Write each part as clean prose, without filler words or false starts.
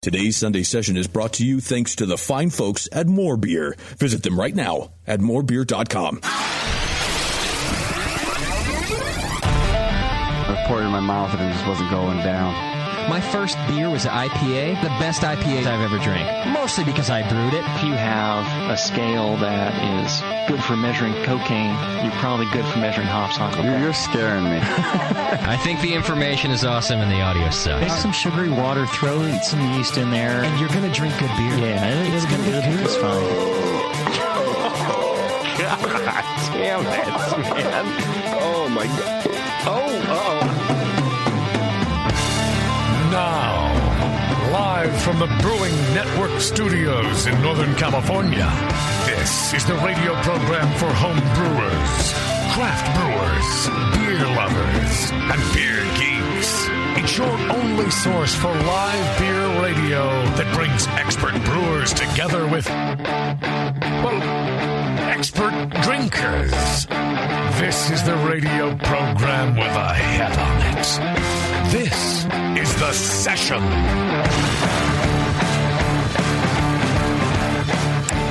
Today's Sunday session is brought to you thanks to the fine folks at More Beer. Visit them right now at morebeer.com. I poured it in my mouth and it just wasn't going down. My first beer was an IPA, the best IPA I've ever drank, mostly because I brewed it. If you have a scale that is good for measuring cocaine, you're probably good for measuring hops on cocaine. You're scaring me. I think the information is awesome and the audio sucks. Make some sugary water, throw some yeast in there. And you're going to drink good beer. Yeah, it's going to be good. It's fine. God damn it, man. Oh, my God. Oh, uh-oh. Now, live from the Brewing Network studios in Northern California, this is the radio program for home brewers, craft brewers, beer lovers, and beer geeks. It's your only source for live beer radio that brings expert brewers together with, well, expert drinkers. This is the radio program with a head on it. This is The Session.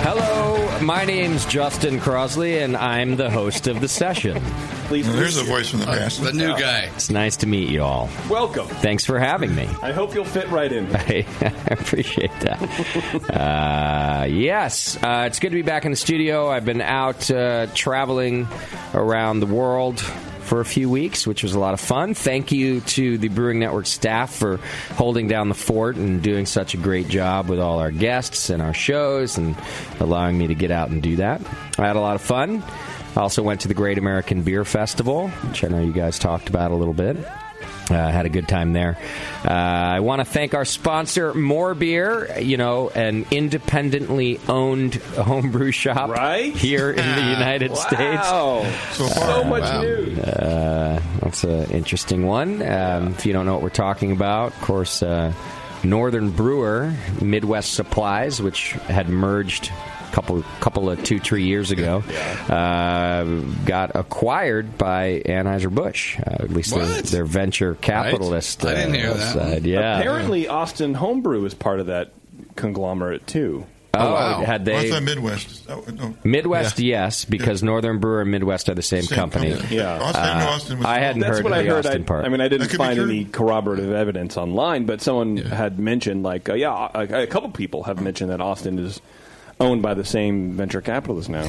Hello, my name's Justin Crosley, and I'm the host of The Session. There's a voice from the past. The new guy. It's nice to meet you all. Welcome. Thanks for having me. I hope you'll fit right in. I appreciate that. Yes, it's good to be back in the studio. I've been out traveling around the world for a few weeks, which was a lot of fun. Thank you to the Brewing Network staff for holding down the fort and doing such a great job with all our guests and our shows and allowing me to get out and do that. I had a lot of fun. I also went to the Great American Beer Festival, which I know you guys talked about a little bit. Had a good time there. I want to thank our sponsor, More Beer, an independently owned homebrew shop here in the United States. So much news. That's an interesting one. If you don't know what we're talking about, of course, Northern Brewer, Midwest Supplies, which had merged couple of 2-3 years ago, got acquired by Anheuser-Busch, at least their venture capitalist I didn't hear that side. Yeah. Apparently, Austin Homebrew is part of that conglomerate too. Oh, wow. Had they? I thought Midwest. No. Midwest, yes, because Northern Brewer and Midwest are the same company. Yeah. Austin was I hadn't That's heard what of I the heard. Austin part. I didn't find true. any corroborative evidence online, but someone had mentioned, a couple people have mentioned that Austin is owned by the same venture capitalist now.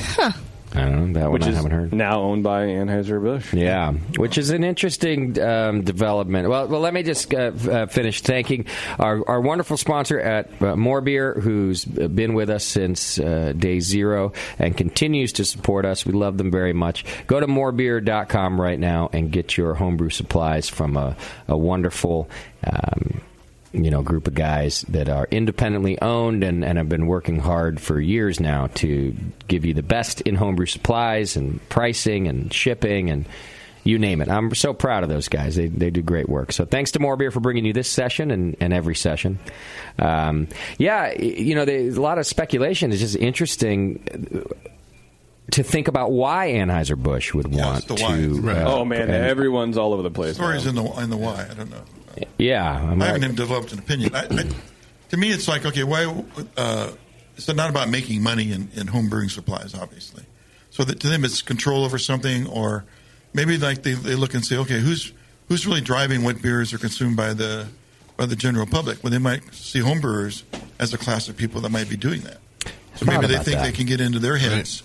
I don't know. That one I haven't heard. Now owned by Anheuser-Busch. Yeah, which is an interesting development. Well, let me just finish thanking our wonderful sponsor at More Beer, who's been with us since day zero and continues to support us. We love them very much. Go to morebeer.com right now and get your homebrew supplies from a wonderful group of guys that are independently owned and have been working hard for years now to give you the best in homebrew supplies and pricing and shipping and you name it. I'm so proud of those guys. They do great work. So thanks to More Beer for bringing you this session and every session. A lot of speculation is just interesting to think about why Anheuser-Busch would want to. Right. Everyone's all over the place. Stories in the why. I don't know. Yeah, I haven't even developed an opinion. To me, it's like, okay, why? It's not about making money in home brewing supplies, obviously. So that to them, it's control over something, or maybe like they look and say, okay, who's really driving what beers are consumed by the general public? Well, they might see home brewers as a class of people that might be doing that. So maybe they think they can get into their heads.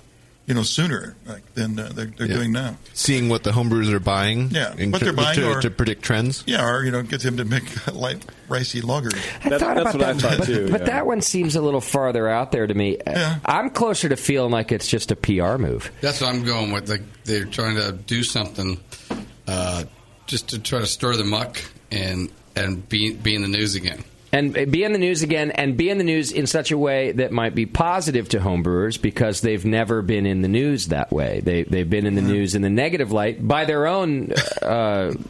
Sooner than they're doing now. Seeing what the homebrewers are buying, what they're buying, to predict trends, or get them to make light, ricey lagers. That's what I thought too. But that one seems a little farther out there to me. Yeah. I'm closer to feeling like it's just a PR move. That's what I'm going with. They're trying to do something just to try to stir the muck and be in the news again. And be in the news again, and be in the news in such a way that might be positive to homebrewers because they've never been in the news that way. They've been in the news in the negative light by their own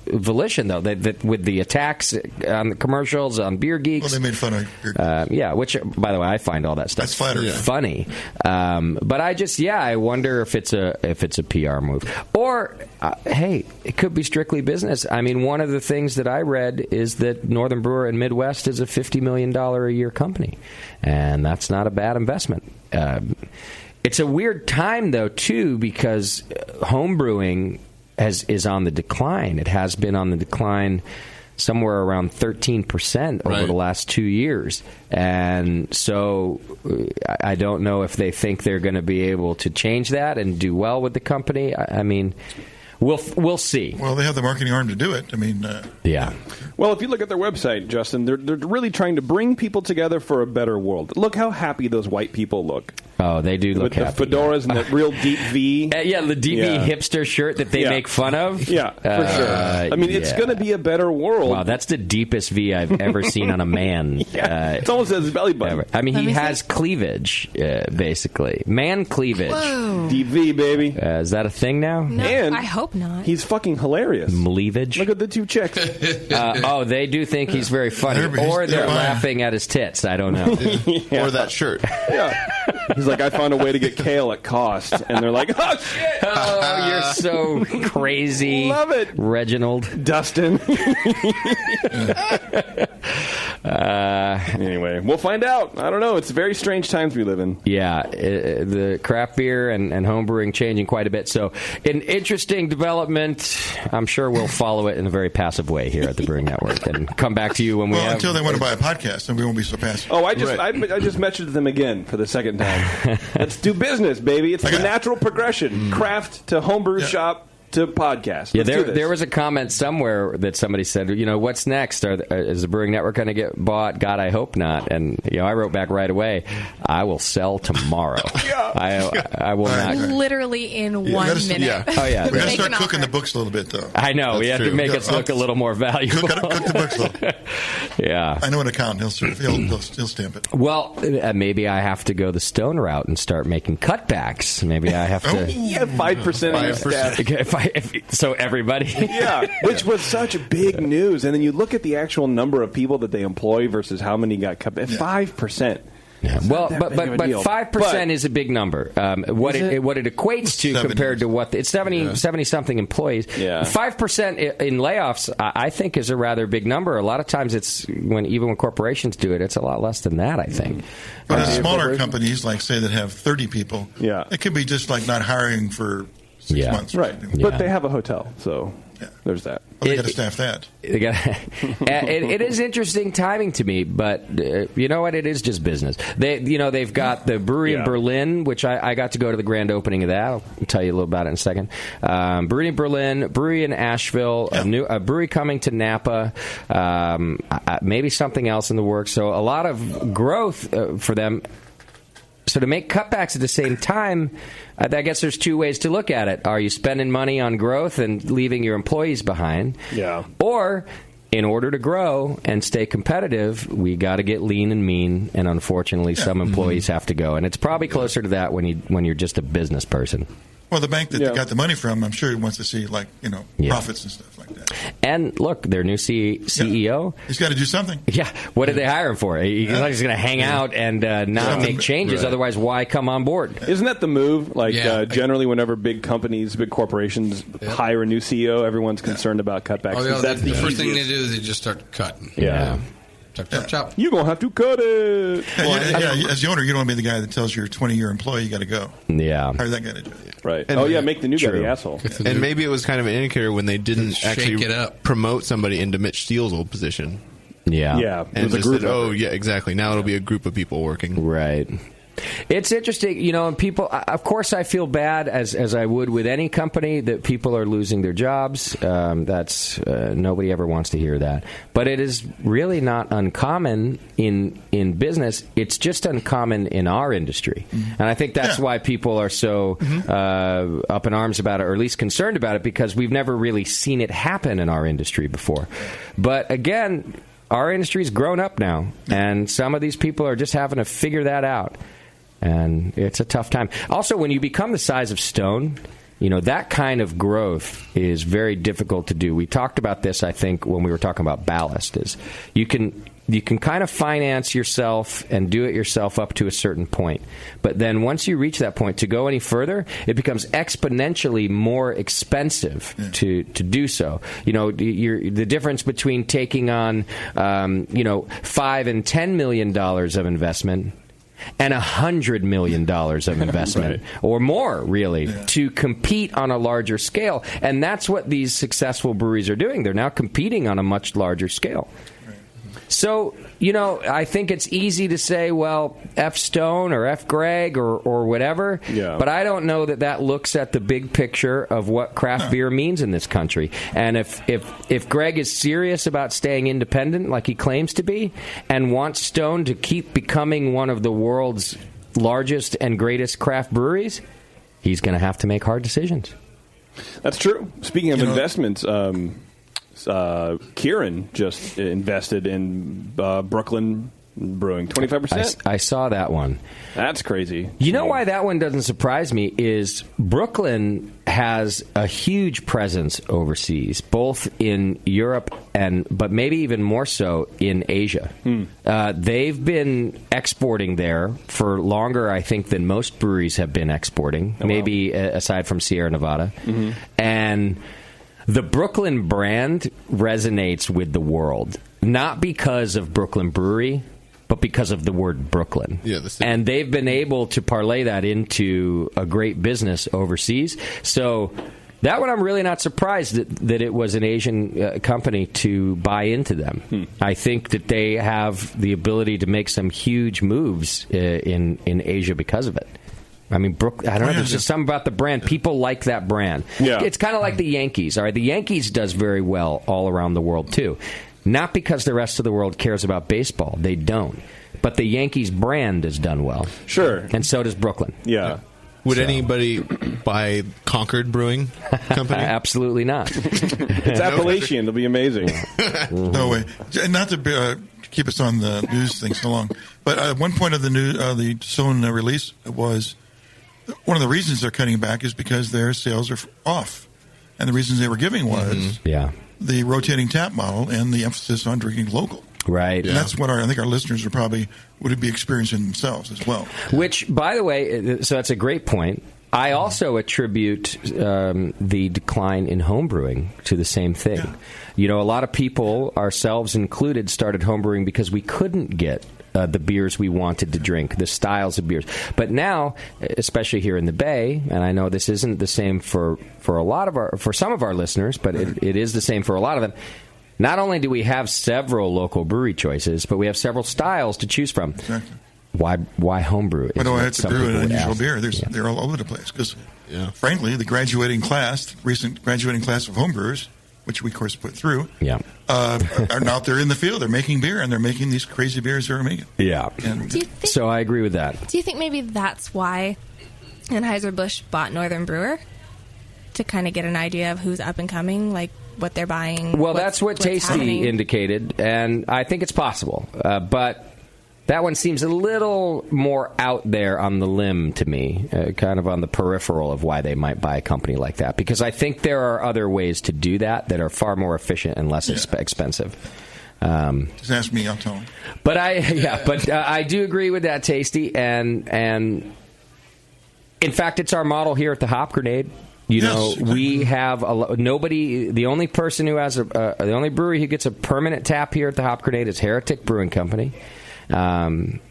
volition, though. With the attacks on the commercials, on Beer Geeks. Well, they made fun of Beer Geeks. Which, by the way, I find all that stuff funny. But I wonder if it's a PR move. Or, hey, it could be strictly business. I mean, one of the things that I read is that Northern Brewer and Midwest is a $50 million a year company, and that's not a bad investment. It's a weird time, though, too, because home brewing is on the decline. It has been on the decline somewhere around 13% over the last 2 years. And so I don't know if they think they're going to be able to change that and do well with the company. I mean, we'll see. Well, they have the marketing arm to do it. I mean, yeah. Well, if you look at their website, Justin, they're really trying to bring people together for a better world. Look how happy those white people look. Oh, they do look happy. With the fedoras and the real deep V. The deep V hipster shirt that they make fun of. Yeah, for sure. I mean, it's going to be a better world. Wow, that's the deepest V I've ever seen on a man. It's almost as his belly button. Ever. I mean, he has cleavage, basically. Man cleavage. Whoa. Deep V, baby. Is that a thing now? No, and I hope not. He's fucking hilarious. Cleavage. Look at the two chicks. They do think he's very funny. Or they're laughing at his tits. I don't know. Or that shirt. Yeah. He's like, I found a way to get kale at cost. And they're like, oh, shit. Oh, you're so crazy. Love it. Reginald. Dustin. Anyway, we'll find out. I don't know. It's very strange times we live in. Yeah. The craft beer and home brewing changing quite a bit. So an interesting development. I'm sure we'll follow it in a very passive way here at the Brewing Network and come back to you when we have... until they want to buy a podcast, and we won't be so passive. Oh, I just messaged them again for the second time. Let's do business, baby. It's the natural progression. Craft to homebrew shop to podcast. Yeah, there was a comment somewhere that somebody said, what's next? Is the Brewing Network going to get bought? God, I hope not. And I wrote back right away, I will sell tomorrow. I will not. Literally in 1 minute. Yeah. Oh, yeah. We got to start cooking the books a little bit, though. I know. We have to make us look a little more valuable. Cook the books a little. Yeah. I know an account. He'll stamp it. Well, maybe I have to go the Stone route and start making cutbacks. Maybe I have to... 5% of your staff. So everybody, which was such big news, and then you look at the actual number of people that they employ versus how many got cut. 5%. Yeah. Well, but 5% is a big number. What it equates to 70. compared to what it's 70 something employees. 5% in layoffs, I think, is a rather big number. A lot of times, even when corporations do it, it's a lot less than that. I think. But smaller companies, like say that have 30 people, it could be just like not hiring for 6 months, right? But they have a hotel, so there's that. Well, they got to staff that. It is interesting timing to me, but you know what? It is just business. They've got the brewery in Berlin, which I got to go to the grand opening of that. I'll tell you a little about it in a second. Brewery in Berlin, brewery in Asheville, a brewery coming to Napa, maybe something else in the works. So a lot of growth for them. So to make cutbacks at the same time, I guess there's two ways to look at it. Are you spending money on growth and leaving your employees behind? Yeah. Or, in order to grow and stay competitive, we got to get lean and mean, and unfortunately some employees have to go. And it's probably closer to that when you're just a business person. Well, the bank that they got the money from, I'm sure he wants to see, profits and stuff like that. And look, their new CEO. He's got to do something. Yeah. What did they hire him for? He's not just going to hang out and not make changes. Right. Otherwise, why come on board? Isn't that the move? Generally, whenever big companies, big corporations hire a new CEO, everyone's concerned about cutbacks. That's the first thing they do is they just start cutting. Yeah. Chop. You're going to have to cut it. As the owner, you don't want to be the guy that tells your 20-year employee you got to go. Yeah. Hire that guy to do it. Right. And make the new guy the asshole. And maybe it was kind of an indicator when they didn't actually promote somebody into Mitch Steele's old position. Yeah. Yeah. And just said, exactly. Now it'll be a group of people working. Right. It's interesting, and people, of course I feel bad, as I would with any company, that people are losing their jobs. That's nobody ever wants to hear that. But it is really not uncommon in business. It's just uncommon in our industry. And I think that's why people are so up in arms about it, or at least concerned about it, because we've never really seen it happen in our industry before. But again, our industry's grown up now, and some of these people are just having to figure that out. And it's a tough time. Also, when you become the size of Stone, that kind of growth is very difficult to do. We talked about this, I think, when we were talking about ballast. Is you can you can kind of finance yourself and do it yourself up to a certain point. But then once you reach that point, to go any further, it becomes exponentially more expensive to do so. The difference between taking on, $5 and $10 million of investment and $100 million of investment or more, really, to compete on a larger scale. And that's what these successful breweries are doing. They're now competing on a much larger scale. So, I think it's easy to say, well, F Stone or F Greg or whatever, but I don't know that looks at the big picture of what craft beer means in this country. And if Greg is serious about staying independent like he claims to be and wants Stone to keep becoming one of the world's largest and greatest craft breweries, he's going to have to make hard decisions. That's true. Speaking of investments, Kieran just invested in Brooklyn Brewing, 25%. I saw that one. That's crazy. You know why that one doesn't surprise me is Brooklyn has a huge presence overseas, both in Europe but maybe even more so in Asia. They've been exporting there for longer, I think, than most breweries have been exporting, maybe aside from Sierra Nevada. And the Brooklyn brand resonates with the world, not because of Brooklyn Brewery, but because of the word Brooklyn. And they've been able to parlay that into a great business overseas. So that one I'm really not surprised that it was an Asian company to buy into them. I think that they have the ability to make some huge moves in Asia because of it. I mean, I don't know. There's just something about the brand. People like that brand. It's kind of like the Yankees. All right, the Yankees does very well all around the world too, not because the rest of the world cares about baseball. They don't. But the Yankees brand has done well. Sure, and so does Brooklyn. Would anybody buy Concord Brewing Company? Absolutely not. It's Appalachian. It'll be amazing. No way. And not to keep us on the news thing so long, but at one point of the Stone release was. One of the reasons they're cutting back is because their sales are off. And the reasons they were giving was the rotating tap model and the emphasis on drinking local. Right. And that's what I think our listeners would be experiencing themselves as well. Which, by the way, so that's a great point. I also attribute the decline in homebrewing to the same thing. A lot of people, ourselves included, started homebrewing because we couldn't get the beers we wanted to drink, the styles of beers. But now, especially here in the Bay, and I know this isn't the same for some of our listeners, but it is the same for a lot of them. Not only do we have several local brewery choices, but we have several styles to choose from. Exactly. Why homebrew? Why do I have to brew an unusual beer? They're all over the place. Because, frankly, the recent graduating class of homebrewers, which we, of course, put through, are now out there in the field. They're making beer, and they're making these crazy beers they're making. So I agree with that. Do you think maybe that's why Anheuser-Busch bought Northern Brewer? To kind of get an idea of who's up and coming, like what they're buying? Well, that's what Tasty indicated, and I think it's possible. But that one seems a little more out there on the limb to me, kind of on the peripheral of why they might buy a company like that. Because I think there are other ways to do that are far more efficient and less expensive. Just ask me, I'll tell them. But I do agree with that, Tasty, and in fact, it's our model here at the Hop Grenade. We have nobody. The only person who has the only brewery who gets a permanent tap here at the Hop Grenade is Heretic Brewing Company. And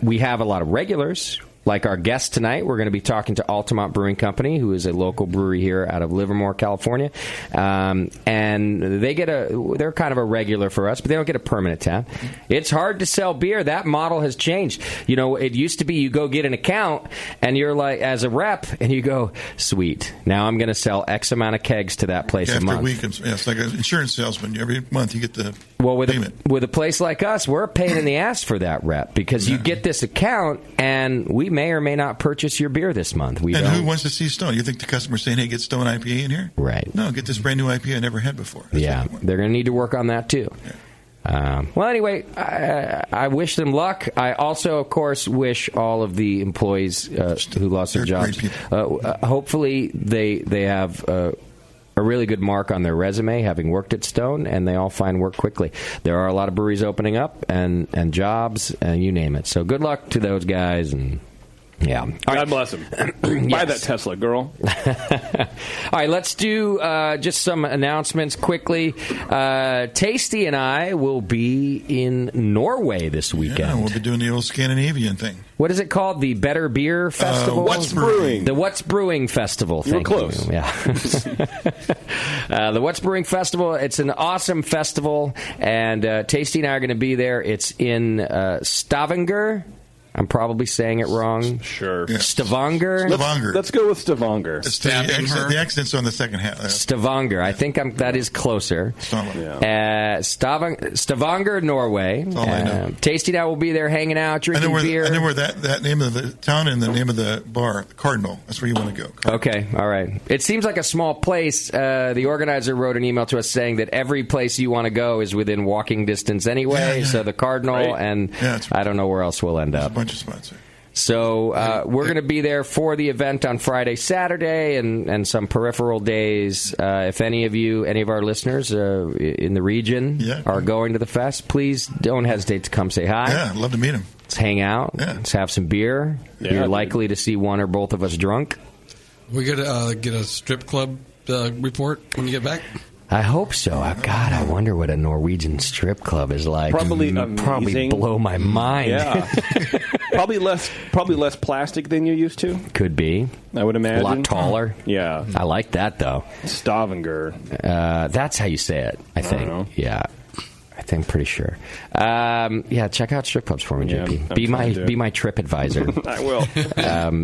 we have a lot of regulars. Like our guest tonight, we're going to be talking to Altamont Brewing Company, who is a local brewery here out of Livermore, California. And they're kind of a regular for us, but they don't get a permanent tap. It's hard to sell beer. That model has changed. It used to be you go get an account, and you're like, as a rep, and you go, sweet, now I'm going to sell X amount of kegs to that place a month. After a week, it's like an insurance salesman. Every month you get the payment. With a place like us, we're a pain in the ass for that rep, because you get this account, and we may or may not purchase your beer this month. Who wants to see Stone? You think the customer's saying, hey, get Stone IPA in here? Right. No, get this brand new IPA I never had before. They're going to need to work on that too. Well, anyway, I wish them luck. I also, of course, wish all of the employees who lost their jobs. Hopefully they have a really good mark on their resume, having worked at Stone, and they all find work quickly. There are a lot of breweries opening up and jobs, you name it. So good luck to those guys, and yeah. God bless them. Buy that Tesla, girl. All right, let's do just some announcements quickly. Tasty and I will be in Norway this weekend. Yeah, we'll be doing the old Scandinavian thing. What is it called? The Better Beer Festival? What's Brewing? The What's Brewing Festival. You were close. Yeah. The What's Brewing Festival. It's an awesome festival, and Tasty and I are going to be there. It's in Stavanger. I'm probably saying it wrong. Sure. Yeah. Stavanger? Let's go with Stavanger. It's the accent's on the second half. Stavanger. I think that is closer. Stavanger, Norway. Tasty now will be there hanging out, drinking beer. I know where that name of the town and the name of the bar, Cardinal. That's where you want to go. Cardinal. Okay, all right. It seems like a small place. The organizer wrote an email to us saying that every place you want to go is within walking distance anyway. Yeah. So the Cardinal, and I don't know where else we'll end up. Bunch of spots there. So we're going to be there for the event on Friday, Saturday, and some peripheral days. If any of our listeners in the region are going to the fest, please don't hesitate to come say hi. Yeah, I'd love to meet them. Let's hang out. Yeah. Let's have some beer. You're likely to see one or both of us drunk. We get a strip club report when you get back. I hope so. God, I wonder what a Norwegian strip club is like. Probably blow my mind. Yeah, probably less plastic than you're used to. Could be. I would imagine. A lot taller. Yeah, I like that though. Stavanger. That's how you say it. I think. Yeah. I think pretty sure. Check out strip clubs for me, JP. Be my trip advisor. I will.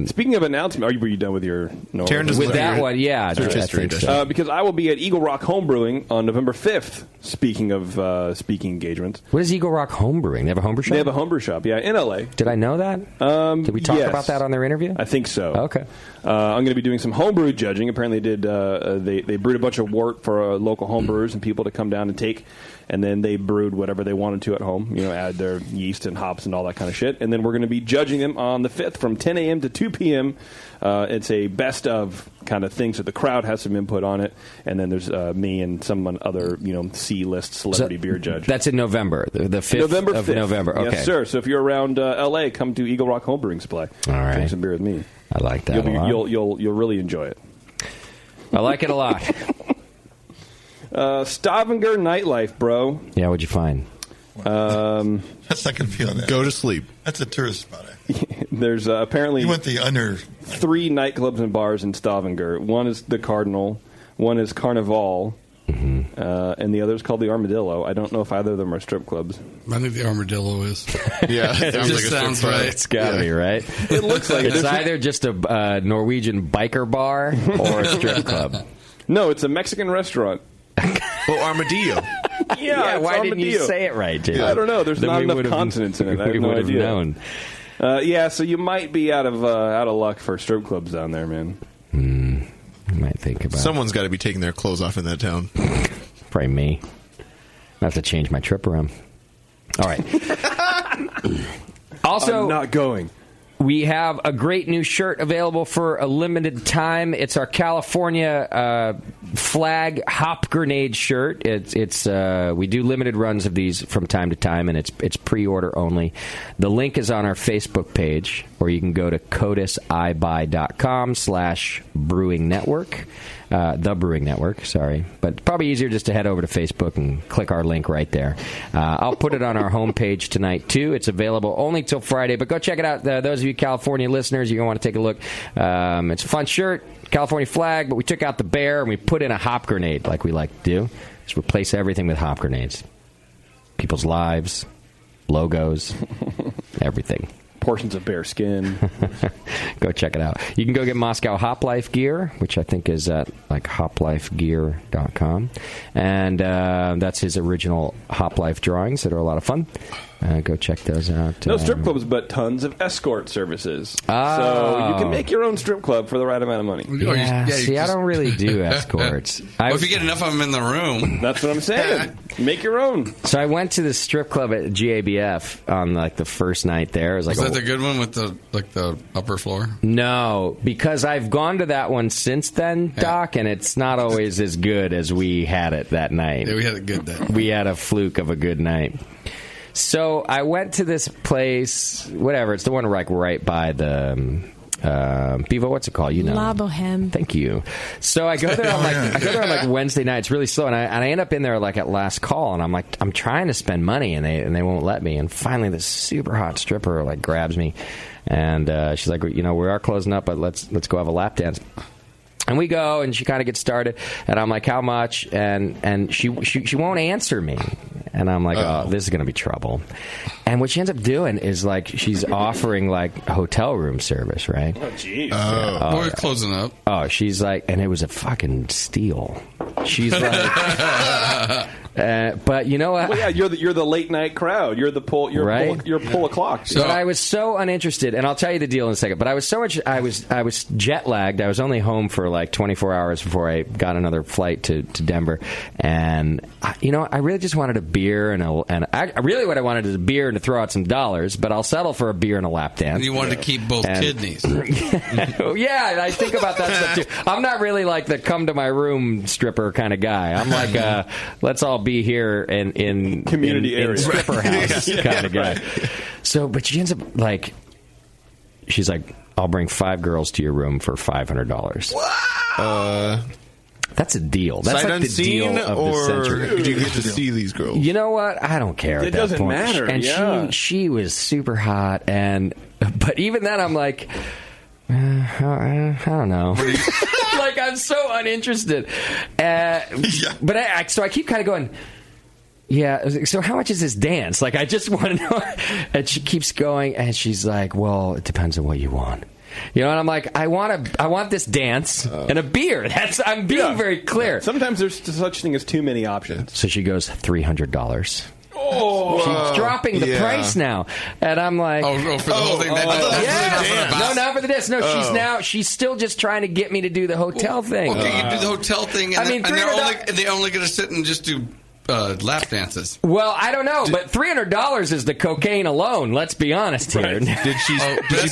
Speaking of announcement, were you done with your with that one? Yeah, I think so. Because I will be at Eagle Rock Homebrewing on November 5th. Speaking of speaking engagements, what is Eagle Rock Homebrewing? They have a homebrew shop. They have a homebrew shop. Yeah, in LA. Did I know that? Did we talk about that on their interview? I think so. Okay. I'm going to be doing some homebrew judging. Apparently, they brewed a bunch of wort for local homebrewers and people to come down and take. And then they brewed whatever they wanted to at home, add their yeast and hops and all that kind of shit. And then we're going to be judging them on the 5th from 10 a.m. to 2 p.m. It's a best of kind of thing, so the crowd has some input on it. And then there's me and someone other, C-list celebrity beer judge. That's in November, the 5th of November. Okay. Yes, sir. So if you're around L.A., come to Eagle Rock Homebrewing Supply. All right. Drink some beer with me. I like that a lot. You'll really enjoy it. I like it a lot. Stavanger nightlife, bro. Yeah, what'd you find? That's not going to be on that. Go to sleep. That's a tourist spot. There's apparently you went the under 3 nightclubs and bars in Stavanger. One is the Cardinal, one is Carnival, and the other is called the Armadillo. I don't know if either of them are strip clubs. I think the Armadillo is. Yeah, it sounds right. It's got to be right. It looks like it's either just a Norwegian biker bar or a strip club. No, it's a Mexican restaurant. Well, Armadillo. Yeah, why Armadillo. didn't you say it right, Jay? I don't know. There's not enough consonants in it. I have no idea. Known. So you might be out of luck for strip clubs down there, man. I might think about Someone's got to be taking their clothes off in that town. Probably me. I have to change my trip around. All right. Also, I'm not going. We have a great new shirt available for a limited time. It's our California flag hop grenade shirt. It's we do limited runs of these from time to time, and it's pre-order only. The link is on our Facebook page, or you can go to codisibuy.com/brewing network. The Brewing Network, sorry. But it's probably easier just to head over to Facebook and click our link right there. I'll put it on our homepage tonight, too. It's available only till Friday, but go check it out. Those of you California listeners, you're going to want to take a look. It's a fun shirt, California flag, but we took out the bear and we put in a hop grenade like we like to do. Just replace everything with hop grenades. People's lives, logos, everything. Portions of bear skin. Go check it out. You can go get Moscow Hop Life gear, which I think is at hoplifegear.com. And that's his original Hop Life drawings that are a lot of fun. Go check those out. No strip clubs, but tons of escort services. Oh. So you can make your own strip club for the right amount of money. I don't really do escorts. Well, if you get enough of them in the room. That's what I'm saying. Make your own. So I went to the strip club at GABF on like the first night there. It was like, that the good one with the upper floor? No, because I've gone to that one since then, Doc, and it's not always as good as we had it that night. Yeah, we had a good day. We had a fluke of a good night. So I went to this place, whatever. It's the one like right by the Bevo. What's it called? You know, La Boheme. Thank you. So I go there on like Wednesday night. It's really slow, and I end up in there like at last call, and I'm trying to spend money, and they won't let me. And finally, this super hot stripper like grabs me, and she's like, we are closing up, but let's go have a lap dance. And we go, and she kind of gets started, and I'm like, how much? And she won't answer me. And I'm like, oh, this is going to be trouble. And what she ends up doing is, like, she's offering, like, hotel room service, right? Oh, jeez. We're closing up. Oh, she's like, and it was a fucking steal. She's like... but you know what? Well, yeah, you're the late night crowd. You're the pull. You're pull o'clock. So but I was so uninterested, and I'll tell you the deal in a second. But I was so much. I was jet lagged. I was only home for like 24 hours before I got another flight to Denver, and I really just wanted a beer and I really what I wanted is a beer and to throw out some dollars. But I'll settle for a beer and a lap dance. And you wanted to keep both kidneys. Yeah, I think about that stuff too. I'm not really like the come to my room stripper kind of guy. I'm like let's all be here in community area, stripper house kind of guy. So, but she ends up like, she's like, I'll bring 5 girls to your room for $500. Wow. That's a deal. That's sight like the unseen, deal of or the century. do you get to see these girls? You know what? I don't care. It at that doesn't point. matter. And she was super hot, but even then, I'm like, I don't know. Like, I'm so uninterested. But so I keep kind of going, yeah, so how much is this dance? Like, I just want to know. And she keeps going, and she's like, well, it depends on what you want. And I'm like, I want this dance and a beer. I'm being very clear. Sometimes there's such thing as too many options. So she goes, $300. Oh, she's dropping the price now, and I'm like, for the whole thing. No, not for the dance. No, she's still just trying to get me to do the hotel thing. Okay, you do the hotel thing, and they're only going to sit and just do lap dances. Well, I don't know, but $300 is the cocaine alone. Let's be honest here. Right. Did she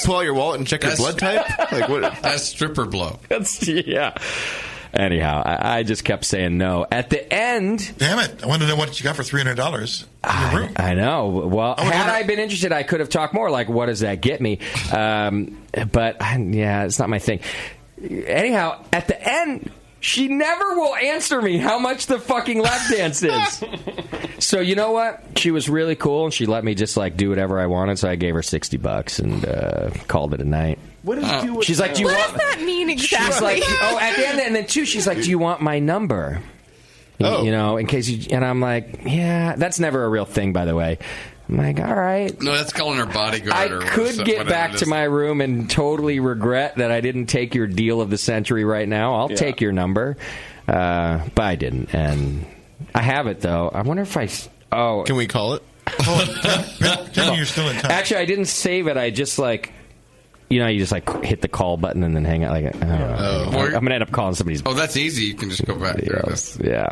pull out your wallet and check your blood type? Like what? That's stripper blow. Yeah. Anyhow, I just kept saying no. At the end... Damn it. I want to know what you got for $300 in your room. I know. Well, had I been interested, I could have talked more. Like, what does that get me? But, yeah, it's not my thing. Anyhow, at the end... She never will answer me how much the fucking lap dance is. So you know what? She was really cool, and she let me just like do whatever I wanted. So I gave her $60 and called it a night. What does do? She's like, "Do you what want?" does that mean exactly? She's like, "Oh, at the end," and then she's like, "Do you want my number?" In case you. And I'm like, "Yeah, that's never a real thing, by the way." I'm like, all right. No, that's calling her bodyguard. I could get back to my room and totally regret that I didn't take your deal of the century right now. I'll take your number. But I didn't. And I have it, though. I wonder if I... Oh. Can we call it? You're still in touch. Actually, I didn't save it. I just, like... you just, like, hit the call button and then hang out. Like, I don't know. I'm going to end up calling somebody's... Oh, that's easy. You can just go back. Yeah.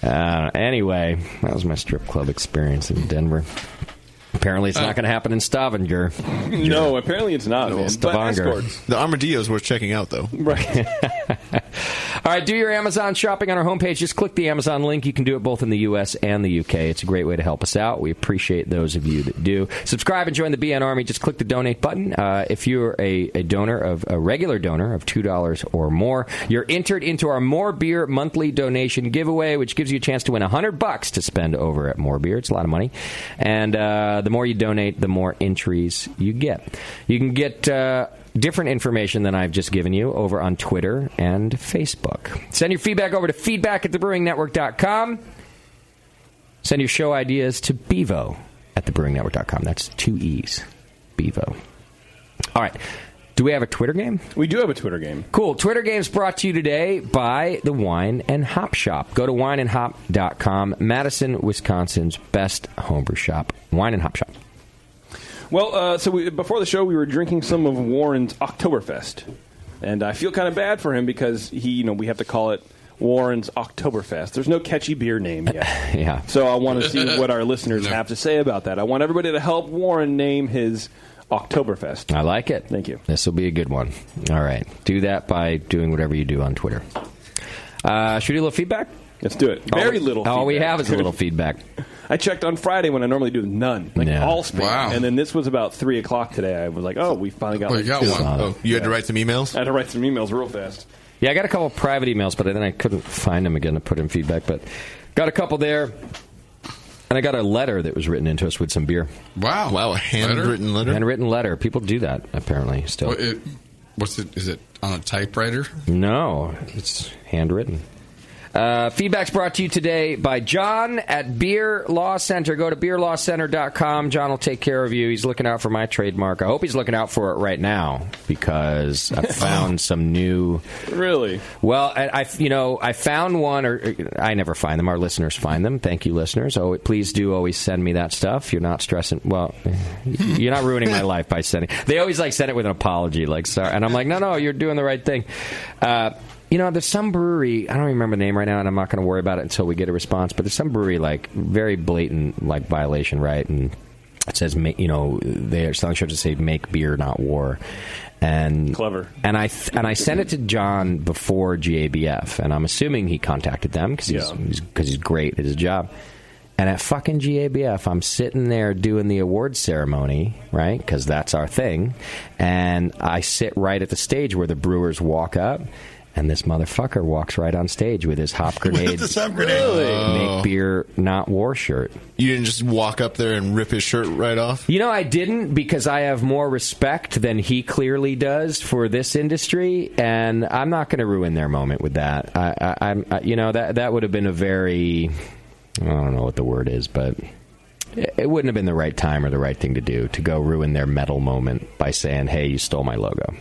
Anyway, that was my strip club experience in Denver. Apparently, it's not going to happen in Stavanger. No, apparently it's not. No, Stavanger. The Armadillo's worth checking out, though. Right. All right, do your Amazon shopping on our homepage. Just click the Amazon link. You can do it both in the U.S. and the U.K. It's a great way to help us out. We appreciate those of you that do. Subscribe and join the BN Army. Just click the donate button. If you're a regular donor of $2 or more, you're entered into our More Beer monthly donation giveaway, which gives you a chance to win $100 to spend over at More Beer. It's a lot of money. And the more you donate, the more entries you get. You can get... different information than I've just given you over on Twitter and Facebook. Send your feedback over to feedback@thebrewingnetwork.com. Send your show ideas to bevo@thebrewingnetwork.com. That's 2 E's. Bevo. All right. Do we have a Twitter game? We do have a Twitter game. Cool. Twitter game's brought to you today by the Wine and Hop Shop. Go to wineandhop.com, Madison, Wisconsin's best homebrew shop. Wine and Hop Shop. Well, before the show, we were drinking some of Warren's Oktoberfest. And I feel kind of bad for him because we have to call it Warren's Oktoberfest. There's no catchy beer name yet. Yeah. So I want to see what our listeners have to say about that. I want everybody to help Warren name his Oktoberfest. I like it. Thank you. This will be a good one. All right. Do that by doing whatever you do on Twitter. Should we do a little feedback? Let's do it. Very little feedback. All we have is a little feedback. I checked on Friday when I normally do none. All spam. Wow. And then this was about 3 o'clock today. I was like, we finally got you got one. Oh, you had to write some emails? I had to write some emails real fast. Yeah, I got a couple private emails, but then I couldn't find them again to put in feedback. But got a couple there. And I got a letter that was written into us with some beer. Wow, a handwritten letter? Handwritten letter. People do that, apparently, still. Is it on a typewriter? No, it's handwritten. Feedback's brought to you today by John at Beer Law Center. Go to beerlawcenter.com. John will take care of you. He's looking out for my trademark. I hope he's looking out for it right now because I found some new... Really? Well, I found one, or I never find them. Our listeners find them. Thank you, listeners. Oh, please do always send me that stuff. You're not stressing... Well, you're not ruining my life by sending... They always send it with an apology, sorry. And I'm like, no, you're doing the right thing. There's some brewery, I don't remember the name right now, and I'm not going to worry about it until we get a response, but there's some brewery, very blatant, violation, right? And it says, they're selling shirts that say, make beer, not war. And clever. And I sent it to John before GABF, and I'm assuming he contacted them because he's great at his job. And at fucking GABF, I'm sitting there doing the awards ceremony, right? Because that's our thing. And I sit right at the stage where the brewers walk up. And this motherfucker walks right on stage with his hop grenade. Make beer, not war shirt. You didn't just walk up there and rip his shirt right off? I didn't because I have more respect than he clearly does for this industry, and I'm not going to ruin their moment with that. That would have been a very, I don't know what the word is, but it wouldn't have been the right time or the right thing to do to go ruin their metal moment by saying, "Hey, you stole my logo."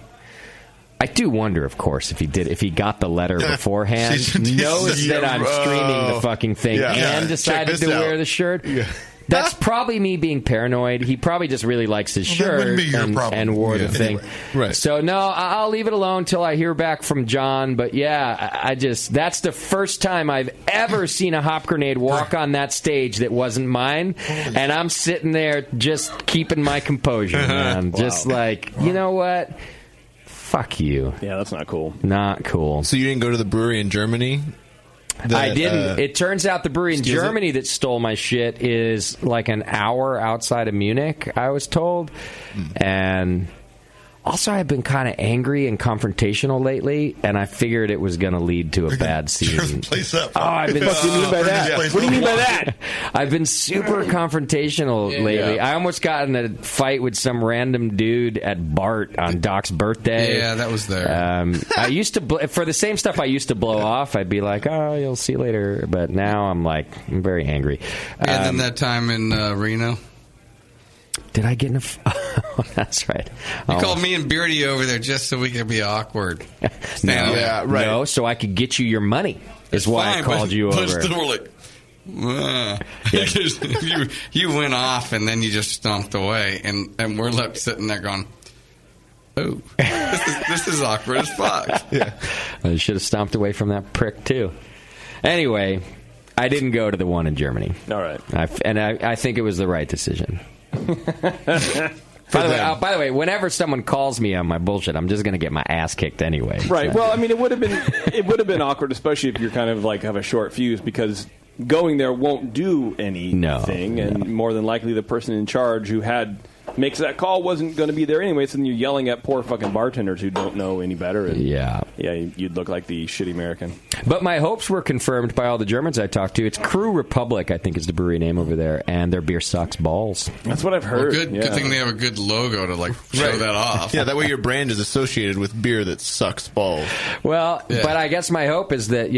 I do wonder, of course, if he got the letter beforehand, knows that I'm streaming the fucking thing, and decided to wear the shirt. Yeah. That's probably me being paranoid. He probably just really likes his shirt and wore the thing. Anyway. Right. So, no, I'll leave it alone till I hear back from John. But, that's the first time I've ever seen a hop grenade walk on that stage that wasn't mine. And I'm sitting there just keeping my composure, man. Wow. Just you know what? Fuck you. Yeah, that's not cool. Not cool. So you didn't go to the brewery in Germany? I didn't. It turns out the brewery in Germany that stole my shit is an hour outside of Munich, I was told. And also, I've been kind of angry and confrontational lately, and I figured it was going to lead to a bad scene. Tear the place up. Oh, I've been. What do you mean by that? What do you mean by that? I've been super confrontational lately. I almost got in a fight with some random dude at Bart on Doc's birthday. Yeah, that was there. I used to for the same stuff I used to blow off. I'd be like, "Oh, you'll see later," but now I'm very angry. And then that time in Reno. Did I get in a... That's right. You called me and Beardy over there just so we could be awkward. No, so I could get you your money is why I called you over. You went off and then you just stomped away. And we're left sitting there going, oh, this is awkward as fuck. Yeah. I should have stomped away from that prick, too. Anyway, I didn't go to the one in Germany. All right. I think it was the right decision. By the way, whenever someone calls me on my bullshit, I'm just going to get my ass kicked anyway. Right. Well, I mean, it would have been awkward, especially if you're kind of have a short fuse, because going there won't do anything, and more than likely the person in charge who makes that call wasn't going to be there anyway. So then you're yelling at poor fucking bartenders who don't know any better. And you'd look like the shitty American. But my hopes were confirmed by all the Germans I talked to. It's Crew Republic, I think, is the brewery name over there, and their beer sucks balls. That's what I've heard. Well, good thing they have a good logo to show that off. Yeah, that way your brand is associated with beer that sucks balls. Well, but I guess my hope is that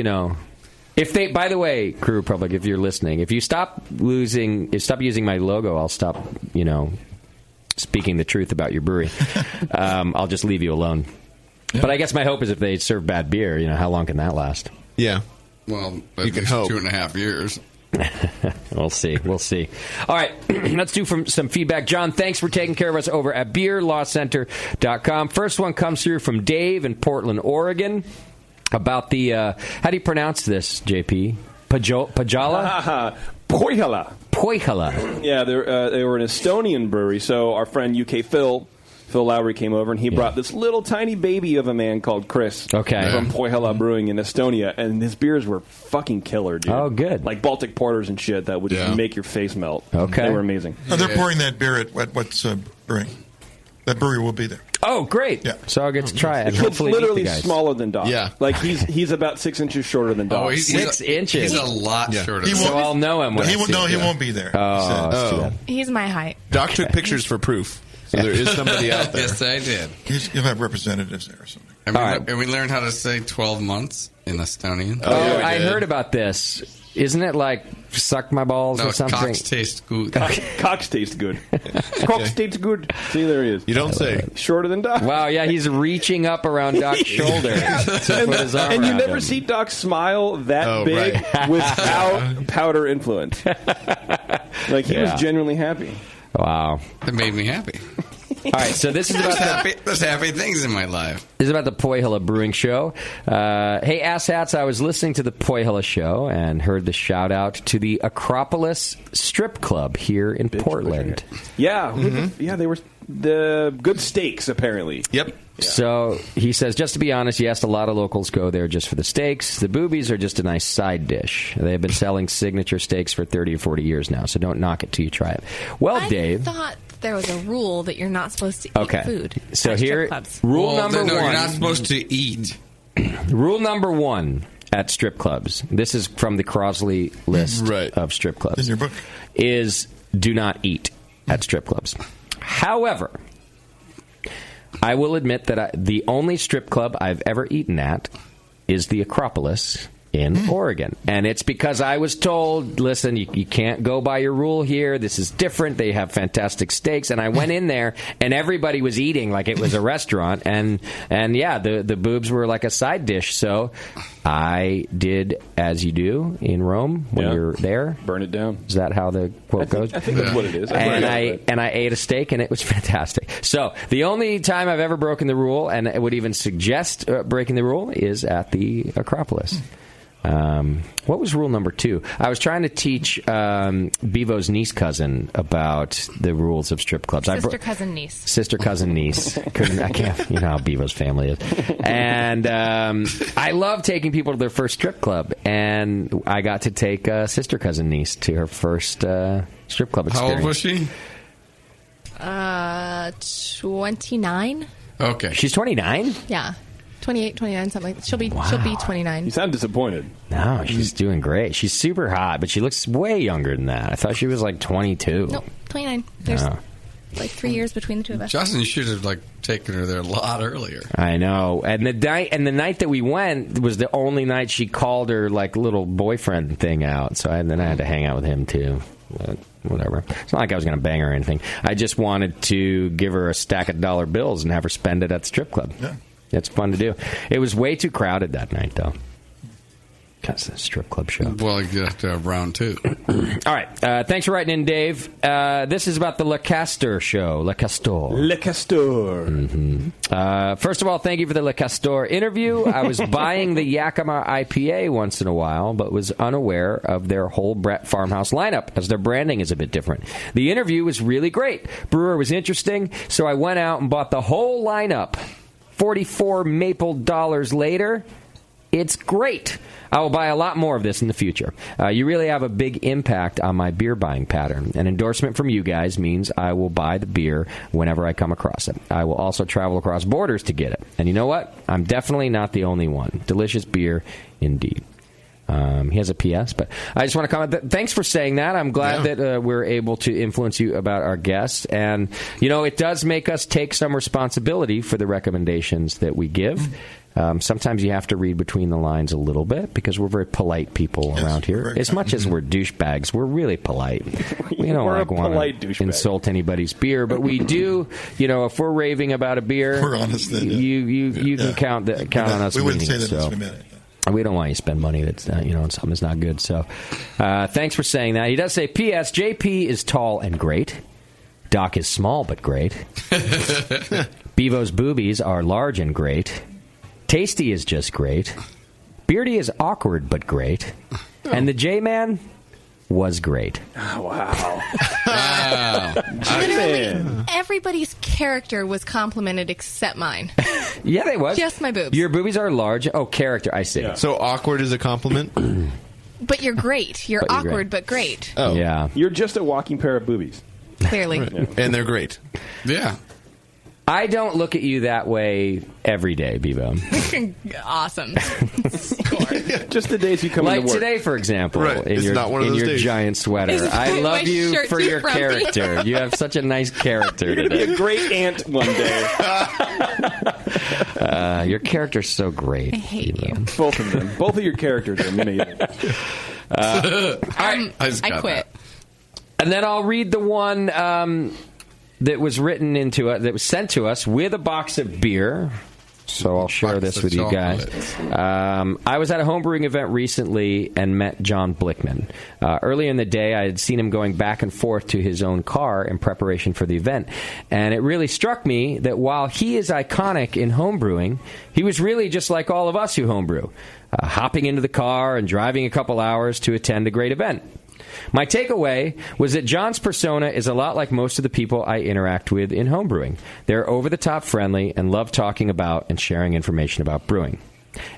if they, by the way, Crew Republic, if you're listening, if you stop using my logo, I'll stop speaking the truth about your brewery, I'll just leave you alone. Yeah. But I guess my hope is if they serve bad beer, how long can that last? Yeah. Well, you can hope 2.5 years. We'll see. All right, let's do some feedback. John, thanks for taking care of us over at beerlawcenter.com. First one comes through from Dave in Portland, Oregon, about the, how do you pronounce this, JP? Pajala? Poihala. Yeah, they were an Estonian brewery, so our friend UK Phil Lowry came over, and he brought this little tiny baby of a man called Chris from Poihala Brewing in Estonia, and his beers were fucking killer, dude. Oh, good. Like Baltic porters and shit that would just make your face melt. Okay. They were amazing. They're pouring that beer at what's brewing. That brewery will be there. Oh, great. Yeah. So I'll get to try it. The kid's literally smaller than Doc. Yeah. Like, he's about 6 inches shorter than Doc. Oh, he's 6 inches. He's a lot shorter. So I'll know him when he won't be there. Oh. He's my height. Doc took pictures for proof. So there is somebody out there. Yes, I did. He'll have representatives there or something. And we learned how to say 12 months in Estonian. Oh, I heard about this. Isn't it like suck my balls or something? Cocks taste good. Cocks taste good. Cocks taste good. See, there he is. You don't say. Shorter than Doc. Wow, yeah, he's reaching up around Doc's shoulder to put his arm and you around never him. see Doc smile that big without powder influence. Like, he was genuinely happy. Wow. That made me happy. All right, so this is about there's happy things in my life. This is about the Poihala Brewing Show. Hey, asshats, I was listening to the Poihala Show and heard the shout-out to the Acropolis Strip Club here in Portland. Yeah, they were the good steaks, apparently. Yep. Yeah. So he says, just to be honest, yes, a lot of locals go there just for the steaks. The boobies are just a nice side dish. They have been selling signature steaks for 30 or 40 years now, so don't knock it till you try it. Well, Dave... I thought there was a rule that you're not supposed to eat food. So at here, strip clubs. Rule number one. You're not supposed to eat. Rule number one at strip clubs, this is from the Crosley list of strip clubs, in your book, is do not eat at strip clubs. However, I will admit that the only strip club I've ever eaten at is the Acropolis in Oregon. And it's because I was told, listen, you can't go by your rule here. This is different. They have fantastic steaks. And I went in there, and everybody was eating like it was a restaurant. And yeah, the boobs were like a side dish. So I did as you do in Rome when you're there. Burn it down. Is that how the quote goes? I think that's what it is. And I ate a steak, and it was fantastic. So the only time I've ever broken the rule, and I would even suggest breaking the rule, is at the Acropolis. What was rule number 2? I was trying to teach Bevo's niece cousin about the rules of strip clubs. Sister cousin niece. Sister cousin niece. I can't. You know how Bevo's family is. And I love taking people to their first strip club, and I got to take sister cousin niece to her first strip club experience. How old was she? 29. Okay. She's 29? Yeah. 28, 29, something like that. She'll be 29. You sound disappointed. No, she's doing great. She's super hot, but she looks way younger than that. I thought she was like 22. Nope, 29. There's like 3 years between the two of us. Justin should have taken her there a lot earlier. I know. And the night that we went was the only night she called her like little boyfriend thing out. So then I had to hang out with him too. But whatever. It's not like I was going to bang her or anything. I just wanted to give her a stack of dollar bills and have her spend it at the strip club. Yeah. It's fun to do. It was way too crowded that night, though. That's a strip club show. Well, you have to have round 2. All right. Thanks for writing in, Dave. This is about the Le Castor show. Le Castor. Le Castor. Mm-hmm. First of all, thank you for the Le Castor interview. I was buying the Yakima IPA once in a while, but was unaware of their whole Brett Farmhouse lineup, as their branding is a bit different. The interview was really great. Brewer was interesting, so I went out and bought the whole lineup. $44 maple dollars later, it's great. I will buy a lot more of this in the future. You really have a big impact on my beer buying pattern. An endorsement from you guys means I will buy the beer whenever I come across it. I will also travel across borders to get it. And you know what? I'm definitely not the only one. Delicious beer indeed. He has a PS, but I just want to comment. Thanks for saying that. I'm glad that we're able to influence you about our guests. And, you know, it does make us take some responsibility for the recommendations that we give. Sometimes you have to read between the lines a little bit because we're very polite people around here. As much as we're douchebags, we're really polite. We don't want to insult anybody's beer, but we do. If we're raving about a beer, we're honest. Then, you can count on us. We wouldn't say that so. in a minute. We don't want you to spend money that's on something that's not good. So, thanks for saying that. He does say, P.S. JP is tall and great. Doc is small but great. Bevo's boobies are large and great. Tasty is just great. Beardy is awkward but great. And the J-Man was great. Oh, wow. Literally, everybody's character was complimented except mine. Yeah, they was. Just my boobs. Your boobies are large. Oh, character. I see. Yeah. So awkward is a compliment? But you're great. You're awkward but great. Oh. Yeah. You're just a walking pair of boobies. Clearly. Yeah. And they're great. Yeah. I don't look at you that way every day, Bevo. Awesome. Just the days you come like into work. today, for example, right. in your giant sweater. I love you for your character. You have such a nice character. You're going to be a great aunt one day. Your character's so great. I hate you. Both of them. Both of your characters are amazing. I quit. And then I'll read the one that was written into it, that was sent to us with a box of beer. So I'll share this with you guys. I was at a homebrewing event recently and met John Blickman. Earlier in the day, I had seen him going back and forth to his own car in preparation for the event. And it really struck me that while he is iconic in homebrewing, he was really just like all of us who homebrew, hopping into the car and driving a couple hours to attend a great event. My takeaway was that John's persona is a lot like most of the people I interact with in homebrewing. They're over-the-top friendly and love talking about and sharing information about brewing.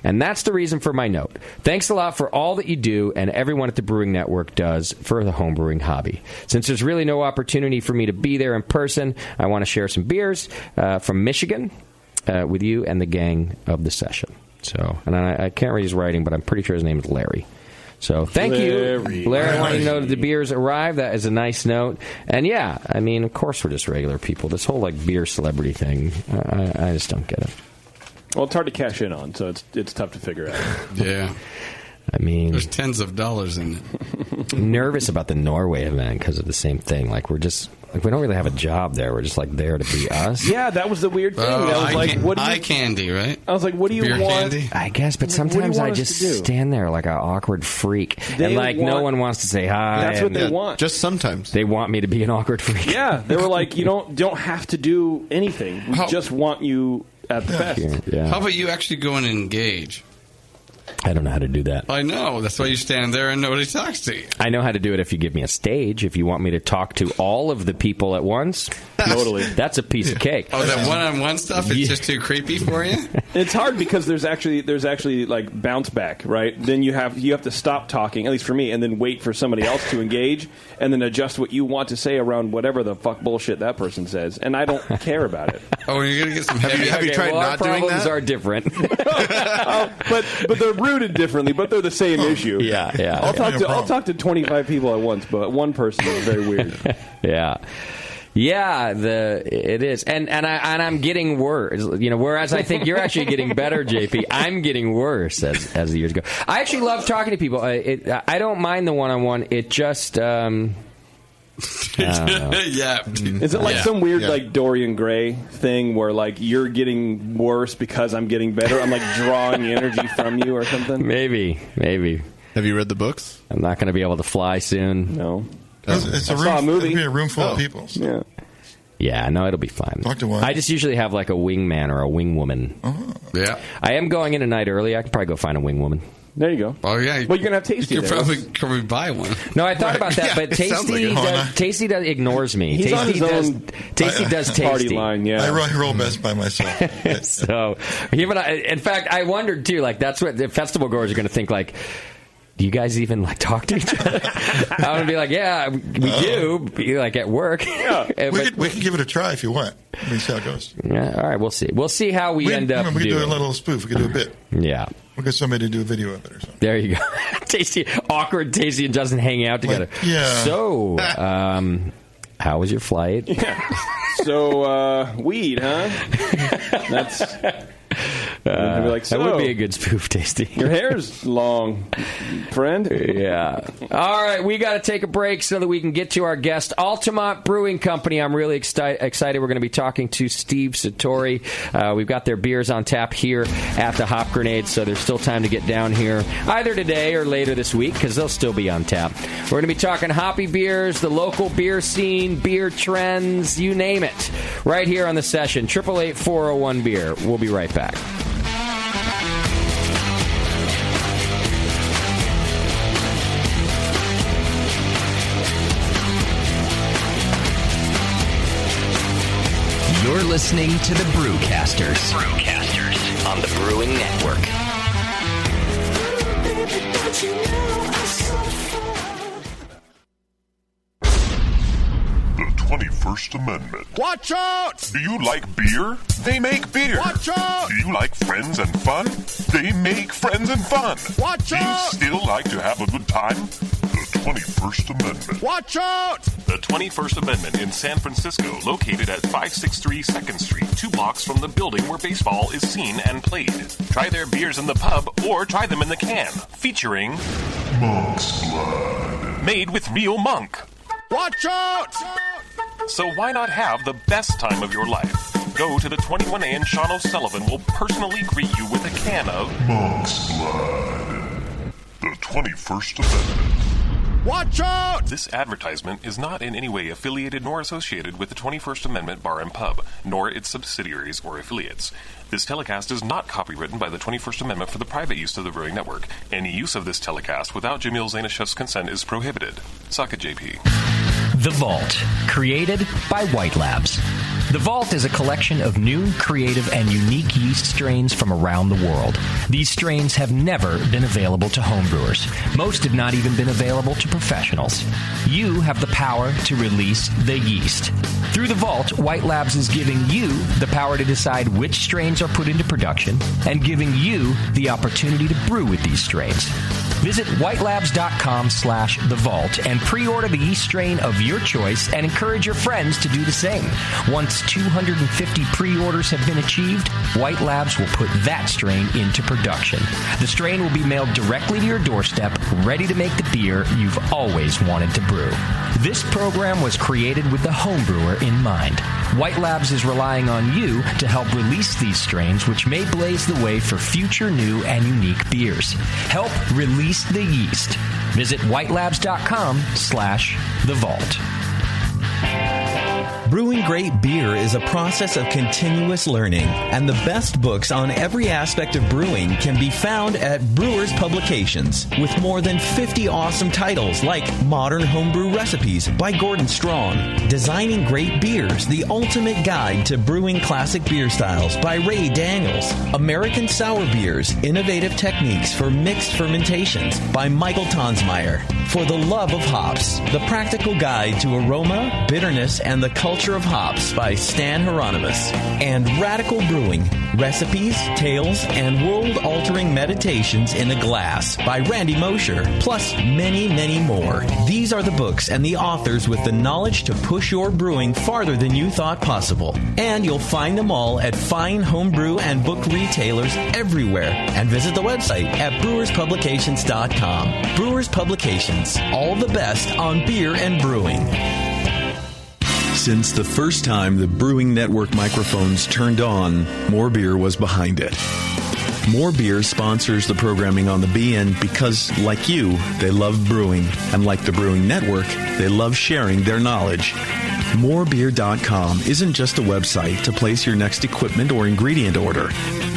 And that's the reason for my note. Thanks a lot for all that you do and everyone at the Brewing Network does for the homebrewing hobby. Since there's really no opportunity for me to be there in person, I want to share some beers from Michigan with you and the gang of the session. So, and I can't read his writing, but I'm pretty sure his name is Larry. So thank you, Larry. I want you to know that the beers arrived. That is a nice note. And yeah, I mean, of course we're just regular people. This whole beer celebrity thing, I just don't get it. Well, it's hard to cash in on, so it's tough to figure out. Yeah. I mean, there's tens of dollars in it. Nervous about the Norway event because of the same thing. We don't really have a job there. We're just there to be us. Yeah, that was the weird thing. That was what do you, eye candy, right? I was like, what do you Beer want? Candy? I guess, but sometimes I just stand there like an awkward freak, and no one wants to say hi. That's what they want. Just sometimes they want me to be an awkward freak. Yeah, they were like, you don't have to do anything. We just want you at the fest. Yeah. How about you actually go and engage? I don't know how to do that. I know. That's why you stand there and nobody talks to you. I know how to do it if you give me a stage. If you want me to talk to all of the people at once, totally. That's a piece of cake. Oh, that one-on-one stuff is just too creepy for you? It's hard because there's actually bounce back, right? Then you have to stop talking, at least for me, and then wait for somebody else to engage, and then adjust what you want to say around whatever the fuck bullshit that person says, and I don't care about it. Oh, you're gonna get some. Have you tried not doing that? Our problems are different. But they're rooted differently, but they're the same issue. Yeah. I'll talk to 25 people at once, but one person is very weird. Yeah. Yeah, it is, and I'm getting worse. Whereas I think you're actually getting better, JP. I'm getting worse as the years go. I actually love talking to people. I don't mind the one-on-one. It just. Yeah. Is it some weird Dorian Gray thing where you're getting worse because I'm getting better? I'm drawing energy from you or something? Maybe. Have you read the books? I'm not going to be able to fly soon. No. It's a movie. It'll be a room full of people. So. Yeah, no, it'll be fine. Talk to one. I just usually have a wingman or a wingwoman. Oh. Yeah. I am going in a night early. I can probably go find a wingwoman. There you go. Oh, yeah. Well, you're going to have Tasty You there. could probably buy one. No, I thought about that, but Tasty ignores me. He's Tasty on his does Tasty. Party line, yeah. I roll best by myself. So, in fact, I wondered, too, that's what the festival goers are going to think, do you guys even talk to each other? I'm going to be yeah, we do, at work. Yeah. We can give it a try if you want. See how it goes. Yeah, all right, we'll see. We'll see how we end up we doing. We can do a little spoof. We can do a bit. Yeah. We'll get somebody to do a video of it or something. There you go. Awkward Tasty and Justin hanging out together. Yeah. So, how was your flight? Yeah. So, weed, huh? He'll be like, that would "So, be a good spoof, Tasty. Your hair's long, friend." Yeah. All right, we got to take a break so that we can get to our guest, Altamont Brewing Company. I'm really excited. We're going to be talking to Steve Satori. We've got their beers on tap here at the Hop Grenade, so there's still time to get down here either today or later this week because they'll still be on tap. We're going to be talking hoppy beers, the local beer scene, beer trends, you name it, right here on the session. 888-401-BEER. We'll be right back. You're listening to the Brewcasters. On the Brewing Network. The 21st Amendment. Watch out! Do you like beer? They make beer. Watch out! Do you like friends and fun? They make friends and fun. Watch out! Do you still like to have a good time? The 21st Amendment. Watch out! The 21st Amendment in San Francisco, located at 563 2nd Street, 2 blocks from the building where baseball is seen and played. Try their beers in the pub or try them in the can, featuring Monk's Blood. Made with real monk. Watch out! So why not have the best time of your life? Go to the 21A and Sean O'Sullivan will personally greet you with a can of Monk's Blood. The 21st Amendment. Watch out! This advertisement is not in any way affiliated nor associated with the 21st Amendment Bar and Pub, nor its subsidiaries or affiliates. This telecast is not copywritten by the 21st Amendment for the private use of the Brewing Network. Any use of this telecast without Jamil Zainashev's consent is prohibited. Suck it, JP. The Vault, created by White Labs. The Vault is a collection of new, creative, and unique yeast strains from around the world. These strains have never been available to homebrewers. Most have not even been available to professionals. You have the power to release the yeast. Through The Vault, White Labs is giving you the power to decide which strains are put into production and giving you the opportunity to brew with these strains. Visit whitelabs.com/The Vault and pre-order the yeast strain of your choice and encourage your friends to do the same. Once 250 pre-orders have been achieved, White Labs will put that strain into production. The strain will be mailed directly to your doorstep, ready to make the beer you've always wanted to brew. This program was created with the homebrewer in mind. White Labs is relying on you to help release these strains, which may blaze the way for future new and unique beers. Help release the yeast. Visit whitelabs.com/The Vault. Brewing great beer is a process of continuous learning, and the best books on every aspect of brewing can be found at Brewers Publications, with more than 50 awesome titles like Modern Homebrew Recipes by Gordon Strong, Designing Great Beers, the Ultimate Guide to Brewing Classic Beer Styles by Ray Daniels, American Sour Beers, Innovative Techniques for Mixed Fermentations by Michael Tonsmeyer, For the Love of Hops, The Practical Guide to Aroma, Bitterness, and the Culture of Hops by Stan Hieronymus, and Radical Brewing, Recipes, Tales, and World-Altering Meditations in a Glass by Randy Mosher, plus many, many more. These are the books and the authors with the knowledge to push your brewing farther than you thought possible. And you'll find them all at fine homebrew and book retailers everywhere. And visit the website at brewerspublications.com. Brewers Publications, all the best on beer and brewing. Since the first time the Brewing Network microphones turned on, More Beer was behind it. More Beer sponsors the programming on the BN because, like you, they love brewing. And like the Brewing Network, they love sharing their knowledge. Morebeer.com isn't just a website to place your next equipment or ingredient order.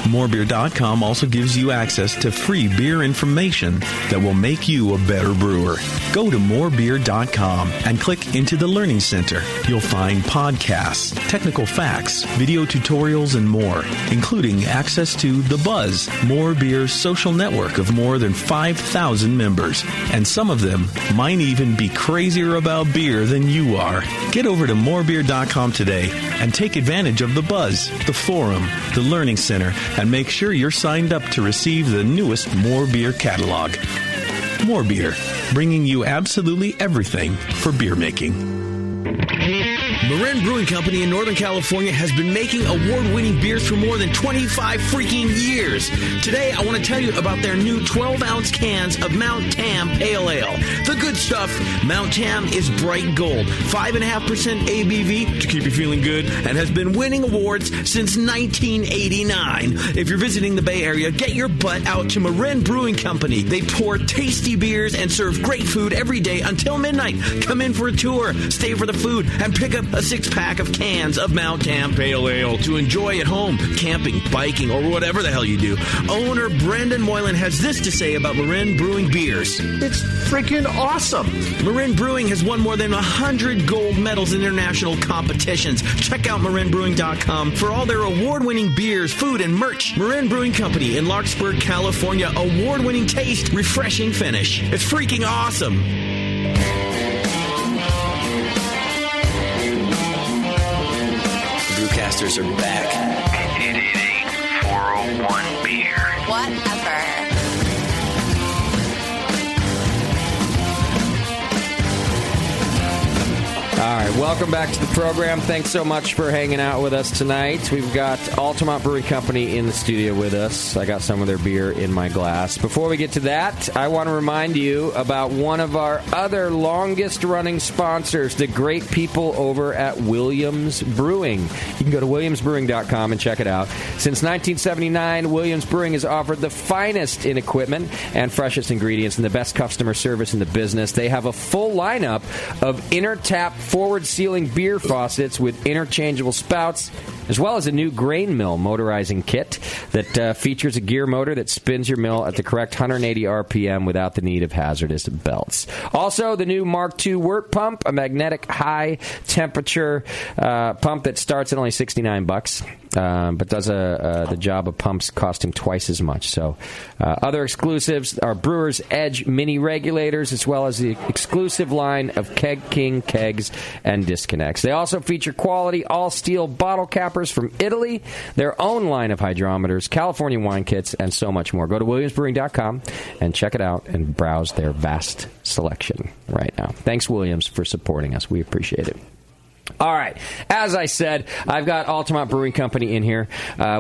Morebeer.com also gives you access to free beer information that will make you a better brewer. Go to morebeer.com and click into the Learning Center. You'll find podcasts, technical facts, video tutorials, and more, including access to The Buzz, More Beer's social network of more than 5,000 members. And some of them might even be crazier about beer than you are. Get over to morebeer.com today and take advantage of The Buzz, the forum, the Learning Center, and make sure you're signed up to receive the newest More Beer catalog. More Beer, bringing you absolutely everything for beer making. Marin Brewing Company in Northern California has been making award-winning beers for more than 25 freaking years. Today, I want to tell you about their new 12-ounce cans of Mount Tam Pale Ale. The good stuff, Mount Tam is bright gold, 5.5% ABV to keep you feeling good, and has been winning awards since 1989. If you're visiting the Bay Area, get your butt out to Marin Brewing Company. They pour tasty beers and serve great food every day until midnight. Come in for a tour, stay for the food, and pick up a 6-pack of cans of Mount Tam Pale Ale to enjoy at home, camping, biking, or whatever the hell you do. Owner Brendan Moylan has this to say about Marin Brewing beers. It's freaking awesome. Marin Brewing has won more than 100 gold medals in international competitions. Check out marinbrewing.com for all their award-winning beers, food, and merch. Marin Brewing Company in Larkspur, California. Award-winning taste, refreshing finish. It's freaking awesome. Brewcasters are back. 888-401 beer. Whatever. All right, welcome back to the program. Thanks so much for hanging out with us tonight. We've got Altamont Brewing Company in the studio with us. I got some of their beer in my glass. Before we get to that, I want to remind you about one of our other longest-running sponsors, the great people over at Williams Brewing. You can go to williamsbrewing.com and check it out. Since 1979, Williams Brewing has offered the finest in equipment and freshest ingredients and the best customer service in the business. They have a full lineup of inner tap forward-sealing beer faucets with interchangeable spouts, as well as a new grain mill motorizing kit that features a gear motor that spins your mill at the correct 180 RPM without the need of hazardous belts. Also, the new Mark II wort pump, a magnetic high-temperature pump that starts at only $69, but does the job of pumps costing twice as much. So, other exclusives are Brewer's Edge mini regulators, as well as the exclusive line of Keg King kegs and disconnects. They also feature quality all-steel bottle cappers from Italy, their own line of hydrometers, California wine kits, and so much more. Go to williamsbrewing.com and check it out and browse their vast selection right now. Thanks, Williams, for supporting us. We appreciate it. All right. As I said, I've got Altamont Brewing Company in here.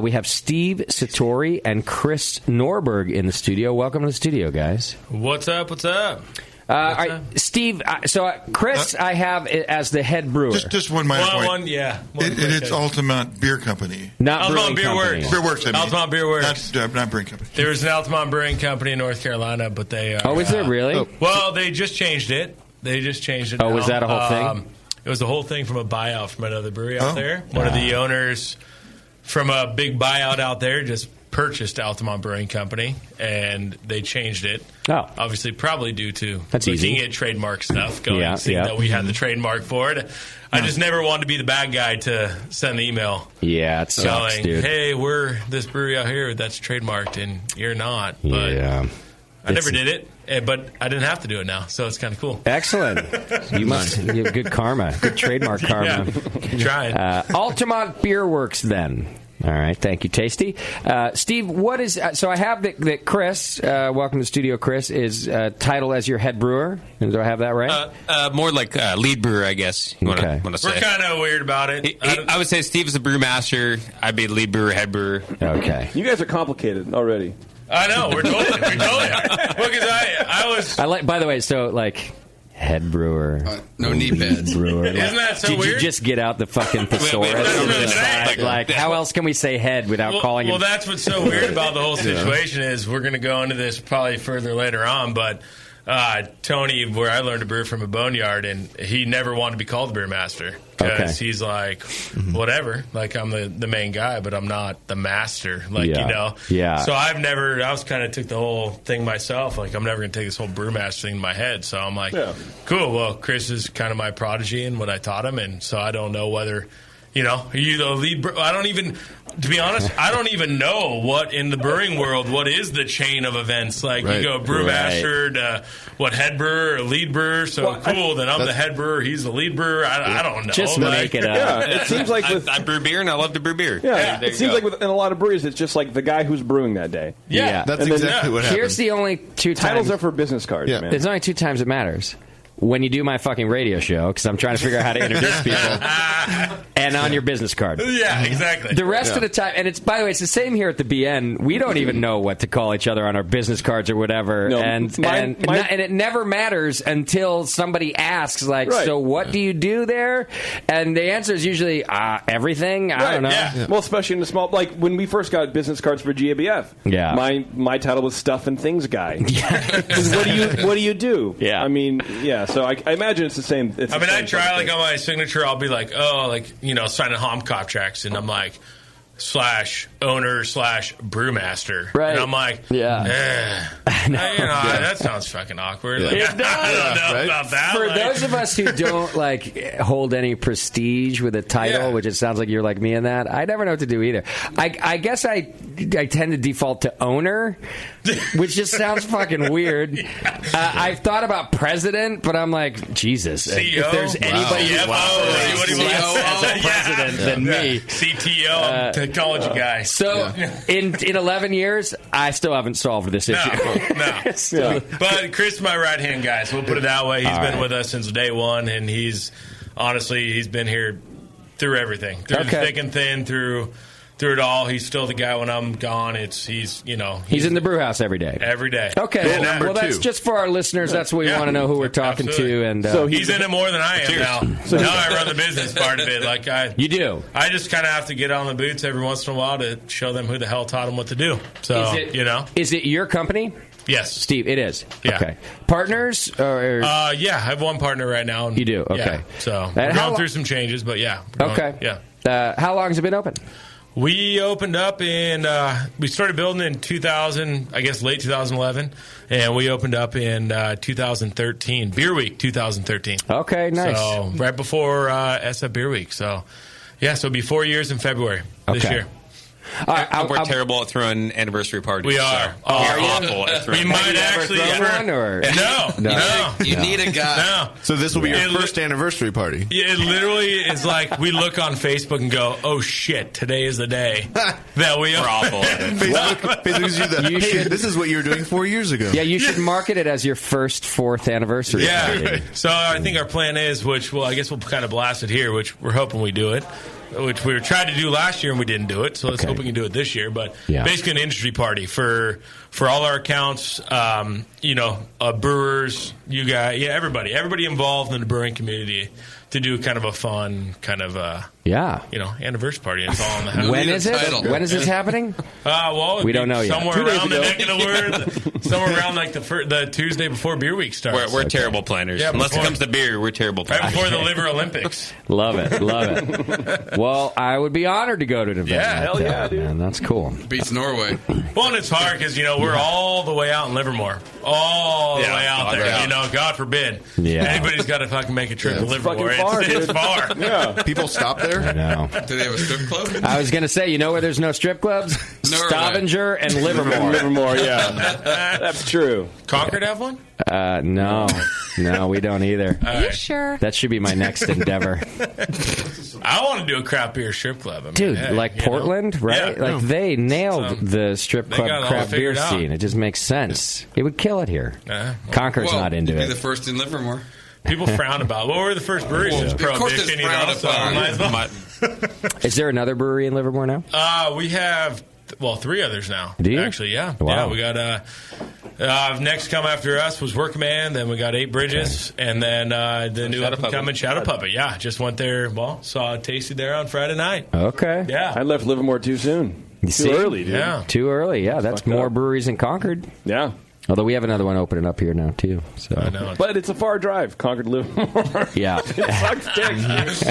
We have Steve Satori and Chris Norberg in the studio. Welcome to the studio, guys. What's up? What's up? All right, Steve, Chris, I have as the head brewer. Just one minor point. It's Altamont Altamont Beer Company. Not Altamont Beer Works. Beer Works, I mean. Altamont Beer Works. Not Brewing Company. There's an Altamont Brewing Company in North Carolina, but they are... Oh, is there really? Well, they just changed it. Oh, was that a whole thing? It was a whole thing from a buyout from another brewery out there. One of the owners from a big buyout out there just purchased Altamont Brewing Company, and they changed it. Oh. Obviously, probably due to That's looking easy. at trademark stuff, seeing that we had the trademark for it. I just never wanted to be the bad guy to send the email. Yeah, it sucks, going, dude. hey, we're this brewery out here that's trademarked, and you're not. But yeah. I never did it, but I didn't have to do it now, so it's kind of cool. Excellent. You have good karma, good trademark karma. Trying. Altamont Beer Works, then. All right, thank you, Tasty. Steve, what is... so I have that Chris, welcome to the studio, Chris, is titled as your head brewer. Do I have that right? More like lead brewer, I guess. You Okay. want to say. We're kind of weird about it. I would say Steve is the brewmaster. I'd be lead brewer, head brewer. Okay. You guys are complicated already. I know, we totally are. Well, because I was... I like, by the way, so like... Head brewer. No knee pads. Brewer. Isn't that so Did weird? you just get out the fucking thesaurus? Like, how else can we say head without calling it? Well, that's what's so weird about the whole situation is we're going to go into this probably further later on, but Tony, where I learned to brew from a boneyard, and he never wanted to be called the beer master because he's like, whatever, like I'm the main guy, but I'm not the master, like you know. Yeah. So I was kind of took the whole thing myself, like I'm never going to take this whole brewmaster thing in my head. So I'm like, cool. Well, Chris is kind of my prodigy in what I taught him, and so I don't know whether. You know, you the lead. I don't even, to be honest, I don't even know what in the brewing world what is the chain of events. Like you go brewmaster to what head brewer or lead brewer. So cool. Then I'm the head brewer. He's the lead brewer. I don't know. Just make it up. Yeah, it seems like I brew beer and I love to brew beer. Yeah, it seems like in a lot of breweries, it's just like the guy who's brewing that day. Yeah. That's exactly what happens. Here's the only two Titles times. are for business cards, man. There's only two times it matters. when you do my fucking radio show, because I'm trying to figure out how to introduce people, and on your business card. Yeah, exactly. The rest of the time, and it's, by the way, it's the same here at the BN. We don't even know what to call each other on our business cards or whatever, No, and it never matters until somebody asks, like, Right. so what do you do there? And the answer is usually, everything. I don't know. Yeah. Well, especially in the small, like when we first got business cards for GABF. Yeah. My title was Stuff and Things Guy. What do you do? Yeah. I mean, yeah. So I imagine it's the same. It's I the mean, same I try, sort of like, thing. on my signature, I'll be like, signing hom contracts, and I'm like, /owner/brewmaster. Right. And I'm like, that sounds fucking awkward. Like, It does. I don't know about that. For like, those of us who don't like hold any prestige with a title, which it sounds like you're like me in that, I never know what to do either. I guess I tend to default to owner, which just sounds fucking weird. I've thought about president, but I'm like, Jesus, CEO? if there's anybody who operates less as a president than me. CTO, technology guy. So in 11 years, I still haven't solved this issue. No. But Chris is my right-hand guy, so we'll put it that way. He's been with us since day one, and he's been here through everything. Through the thick and thin, through it all. He's still the guy when I'm gone. He's in the brew house every day. Every day. Okay. Well, that's just for our listeners. That's what we want to know who we're talking to. And so he's in it more than I am now. So now I run the business part of it. Like you do. I just kind of have to get on the boots every once in a while to show them who the hell taught them what to do. So is it your company? Yes, Steve. It is. Yeah. Okay. Partners? Or I have one partner right now. You do. Okay. Yeah, so we're going through some changes, but How long has it been open? We opened up we started building in 2000, I guess late 2011, and we opened up in 2013, Beer Week 2013. Okay, nice. So right before SF Beer Week. So, it'll be 4 years in February this year. We're terrible at throwing anniversary parties. We are. So we're awful at throwing. We might actually. No. You need a guy. No. So this will be your first anniversary party. It literally is like we look on Facebook and go, "Oh shit, today is the day that we are awful." Facebook this is what you were doing 4 years ago. Yeah, you should market it as your first 4th anniversary. Yeah. So I think our plan is, I guess we'll kind of blast it here, which we're hoping we do it. Which we tried to do last year and we didn't do it, so let's hope we can do it this year. But basically, an industry party for all our accounts, brewers, you guys, everybody involved in the brewing community to do kind of a fun kind of anniversary party. It's all in the house. When is it? When is this happening? We don't know yet. Somewhere around the neck of the word, somewhere around like the Tuesday before Beer Week starts. We're terrible planners. Yeah, unless it comes to beer, we're terrible planners. Right before the Liver Olympics. Love it. Well, I would be honored to go to an event. Yeah, like hell that, yeah, dude. man. That's cool. Beats Norway. Well, and it's hard because we're all the way out in Livermore, all the way out there. God forbid anybody's got to fucking make a trip to Livermore. It's far. Yeah. People stop there. I know. Do they have a strip club? I was going to say, where there's no strip clubs? Stavanger and Livermore. Livermore, yeah. That's true. Concord have one? No, we don't either. Are you sure? That should be my next endeavor. I want to do a craft beer strip club. I mean, Dude, like Portland, right? Yeah. Like they nailed the strip they club got it all craft beer figured out. scene. It just makes sense. It would kill it here. Concord's not into you'd it. be the first in Livermore. People frown about. Well, we're the first brewery since Prohibition. Is there another brewery in Livermore now? We have 3 others now. Do you? Actually, yeah. Wow. Yeah, we got next come after us was Workman, then we got 8 Bridges, and then the new up and coming Shadow Puppet. Yeah, just went there. Saw tasted there on Friday night. Okay. Yeah. I left Livermore too soon. Too early, dude. Yeah. Too early. Yeah, that's more breweries in Concord. Yeah. Although we have another one opening up here now too. So. I know. But it's a far drive, Concord to Livermore. Yeah. It sucks dicks.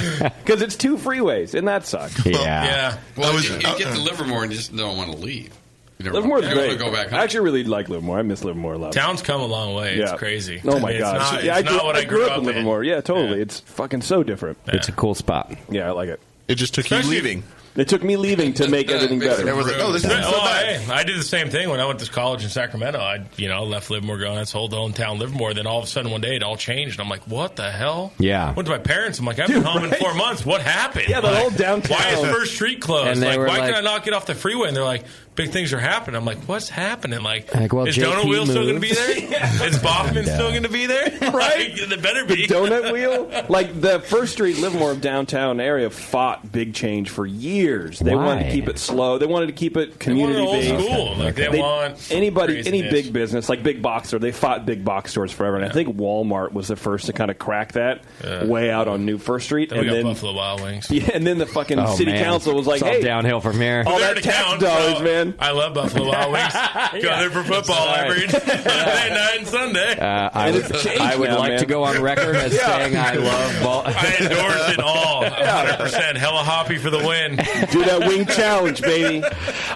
Because it's 2 freeways, and that sucks. Yeah. Well, you get to Livermore and you just don't want to leave. Livermore's you great. want to go back home. I actually really like Livermore. I miss Livermore a lot. Town's come a long way. It's crazy. Oh my It's gosh. not what I grew up in Livermore. Yeah, totally. It's fucking so different. It's a cool spot. Yeah, I like it. It just took you leaving. It took me leaving to make everything better. It was like, this isn't so bad. I did the same thing when I went to college in Sacramento. I left Livermore going, let's hold the hometown Livermore. Then all of a sudden one day it all changed. I'm like, what the hell? Yeah. Went to my parents. I'm like, I've been home in 4 months. What happened? Yeah, the whole downtown. Why is First Street closed? And they were why like- can I not get off the freeway? And they're like, big things are happening. I'm like, what's happening? Like well, is JP Donut Wheel still going to moved. be there? Is Baughman still going to be there? Right? It better be. The Donut Wheel? Like, the First Street Livermore downtown area fought big change for years. They wanted to keep it slow. They wanted to keep it community-based. They wanted old school. Like, they want any craziness. big business, like big box store, they fought big box stores forever. And I think Walmart was the first to kind of crack that way out on New First Street. Then we got Buffalo Wild Wings. Yeah, and then the fucking city council was like, it's all hey, downhill from here. all that tax dollars, man. I love Buffalo Wild Wings. Go there for football every Saturday night and Sunday. I would like to go on record as saying I love ball. I endorse it all. 100%. Hella hoppy for the win. Do that wing challenge, baby.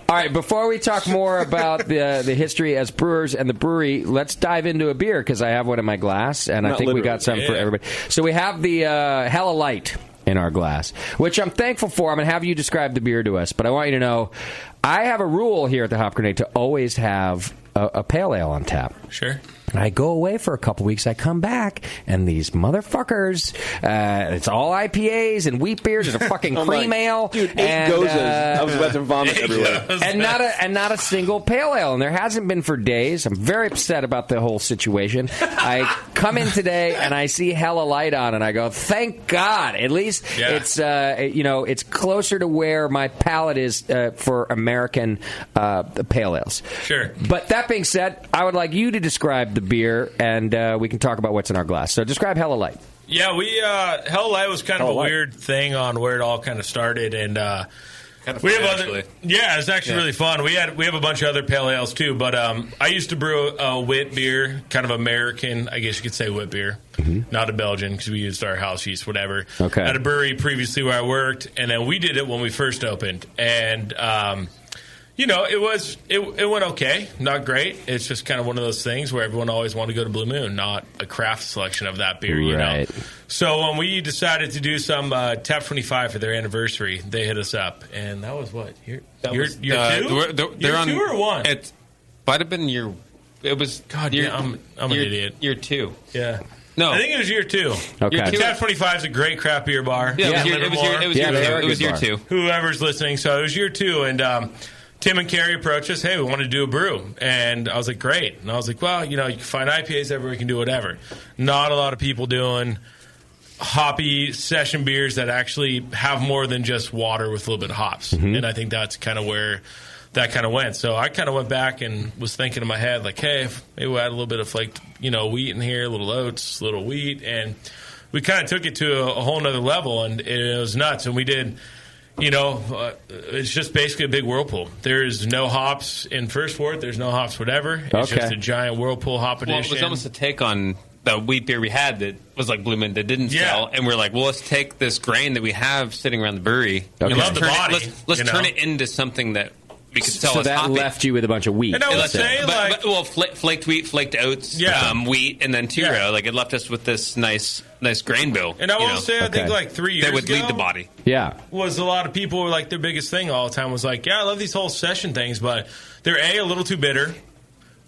All right, before we talk more about the history as brewers and the brewery, let's dive into a beer because I have one in my glass, and I think we got some for everybody. So we have the Hella Light in our glass, which I'm thankful for. I'm going to have you describe the beer to us, but I want you to know I have a rule here at the Hop Grenade to always have a pale ale on tap. Sure. I go away for a couple weeks. I come back, and these motherfuckers, it's all IPAs and wheat beers. There's a fucking cream ale. Dude, eight Gozas. I was about to vomit everywhere. And not a single pale ale. And there hasn't been for days. I'm very upset about the whole situation. I come in today, and I see Hella Light on, and I go, thank God. At least it's, it's closer to where my palate is for American pale ales. Sure. But that being said, I would like you to describe the beer, and we can talk about what's in our glass. So describe Hella Light. Yeah, Hella Light was kind of a weird thing on where it all kind of started, and we have other. Yeah, it's actually really fun. We have a bunch of other pale ales too, but I used to brew a wit beer, kind of American, I guess you could say wit beer, not a Belgian because we used our house yeast, whatever. Okay. At a brewery previously where I worked, and then we did it when we first opened, and. It went okay, not great. It's just kind of one of those things where everyone always wanted to go to Blue Moon, not a craft selection of that beer, you know. So when we decided to do some Tap 25 for their anniversary, they hit us up, and that was what year two? Year two or one? It might have been year. It was God. I'm an idiot. Year two. Yeah. No, I think it was year two. Okay. Year two. Tap 25 is a great craft beer bar. Yeah, it was year two. Whoever's listening, so it was year two, and. Tim and Carrie approached us, hey, we want to do a brew. And I was like, great. And I was like, well, you can find IPAs everywhere, you can do whatever. Not a lot of people doing hoppy session beers that actually have more than just water with a little bit of hops. And I think that's kind of where that kind of went. So I kind of went back and was thinking in my head, like, hey, maybe we'll add a little bit of flaked, wheat in here, a little oats, a little wheat. And we kind of took it to a whole nother level, and it was nuts. And we did... it's just basically a big whirlpool. There's no hops in First Wort. There's no hops whatever. It's just a giant whirlpool hop edition. Well, it was almost a take on the wheat beer we had that was like Blue Moon that didn't sell. And we're like, well, let's take this grain that we have sitting around the brewery. Okay. Love the body. Let's turn it into something that we could sell so as that hoppy. left you with a bunch of wheat. And I would say, flaked wheat, flaked oats, wheat, and then two-row. Like, it left us with this nice grain bill. And I will say, I think like 3 years ago, that would lead the body. Yeah, was a lot of people were like, their biggest thing all the time was like, yeah, I love these whole session things, but they're a little too bitter,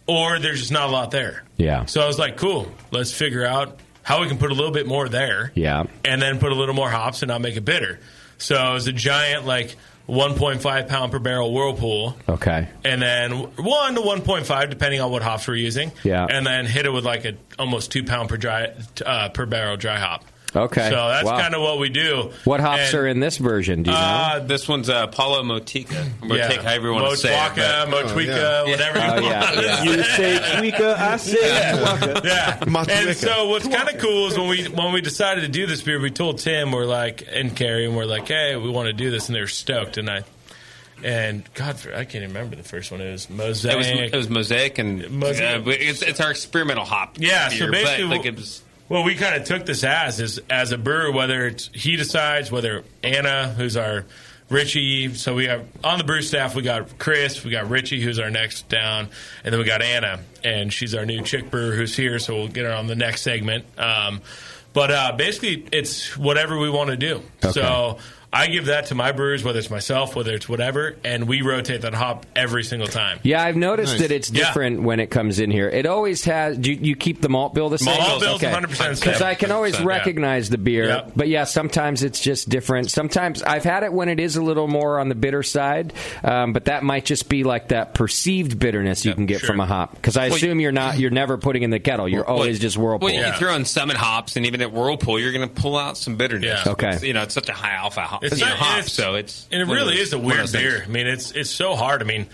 or there's just not a lot there. Yeah. So I was like, cool, let's figure out how we can put a little bit more there. Yeah. And then put a little more hops and not make it bitter. So it was a giant 1.5 pound per barrel whirlpool. Okay. And then 1 to 1.5, depending on what hops we're using. Yeah. And then hit it with a almost 2 pound per barrel dry hop. Okay. So that's kind of what we do. What hops are in this version? Do you know? This one's Paulo Motica. Motica, however you want to say it. Motuica, whatever you want. You say Tweeka, I say Tweeka. Yeah. And so what's kind of cool is when we decided to do this beer, we told Tim, and Carrie, and we're like, hey, we want to do this, and they were stoked. And God, I can't even remember the first one. It was Mosaic. It was Mosaic, and it's our experimental hop. Yeah, beer, so basically, it was. Well, we kind of took this as a brewer, whether it's he decides, whether Anna, who's our Richie. So we have on the brew staff, we got Chris, we got Richie, who's our next down, and then we got Anna, and she's our new chick brewer who's here. So we'll get her on the next segment. But basically, it's whatever we want to do. Okay. So I give that to my brewers, whether it's myself, whether it's whatever, and we rotate that hop every single time. Yeah, I've noticed that it's different when it comes in here. It always has. Do you keep the malt bill the same? Malt bill's 100% because I can always recognize the beer. But yeah, sometimes it's just different. Sometimes I've had it when it is a little more on the bitter side, but that might just be like that perceived bitterness you can get from a hop. Because I assume you're never putting in the kettle. You're always just Whirlpool. Well, you throw in Summit hops, and even at Whirlpool, you're going to pull out some bitterness. Yeah. Okay. It's, it's such a high alpha hop. It's and it really is a weird beer. I mean, it's so hard. I mean,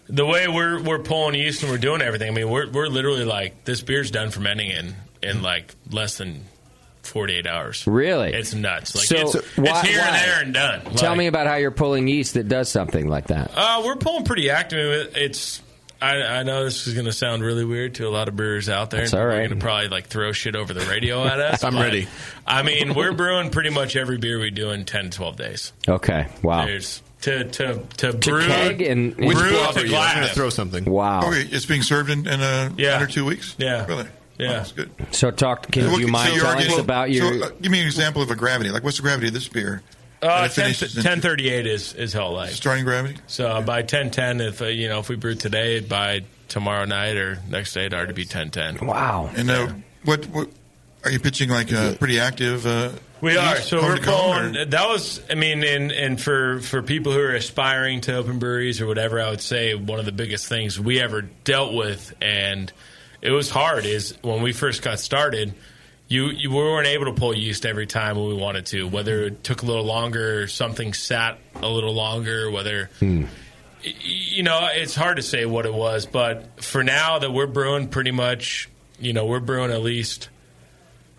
the way we're pulling yeast and we're doing everything. I mean, we're literally like, this beer's done fermenting in like less than 48 hours. Really? It's nuts. Like, so it's here and there and done. Tell me about how you're pulling yeast that does something like that. We're pulling pretty active. I know this is going to sound really weird to a lot of brewers out there. That's all right. They're going to probably like throw shit over the radio at us. I'm ready. I mean, we're brewing pretty much every beer we do in 10 to 12 days. Okay. Wow. There's to brew keg and brew up to glass. I'm going to throw something. Wow. Okay, it's being served in under 2 weeks? Yeah. Really? Yeah. Oh, that's good. So do you mind telling us about your... So, give me an example of a gravity. Like, what's the gravity of this beer? 1038 is Hell Light. Starting gravity? So by 1010, if we brew today, by tomorrow night or next day, it'd already be 1010. Wow. And what are you pitching, like pretty active? We are. So we're pulling. That was, I mean, and for people who are aspiring to open breweries or whatever, I would say one of the biggest things we ever dealt with, and it was hard, is when we first got started, we weren't able to pull yeast every time when we wanted to, whether it took a little longer, something sat a little longer, whether... it's hard to say what it was, but for now that we're brewing pretty much, we're brewing at least,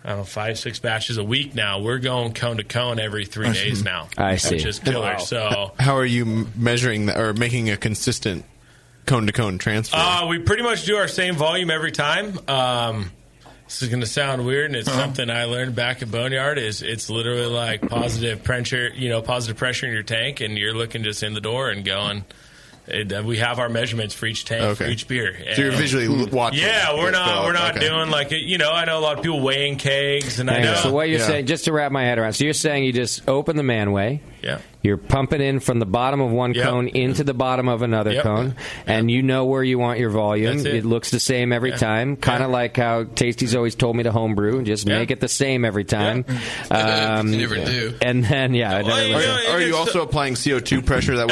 5-6 batches a week now. We're going cone to cone every 3 days now. I see. Which is killer. So how are you measuring that, or making a consistent cone to cone transfer? We pretty much do our same volume every time. This is going to sound weird, and it's something I learned back at Boneyard. It's literally like positive pressure in your tank, and you're looking just in the door and going. We have our measurements for each tank, for each beer. So you're visually watching. Yeah, we're not doing like I know a lot of people weighing kegs, and I know. So what you're saying, just to wrap my head around, so you're saying you just open the manway. Yeah. You're pumping in from the bottom of one cone into the bottom of another cone, and you know where you want your volume. That's it. It looks the same every time, kind of like how Tasty's always told me to homebrew. Just make it the same every time. You never do. And then, are you also applying CO2 pressure? That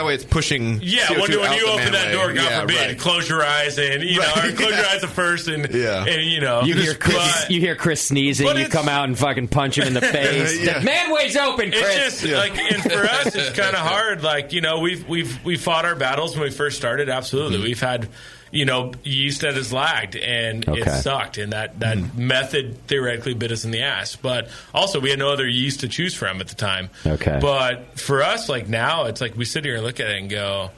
way it's pushing. Yeah, CO2 when you out open that door, God forbid, close your eyes and or close your eyes at first, and you hear Chris sneezing, you come out and fucking punch him in the face. The manway's open, Chris. It's just and for us, it's kind of hard. Like we've fought our battles when we first started. Absolutely, we've had yeast that has lagged, and it sucked, and that method theoretically bit us in the ass. But also, we had no other yeast to choose from at the time. Okay. But for us, like now, it's like we sit here and look at it and go,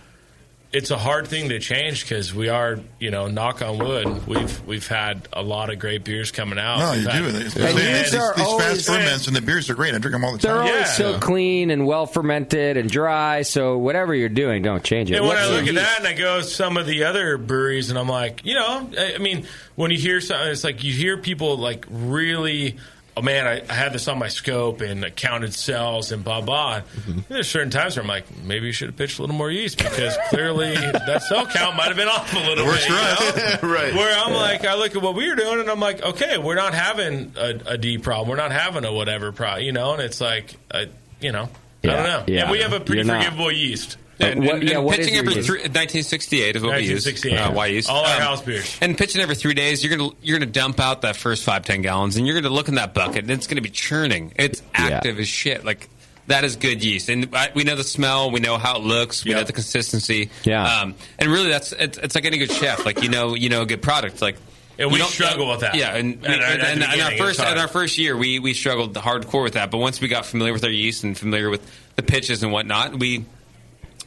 it's a hard thing to change because we are, knock on wood, we've had a lot of great beers coming out. No, you do. These fast ferments and the beers are great. I drink them all the time. They're always so clean and well fermented and dry. So whatever you're doing, don't change it. And when I look at that and I go some of the other breweries and I'm like, I mean, when you hear something, it's like you hear people like really. Oh man, I had this on my scope and I counted cells and blah blah. There's certain times where I'm like, maybe you should have pitched a little more yeast because clearly that cell count might have been off a little bit. Right. Where I'm like, I look at what we were doing and I'm like, okay, we're not having a D problem, we're not having a whatever problem, and it's like, I don't know. Yeah. And we have a pretty forgivable yeast. And pitching every 1968 is what we use. 1968. All our house beers. And pitching every 3 days, you're gonna dump out that first 5-10 gallons, and you're gonna look in that bucket, and it's gonna be churning. It's active as shit. Like that is good yeast, and we know the smell, we know how it looks, we know the consistency. Yeah. And really, it's like any good chef. Like a good product. Like. And we struggle with that. Yeah, and our first year, we struggled hardcore with that. But once we got familiar with our yeast and familiar with the pitches and whatnot, we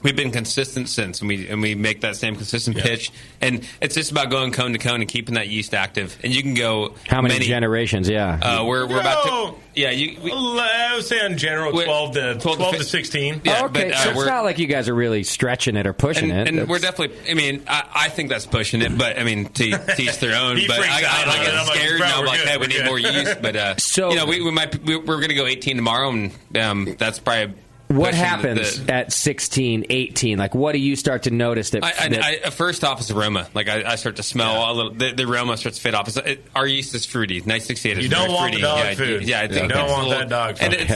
we've been consistent since, and we make that same consistent pitch. And it's just about going cone to cone and keeping that yeast active. And you can go how many generations? Yeah, we're about to. Yeah, I would say in general 12 to 16. Yeah, okay, so it's not like you guys are really stretching it or pushing it. And we're definitely. I mean, I think that's pushing it, but I mean, to each their own. But I get scared. I'm like, hey, we need more yeast. But so we're going to go 18 tomorrow, and that's probably. What happens at 16, 18? Like, what do you start to notice that... first off is aroma. Like, I start to smell a little... The aroma starts to fade off. Our yeast is fruity. 968 is you don't want fruity. The dog food. Yeah, I think you don't want that dog food. And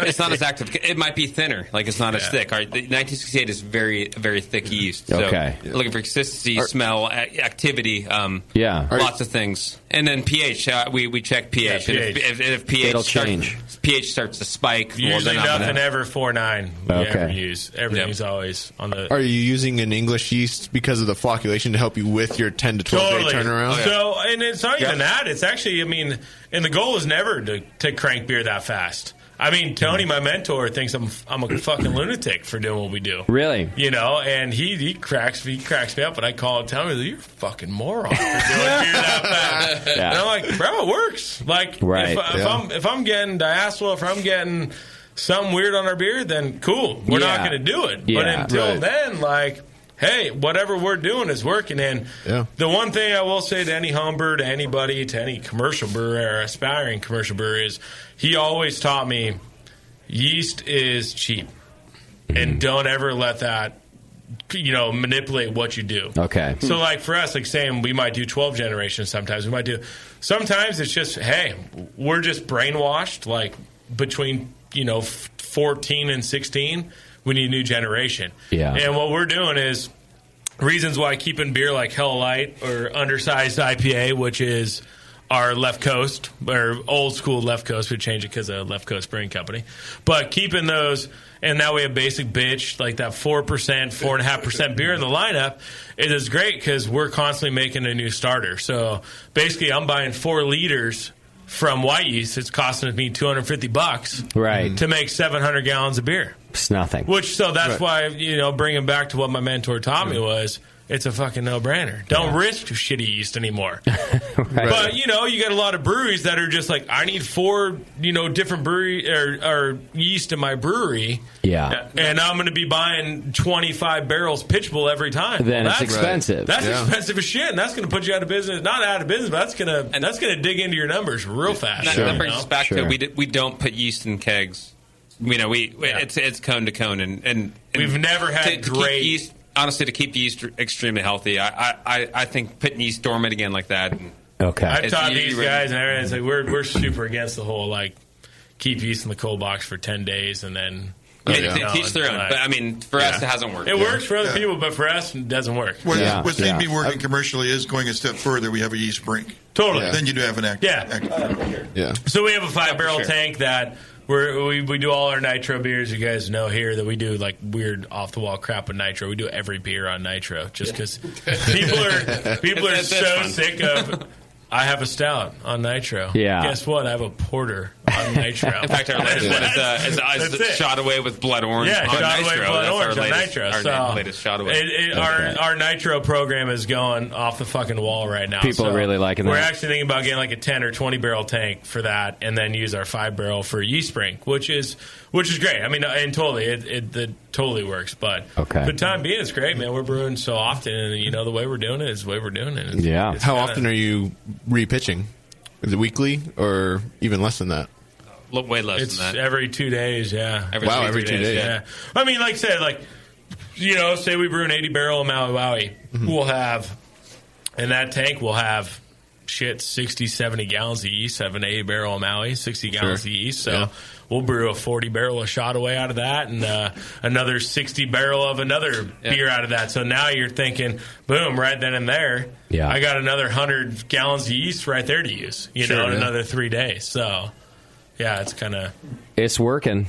it's not as active. It might be thinner. Like, it's not as thick. 1968 is very, very thick yeast. So looking for consistency, smell, activity, lots of things. And then pH. We check pH. Yeah, and if pH starts to spike... Usually nothing ever 4.9 we ever use. Everything's always on the... Are you using an English yeast because of the flocculation to help you with your 10 to 12 day turnaround? So, and it's not even that. It's actually, I mean, and the goal is never to crank beer that fast. I mean, Tony, my mentor, thinks I'm a fucking lunatic for doing what we do. Really? You know, and he cracks me up, and I call him, tell me, you're a fucking moron for doing beer that fast. And I'm like, bro, it works. Like, if I'm getting diacetyl, if I'm getting something weird on our beer, then cool. We're not going to do it. But until then, like, hey, whatever we're doing is working. And the one thing I will say to any home brewer, to anybody, to any commercial brewer or aspiring commercial brewer is he always taught me yeast is cheap. And don't ever let that, manipulate what you do. Okay. So, like, for us, like saying we might do 12 generations sometimes. We might do... Sometimes it's just, hey, we're just brainwashed, like, between... 14 and 16, we need a new generation. Yeah. And what we're doing is reasons why keeping beer like Hell Light or undersized IPA, which is our left coast, or old school left coast, we changed it because of Left Coast Brewing Company. But keeping those, and now we have basic bitch, like that 4%, 4.5% beer in the lineup, it is great because we're constantly making a new starter. So basically, I'm buying 4 liters from white yeast. It's costing me $250 right to make 700 gallons of beer. It's nothing. That's why, bringing back to what my mentor taught me was, it's a fucking no-brainer. Don't risk shitty yeast anymore. But, you got a lot of breweries that are just like, I need 4, different brewery or yeast in my brewery. Yeah. And I'm going to be buying 25 barrels pitchable every time. Then it's expensive. That's expensive as shit, and that's going to put you out of business. Not out of business, but that's going to dig into your numbers real fast. That brings us back to we don't put yeast in kegs. It's cone to cone, and we've never had great yeast. Honestly, to keep yeast extremely healthy, I think putting yeast dormant again like that. Okay, I've taught these guys, and everything. It's like we're super against the whole like keep yeast in the cold box for 10 days and then. Teach their own. But I mean, for us, it hasn't worked. It works for other people, but for us, it doesn't work. What seems to be working commercially is going a step further. We have a yeast brink. Totally. Then you do have an active. So we have a 5-barrel tank that. We do all our nitro beers. You guys know here that we do like weird off the wall crap with nitro. We do every beer on nitro just because people are so sick of. I have a stout on nitro. Yeah. Guess what? I have a porter on nitro. In fact, our latest one is shot away with blood orange. Yeah, on shot away nitro. blood orange on latest, nitro. Our latest shot away. Our nitro program is going off the fucking wall right now. People are really liking that. We're actually thinking about getting like a 10 or 20 barrel tank for that, and then use our 5-barrel for yeast brink, which is great. I mean, and totally, it totally works. But for the time being, it's great, man. We're brewing so often, and the way we're doing it is the way we're doing it. It's How often are you repitching? Is it weekly or even less than that? Way less it's than that. Every 2 days, yeah. Every 2 days. Yeah. I mean, like I said, say we brew an 80-barrel of Maui Wowie. We'll have, in that tank, we'll have 60, 70 gallons of yeast, have an 80-barrel of Maui, 60 gallons of yeast. So we'll brew a 40-barrel of shot away out of that and another 60-barrel of another beer out of that. So now you're thinking, boom, right then and there, I got another 100 gallons of yeast right there to use, in another 3 days. So, it's kind of... It's working.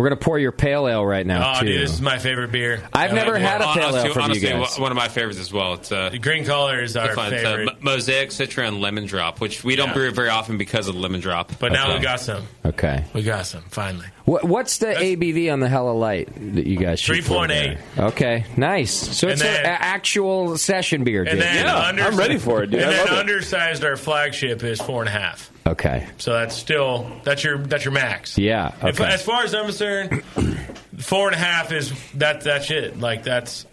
We're going to pour your pale ale right now, Oh, too. dude, this is my favorite beer. I've never had a pale ale from honestly, you guys. one of my favorites as well. It's Green Color is our favorite. It's Mosaic, Citra, and Lemon Drop, which we don't brew very often because of the lemon drop. But now we got some. Okay. We got some, finally. What's the ABV on the Hella Light that you guys shoot for 3.8. there? Okay, nice. So And it's then- an actual session beer, And dude. then I'm ready for it, dude. And I then love it. undersized, our flagship is 4.5. Okay. So that's your max. Yeah. Okay. As far as I'm concerned, 4.5 is that's it. Like that's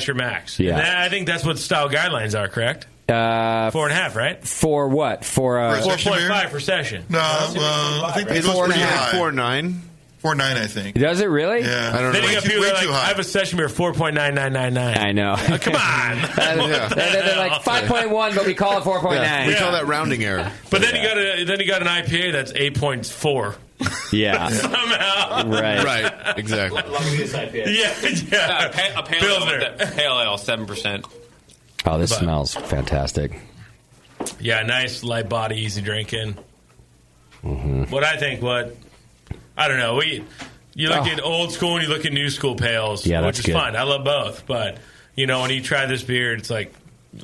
your max. Yeah. And I think that's what style guidelines are. Correct. 4.5, right? For what? For 4.5 for session. No, I think Right? it goes 4.5. pretty high. 4.9. 4.9, I think. Does it really? Yeah. I don't Then know. you got people way that are too like, high. I have a session beer 4.9999. I know. Come on. They're like 5.1, but we call it 4.9. Yeah, we call that rounding error. But then you got an IPA that's 8.4. Yeah. Somehow. Right. Exactly. Yeah. A pale ale, with that pale ale, 7%. Oh, this smells fantastic. Yeah, nice light body, easy drinking. Mm-hmm. I don't know. You look at old school and you look at new school pails, Yeah, which that's is good. fine. I love both, but when you try this beer, it's like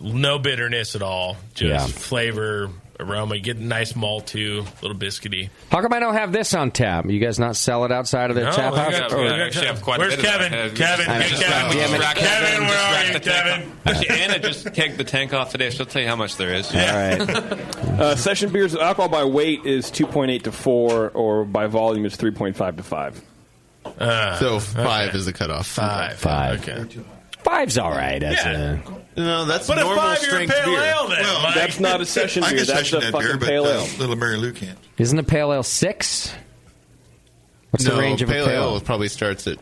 no bitterness at all, just flavor, aroma. You get a nice malt too, a little biscuity. How come I don't have this on tap? You guys not sell it outside of the tap house? Where's Kevin? Kevin, where are you, Kevin? Actually, Anna just tanked the tank off today. She'll tell you how much there is. All right. Session beers, alcohol by weight is 2.8 to 4, or by volume is 3.5 to 5. So 5 is the cutoff. Five. Okay. 5's all right. No, that's But a normal 5-year strength pale beer. ale then, Mike. That's not a session I beer. can That's session a that fucking beer, but pale ale. little Mary Lou can't. Isn't a pale ale 6? What's No, the range of a pale pale ale probably starts at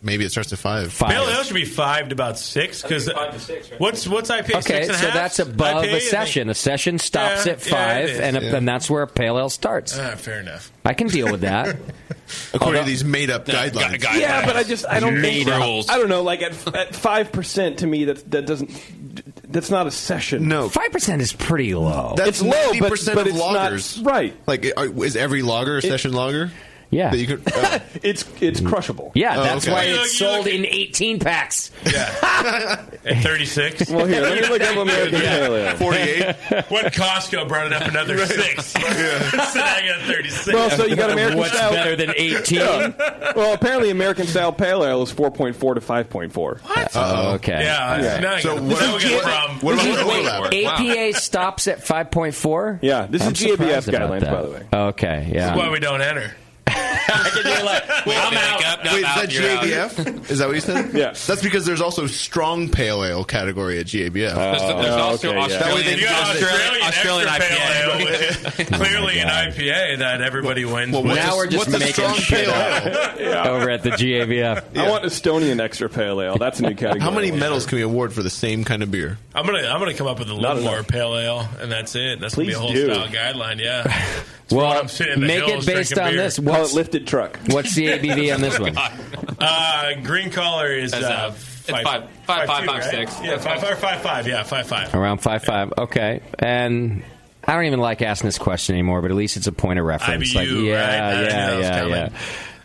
maybe it starts at 5. Pale ale should be 5 to about 6 because what's IPA? Okay, 6.5? so that's above IPA, a session. A session stops Yeah, at yeah, 5, it is. and that's where a pale ale starts. Fair enough. I can deal with that. According to these made-up guidelines. Yeah, but I don't Made think rules. I don't know. Like at 5% to me, that's not a session. No, 5% is pretty low. That's It's low, but 90% of it's lagers. not right. Like, is every lager a session lager? Yeah. That you could, It's crushable. Yeah, Oh, that's okay. why You it's look- sold in 18 packs. At 36. Well, here, let me look up American Pale Ale. 48. When Costco brought it up another 6. So I got 36. Well, so you got American What's style. better than 18? Yeah. Well, apparently American style pale ale is 4.4 to 5.4. What? Oh, okay. Yeah. Now So so what now we got a problem. What about the Wait, overlap? APA stops at 5.4? Yeah, this I'm is GABF surprised about guidelines, that. by the way. Okay, yeah. That's why we don't enter. I'm out. Wait, is that GABF? Is that what you said? Yeah. That's because there's also strong pale ale category at GABF. There's also okay, yeah. That way they You got Australian extra IPA. pale ale with clearly an IPA that everybody wins. Well, with. Now we're just what's a making strong shit pale up ale? over at the GABF. I want Estonian extra pale ale. That's a new category. How many medals can we award for the same kind of beer? I'm gonna come up with a Not Livermore enough. pale ale, and that's it. That's gonna be a whole Please do. style guideline. Yeah. That's Well, why I'm sitting in the make it hills based drinking on beer. this. Call it lifted truck. What's the ABV on this one? Green collar is It's 5.5, 5.6. Yeah, 5.5. Yeah, 5.5. Around 5.5. Okay. And I don't even like asking this question anymore, but at least it's a point of reference. IBU, like, right? I knew that was yeah. coming.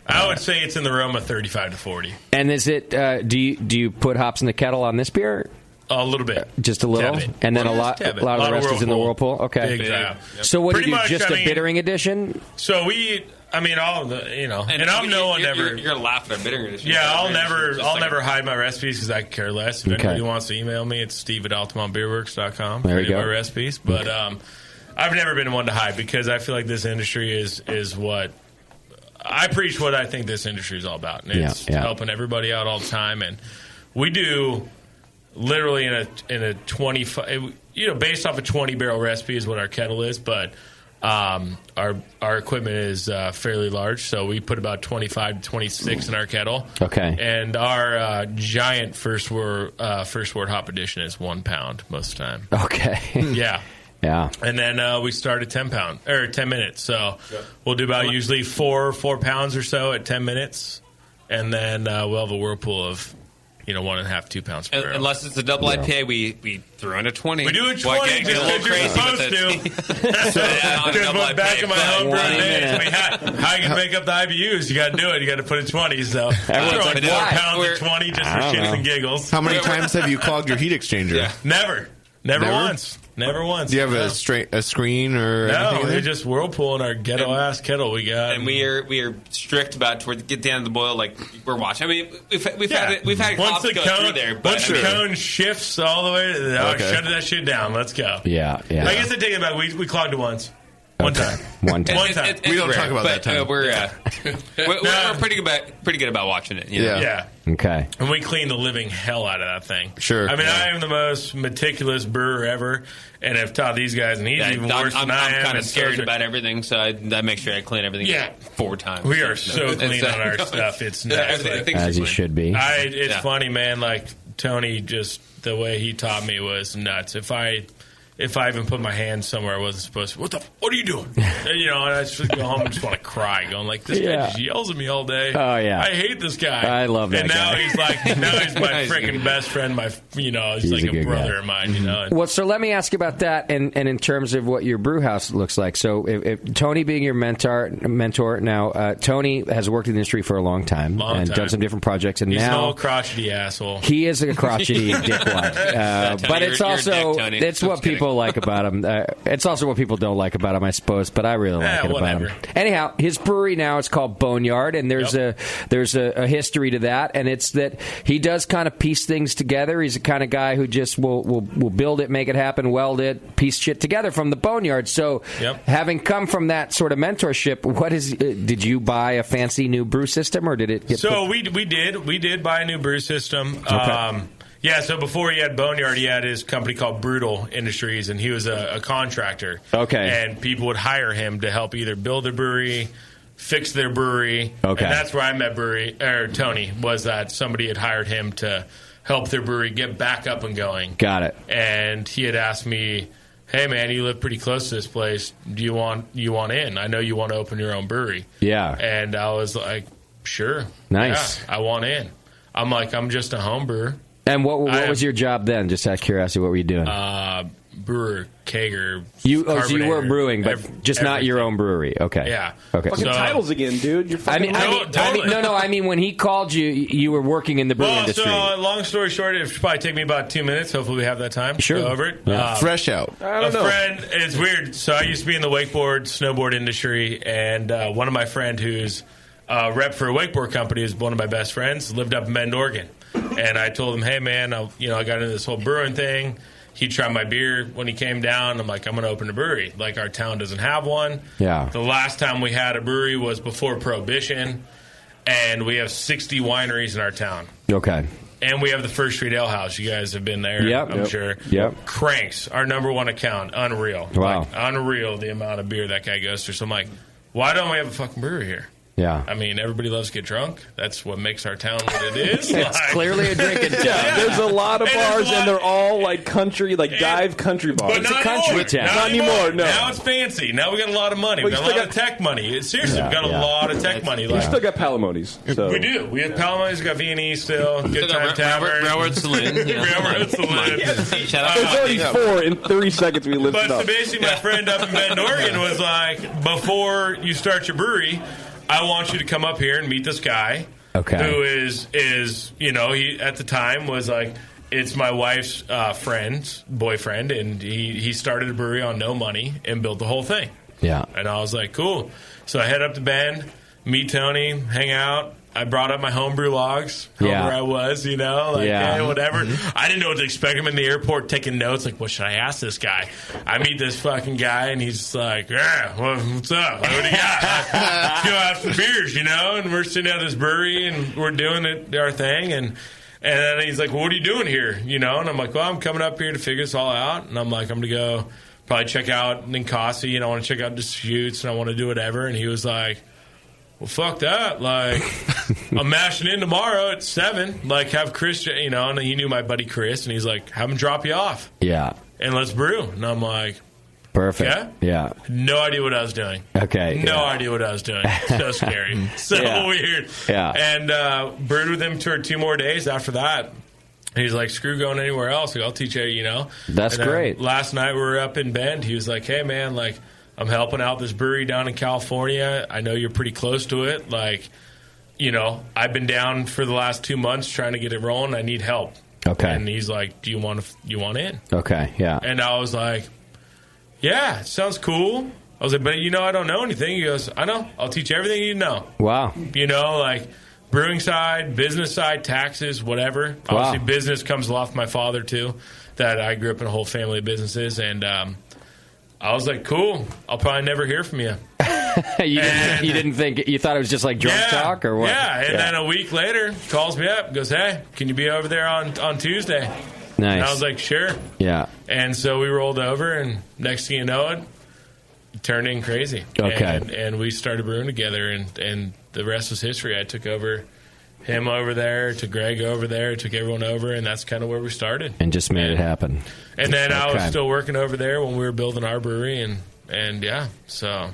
I would say it's in the realm of 35 to 40. And is it? Do you put hops in the kettle on this beer? A little bit. Just a little, Tad bit. and then a Just lot tad bit. of the rest is in the whirlpool. Okay. Big time. So what Pretty do you do? much, Just I a mean- bittering edition? So all of the, and I'm no one ever. You're laughing at bittering edition. Yeah, I'll never hide my recipes because I can care less. If anybody wants to email me, it's steve@altamontbeerworks.com. There you go. My recipes, but I've never been one to hide because I feel like this industry is what I preach. What I think this industry is all about, and it's helping everybody out all the time. And we do literally in a 25, based off a 20 barrel recipe is what our kettle is, but. Our equipment is fairly large, so we put about 25 to 26 in our kettle. Okay. And our giant first word hop edition is 1 pound most of the time. Okay. Yeah. Yeah. And then we start at 10 minutes. So we'll do about usually 4 pounds or so at 10 minutes, and then we'll have a whirlpool of 1.5, 2 pounds per barrel. Unless it's a double IPA, we throw in a 20. We do a 20 Well, I just get a little because you're crazy supposed with it. to. Because we're back in my homebrew days. How you going to make up the IBUs? You got to do it. You got to put in 20. So I throw like 4 pounds of 20 just for shits and giggles. How many times have you clogged your heat exchanger? Never once. Never once. Do you have a screen or anything? No, we just whirlpool in our ghetto ass kettle we got. And we are strict about toward get down to the boil. Like we're watching. I mean, we've had once cops the go cone, through there. Once the cone shifts all the way, shut that shit down. Let's go. Yeah. I guess I take it back. We clogged it once. One time. We don't talk about that time. We're pretty good about watching it. Yeah. Okay. And we clean the living hell out of that thing. Sure. I mean, I am the most meticulous brewer ever, and I've taught these guys, and he's even worse than I am. I'm kind of scared about everything, so I make sure I clean everything 4 times. We are so clean on our stuff. It's nuts. As you should be. It's funny, man. Like, Tony, just the way he taught me was nuts. If I even put my hand somewhere I wasn't supposed to, what are you doing? And I just go home and just want to cry, going like, this guy just yells at me all day. Oh, yeah. I hate this guy. I love that and now guy. he's my freaking best friend. He's like a brother of mine. Well, so let me ask you about that, and in terms of what your brew house looks like. So, if Tony being your mentor now, Tony has worked in the industry for a long time and done some different projects, and he's now an old crotchety asshole. He is a crotchety dickwad, but it's also it's what people like about him. It's also what people don't like about him, I suppose. But I really like it about him. Anyhow, his brewery now is called Boneyard, and there's a history to that, and it's that he does kind of piece things together. He's the kind of guy who just will build it, make it happen, weld it, piece shit together from the Boneyard. So, having come from that sort of mentorship, did you buy a fancy new brew system, or did it get? So we did buy a new brew system. Okay. Yeah, so before he had Boneyard, he had his company called Brutal Industries, and he was a contractor. Okay. And people would hire him to help either build their brewery, fix their brewery. Okay. And that's where I met Tony, was that somebody had hired him to help their brewery get back up and going. Got it. And he had asked me, hey, man, you live pretty close to this place. Do you want in? I know you want to open your own brewery. Yeah. And I was like, sure. Nice. Yeah, I want in. I'm like, I'm just a home brewer. And what was your job then? Just out of curiosity, what were you doing? Brewer, kegger. So you were brewing, but just not your own brewery. Okay. Yeah. Okay. Fucking titles again, dude. You're fucking I mean, when he called you, you were working in the brew industry. So, long story short, it should probably take me about 2 minutes. Hopefully we have that time to go over it. Yeah. Fresh out. I don't know. Friend, it's weird. So I used to be in the wakeboard, snowboard industry, and one of my friend who's rep for a wakeboard company is one of my best friends, lived up in Bend, Oregon. And I told him, hey, man, I got into this whole brewing thing. He tried my beer when he came down. I'm like, I'm going to open a brewery. Like, our town doesn't have one. Yeah. The last time we had a brewery was before Prohibition, and we have 60 wineries in our town. Okay. And we have the First Street Ale House. You guys have been there, I'm sure. Yep. Cranks, our number one account. Unreal. Wow. Like, unreal the amount of beer that guy goes through. So I'm like, why don't we have a fucking brewery here? Yeah. I mean, everybody loves to get drunk. That's what makes our town what it is. It's clearly a drinking town. Yeah, there's a lot of bars, and they're all like country, dive country bars. But it's a country town. Not anymore, no. Now it's fancy. Now we got a lot of money. Well, We got a lot of tech money. Seriously, we got a lot of tech money. We still got Palomones. So. We do. We have Palomones. We got V&E still. Good Time Tavern. Railroad Saloon. Railroad Saloon. There's only 4 in 30 seconds we listed But up. so basically, my friend up in Bend, Oregon was like, before you start your brewery, I want you to come up here and meet this guy. Okay. Who is he at the time was like, it's my wife's friend's boyfriend, and he started a brewery on no money and built the whole thing. Yeah. And I was like, cool. So I head up to Bend, meet Tony, hang out. I brought up my homebrew logs, where I was, hey, whatever. Mm-hmm. I didn't know what to expect. I'm in the airport taking notes, like, what should I ask this guy? I meet this fucking guy, and he's like, what's up? What do you got? Let's go have some beers, And we're sitting at this brewery, and we're doing our thing, and then he's like, well, what are you doing here? And I'm like, well, I'm coming up here to figure this all out, and I'm like, I'm going to go probably check out Ninkasi, and I want to check out disputes, and I want to do whatever, and he was like, well, fuck that. Like, I'm mashing in tomorrow at 7. Like, have Chris, and he knew my buddy Chris, and he's like, have him drop you off. Yeah. And let's brew. And I'm like, Perfect. Yeah. No idea what I was doing. Okay. No idea what I was doing. So scary. So weird. Yeah. And brewed with him for 2 more days after that. And he's like, screw going anywhere else. Like, I'll teach you, you know. That's great. Last night we were up in Bend. He was like, hey, man, like, I'm helping out this brewery down in California. I know you're pretty close to it. Like, you know, I've been down for the last 2 months trying to get it rolling. I need help. Okay. And he's like, do you want in? Okay, yeah. And I was like, yeah, sounds cool. I was like, but you know, I don't know anything. He goes, I know. I'll teach you everything you need to know. Wow. You know, like brewing side, business side, taxes, whatever. Wow. Obviously, business comes off my father, too, that I grew up in a whole family of businesses. And I was like, cool. I'll probably never hear from you. you didn't think, you thought it was just like drunk talk or what? Yeah. And then a week later, calls me up, goes, hey, can you be over there on Tuesday? Nice. And I was like, sure. Yeah. And so we rolled over, and next thing you know it turned in crazy. Okay. And we started brewing together, and the rest was history. I took over him over there, took Greg over there, took everyone over, and that's kind of where we started. And just made it happen. And then I was still working over there when we were building our brewery, and yeah, so...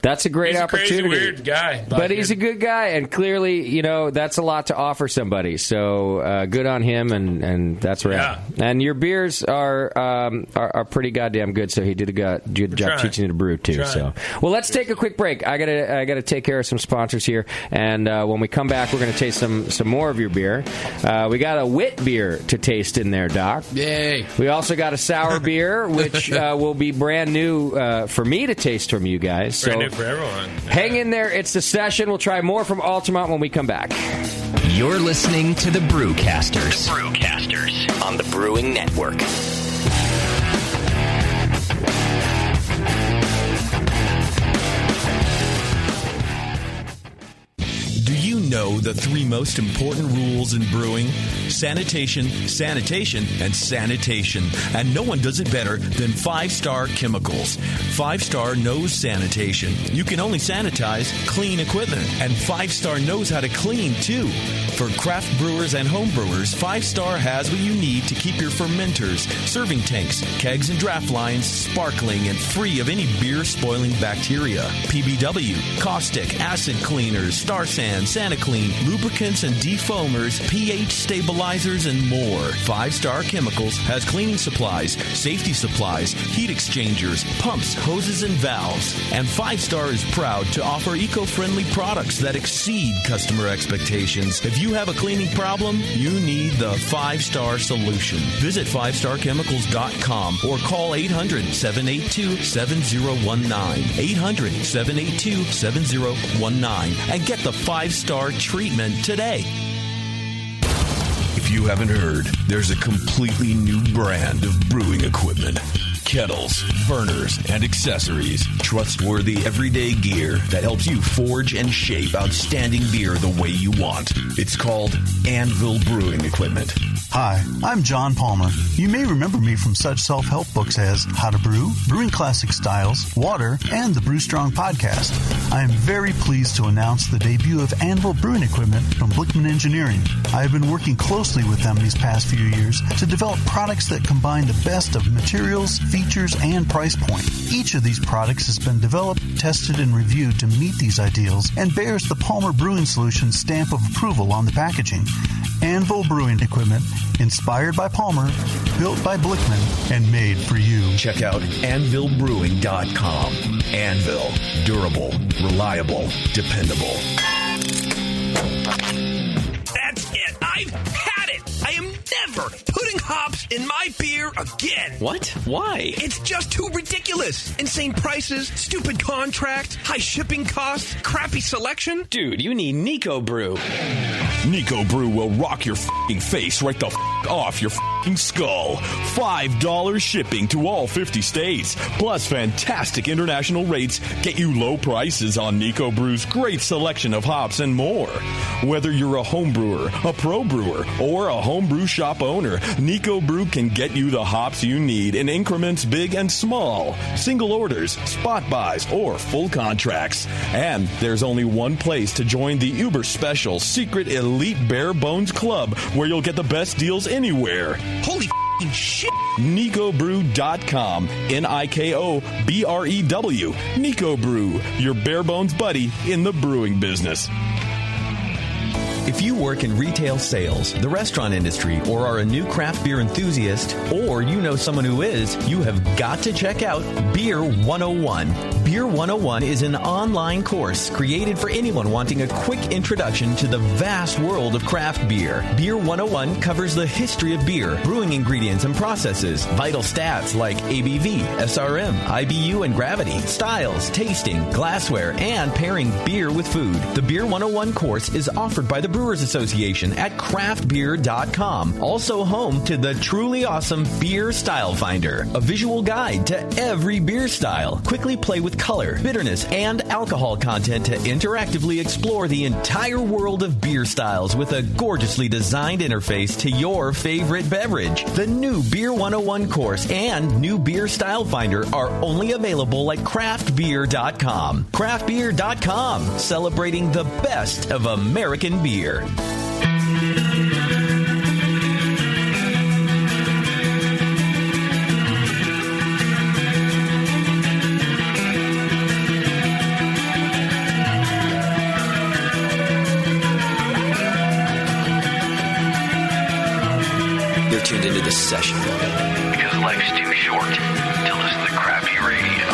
That's a great opportunity. He's a crazy, weird guy. But he's a good guy, and clearly, you know, that's a lot to offer somebody. So good on him, and that's right. Yeah. And your beers are pretty goddamn good, so he did a good job teaching you to brew, too. So, well, let's take a quick break. I gotta take care of some sponsors here, and when we come back, we're going to taste some more of your beer. We got a wit beer to taste in there, Doc. Yay. We also got a sour beer, which will be brand new for me to taste from you guys. So. Brand new for everyone. Hang in there. It's the session. We'll try more from Altamont when we come back. You're listening to the Brewcasters. On the Brewing Network. Do you know the 3 most important rules in brewing? Sanitation, sanitation, and sanitation. And no one does it better than 5-Star Chemicals. 5-Star knows sanitation. You can only sanitize clean equipment. And 5-Star knows how to clean, too. For craft brewers and home brewers, 5-Star has what you need to keep your fermenters, serving tanks, kegs, and draft lines sparkling and free of any beer-spoiling bacteria. PBW, caustic, acid cleaners, Star San, SaniClean, lubricants and defoamers, pH stabilizers, and more. 5-Star Chemicals has cleaning supplies, safety supplies, heat exchangers, pumps, hoses, and valves. And 5-Star is proud to offer eco-friendly products that exceed customer expectations. If you have a cleaning problem, you need the 5-Star solution. Visit 5starchemicals.com or call 800-782-7019. 800-782-7019 and get the 5-Star treatment today. If you haven't heard, there's a completely new brand of brewing equipment. Kettles, burners, and accessories. Trustworthy everyday gear that helps you forge and shape outstanding beer the way you want. It's called Anvil Brewing Equipment. Hi, I'm John Palmer. You may remember me from such self-help books as How to Brew, Brewing Classic Styles, Water, and the Brew Strong podcast. I am very pleased to announce the debut of Anvil Brewing Equipment from Blickman Engineering. I have been working closely with them these past few years to develop products that combine the best of materials, features, and price point. Each of these products has been developed, tested, and reviewed to meet these ideals and bears the Palmer Brewing Solutions stamp of approval on the packaging. Anvil Brewing Equipment, inspired by Palmer, built by Blickman, and made for you. Check out AnvilBrewing.com. Anvil. Durable, reliable, dependable. That's it. I've had it. I am never putting hops in my beer again. What? Why? It's just too ridiculous. Insane prices, stupid contracts, high shipping costs, crappy selection. Dude, you need Nico Brew. Nico Brew will rock your f***ing face right the f*** off your f***ing skull. $5 shipping to all 50 states. Plus fantastic international rates get you low prices on Nico Brew's great selection of hops and more. Whether you're a home brewer, a pro brewer, or a homebrew shop owner, Nico Brew can get you the hops you need in increments big and small. Single orders, spot buys, or full contracts. And there's only one place to join the uber special secret elite bare bones club where you'll get the best deals anywhere. Holy shit. NicoBrew.com. NIKOBREW. Nico Brew, your bare bones buddy in the brewing business. If you work in retail sales, the restaurant industry, or are a new craft beer enthusiast, or you know someone who is, you have got to check out Beer 101. Beer 101 is an online course created for anyone wanting a quick introduction to the vast world of craft beer. Beer 101 covers the history of beer, brewing ingredients and processes, vital stats like ABV, SRM, IBU, and gravity, styles, tasting, glassware, and pairing beer with food. The Beer 101 course is offered by the Brewers Association at craftbeer.com. Also home to the truly awesome Beer Style Finder, a visual guide to every beer style. Quickly play with color, bitterness, and alcohol content to interactively explore the entire world of beer styles with a gorgeously designed interface to your favorite beverage. The new Beer 101 course and new Beer Style Finder are only available at craftbeer.com. Craftbeer.com, celebrating the best of American beer. You're tuned into this session. Because life's too short to listen to crappy radio.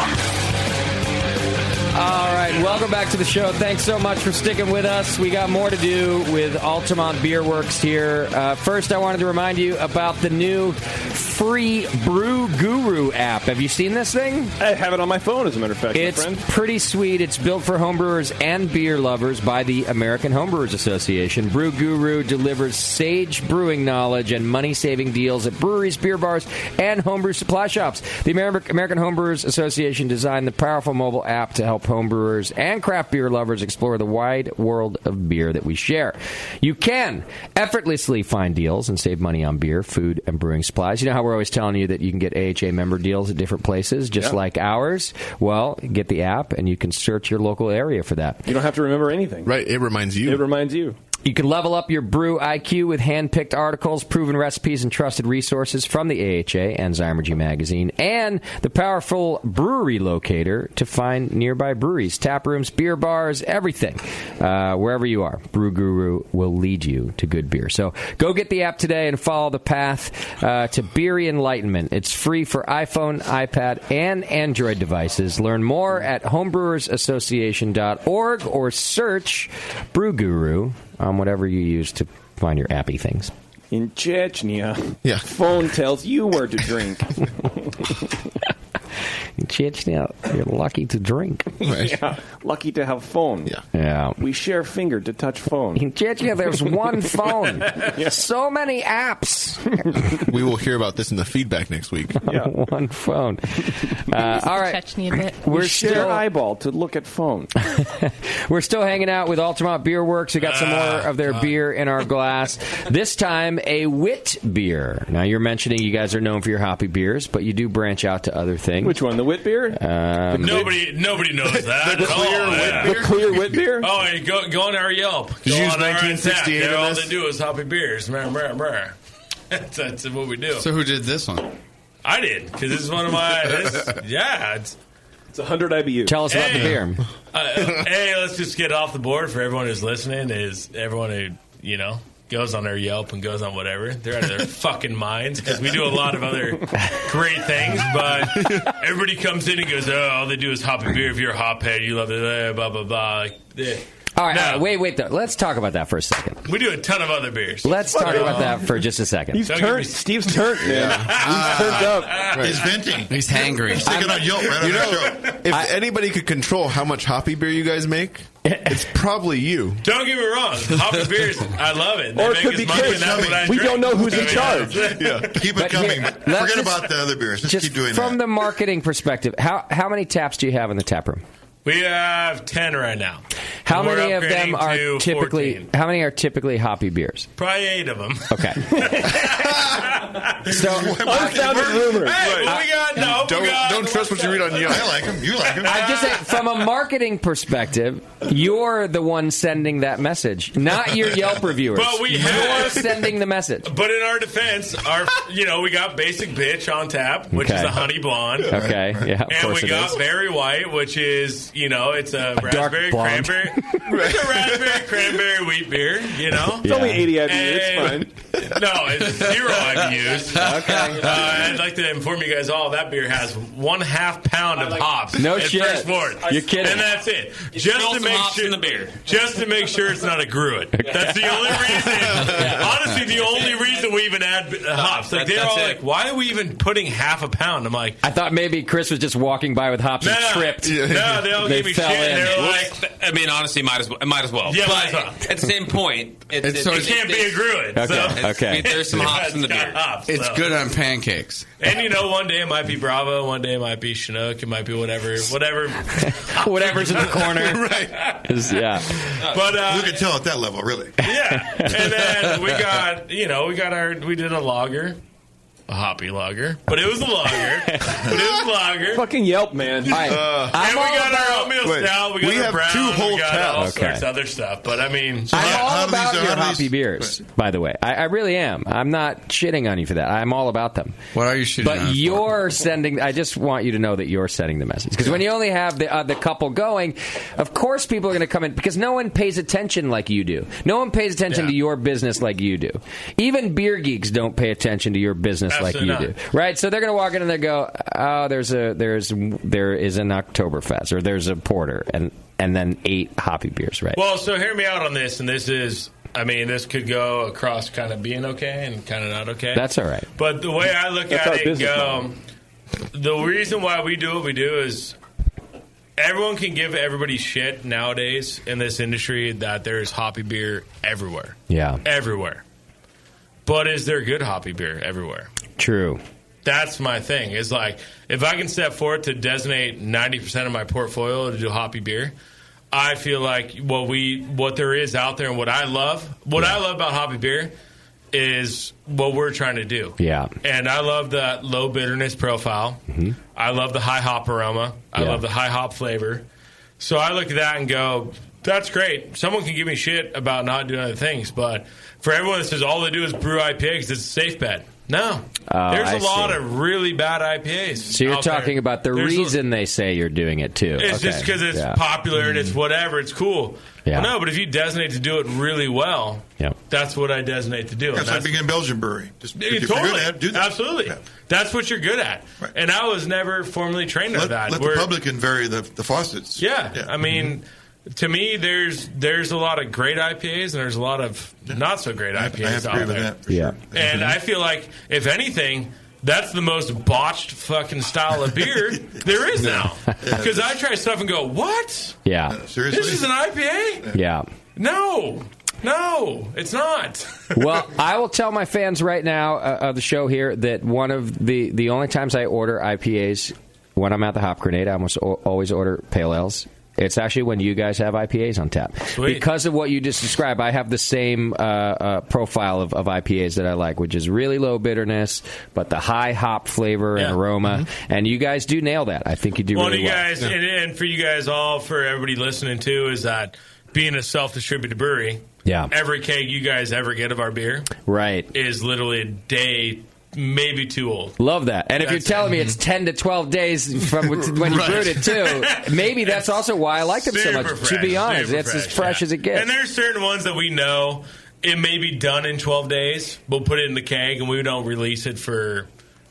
All right, welcome back to the show. Thanks so much for sticking with us. We got more to do with Altamont Beer Works here. First, I wanted to remind you about the new free Brew Guru app. Have you seen this thing? I have it on my phone, as a matter of fact. It's pretty sweet. It's built for homebrewers and beer lovers by the American Homebrewers Association. Brew Guru delivers sage brewing knowledge and money-saving deals at breweries, beer bars, and homebrew supply shops. The American Homebrewers Association designed the powerful mobile app to help homebrewers and craft beer lovers explore the wide world of beer that we share. You can effortlessly find deals and save money on beer, food, and brewing supplies. You know how we're always telling you that you can get AHA member deals at different places, just like ours? Well, get the app, and you can search your local area for that. You don't have to remember anything. Right, it reminds you. It reminds you. You can level up your brew IQ with hand-picked articles, proven recipes, and trusted resources from the AHA and Zymergy magazine, and the powerful brewery locator to find nearby breweries, tap rooms, beer bars, everything. Wherever you are, Brew Guru will lead you to good beer. So go get the app today and follow the path to beery enlightenment. It's free for iPhone, iPad, and Android devices. Learn more at homebrewersassociation.org or search Brew Guru on whatever you use to find your appy things. In Chechnya, phone tells you where to drink. In Chechnya, you're lucky to drink. Right. Yeah, lucky to have phone. Yeah. We share finger to touch phone. In Chechnya, there's one phone. So many apps. We will hear about this in the feedback next week. One phone. All right. Chechnya a bit. We're still eyeball to look at phone. We're still hanging out with Altamont Beer Works. We got some more of their beer in our glass. This time, a wit beer. Now, you're mentioning you guys are known for your hoppy beers, but you do branch out to other things. Which one? The wit beer? Nobody knows that. The clear wit beer? Oh, and go on our Yelp. Did you use on our 1968 Untappd. in All this? they do is hoppy beers. That's what we do. So who did this one? I did, because this is one of my... It's 100 IBU. Tell us about the beer. Hey, let's just get off the board for everyone who's listening. Is everyone who, goes on their Yelp and goes on whatever. They're out of their fucking minds, because we do a lot of other great things, but everybody comes in and goes, oh, all they do is hoppy beer. If you're a hophead, you love it, blah, blah, blah. All right, wait, though. Let's talk about that for a second. We do a ton of other beers. Let's talk about that for just a second. Steve's turned. He's turned up. He's venting. He's hangry. He's taking on Yelp right on the show. If anybody could control how much hoppy beer you guys make, it's probably you. Don't get me wrong. Hoppy beers, I love it. Or it could be Chris. We don't know who's in charge. Keep it coming. Forget about the other beers. Just keep doing that. From the marketing perspective, how many taps do you have in the tap room? We have 10 right now. How We're many of them upgrading are to typically? 14. How many are typically hoppy beers? Probably 8 of them. Okay. So, unfounded rumor. Hey, what we got? No, Don't trust what you read on Yelp. I like them. You like them. I'm just saying, from a marketing perspective, you're the one sending that message, not your Yelp reviewers. But we you're have- sending the message. But in our defense, we got Basic Bitch on tap, which is Okay. a honey blonde. Okay, yeah, of and course we it got is. Berry White, which is it's a dark raspberry blonde. cranberry. It's a raspberry cranberry wheat beer. It's only 80 IBUs. It's fine. No, it's 0 IBUs. Okay. I'd like to inform you guys all that beer has 1/2 pound of hops. No at shit. first pour. You're kidding. And that's it. Spill some hops in the beer. Just to make sure it's not a gruit. That's the only reason. Honestly, the only reason we even add hops. Like they're all like, why are we even putting 1/2 pound? I'm like, I thought maybe Chris was just walking by with hops and tripped. No, they all They give me shit. fell And in. they're like, I mean, honestly, might as well. Yeah, but might as well. at the same point, it can't be a gruit. Okay, So. okay. There's some hops in the It's got beer. hops, It's so. good on pancakes. And one day it might be Bravo, one day it might be Chinook, it might be whatever. Whatever's in the corner. Right. Yeah. But you can tell at that level, really. Yeah. And then we did a lager. A hoppy lager. But it was a lager. Fucking Yelp, man. And we got our oatmeal stout. We got our have brown. 2 whole we got tabs. all Okay. sorts of other stuff. But I mean, I'm all about how your do these- hoppy beers, by the way. I really am. I'm not shitting on you for that. I'm all about them. What are you shitting But on? you're sending. I just want you to know that you're sending the message. Because when you only have the couple going, of course people are going to come in because no one pays attention like you do. No one pays attention to your business like you do. Even beer geeks don't pay attention to your business Absolutely like you not. do. Right? So they're going to walk in and they go, "Oh, there is an Oktoberfest or there's a porter," and then 8 hoppy beers. Right? well, so hear me out on this, and this is. I mean, this could go across kind of being okay and kind of not okay. That's all right. But the way I look That's at our it, business go, the reason why we do what we do is everyone can give everybody shit nowadays in this industry that there's hoppy beer everywhere. Yeah. Everywhere. But is there good hoppy beer everywhere? True. That's my thing. Is like, if I can step forward to designate 90% of my portfolio to do hoppy beer, I feel like what there is out there and what I love about hoppy beer is what we're trying to do. Yeah. And I love that low bitterness profile. Mm-hmm. I love the high hop aroma. I love the high hop flavor. So I look at that and go, that's great. Someone can give me shit about not doing other things, but for everyone that says all they do is brew IPA because it's a safe bet. No. There's a lot of really bad IPAs. So you're out there. talking about the reason they say you're doing it too. It's just because it's popular and it's whatever. It's cool. Yeah. Well, no, but if you designate to do it really well, that's what I designate to do. That's like being in Belgian brewery. Just if you're Totally. good at it, do that. Absolutely. Yeah. That's what you're good at. Right. And I was never formally trained on that. Let the publican vary the faucets. Yeah. I mean, to me, there's a lot of great IPAs and there's a lot of not so great IPAs I have to out agree with there. that for sure. And I feel like, if anything, that's the most botched fucking style of beer there is now. Because I try stuff and go, what? Yeah. Seriously? This is an IPA? Yeah. No, it's not. Well, I will tell my fans right now of the show here that one of the only times I order IPAs when I'm at the Hop Grenade, I almost always order pale ales. It's actually when you guys have IPAs on tap. Sweet. Because of what you just described, I have the same profile of IPAs that I like, which is really low bitterness, but the high hop flavor and aroma. Mm-hmm. And you guys do nail that. I think you do really well. Guys, and for you guys all, for everybody listening too, is that being a self-distributed brewery, every keg you guys ever get of our beer is literally a day, maybe too old. Love that. And if you're telling me it's 10 to 12 days from when you brewed it, too, maybe that's also why I like them so much. Fresh, to be honest, it's as fresh as it gets. And there's certain ones that we know it may be done in 12 days. We'll put it in the keg, and we don't release it for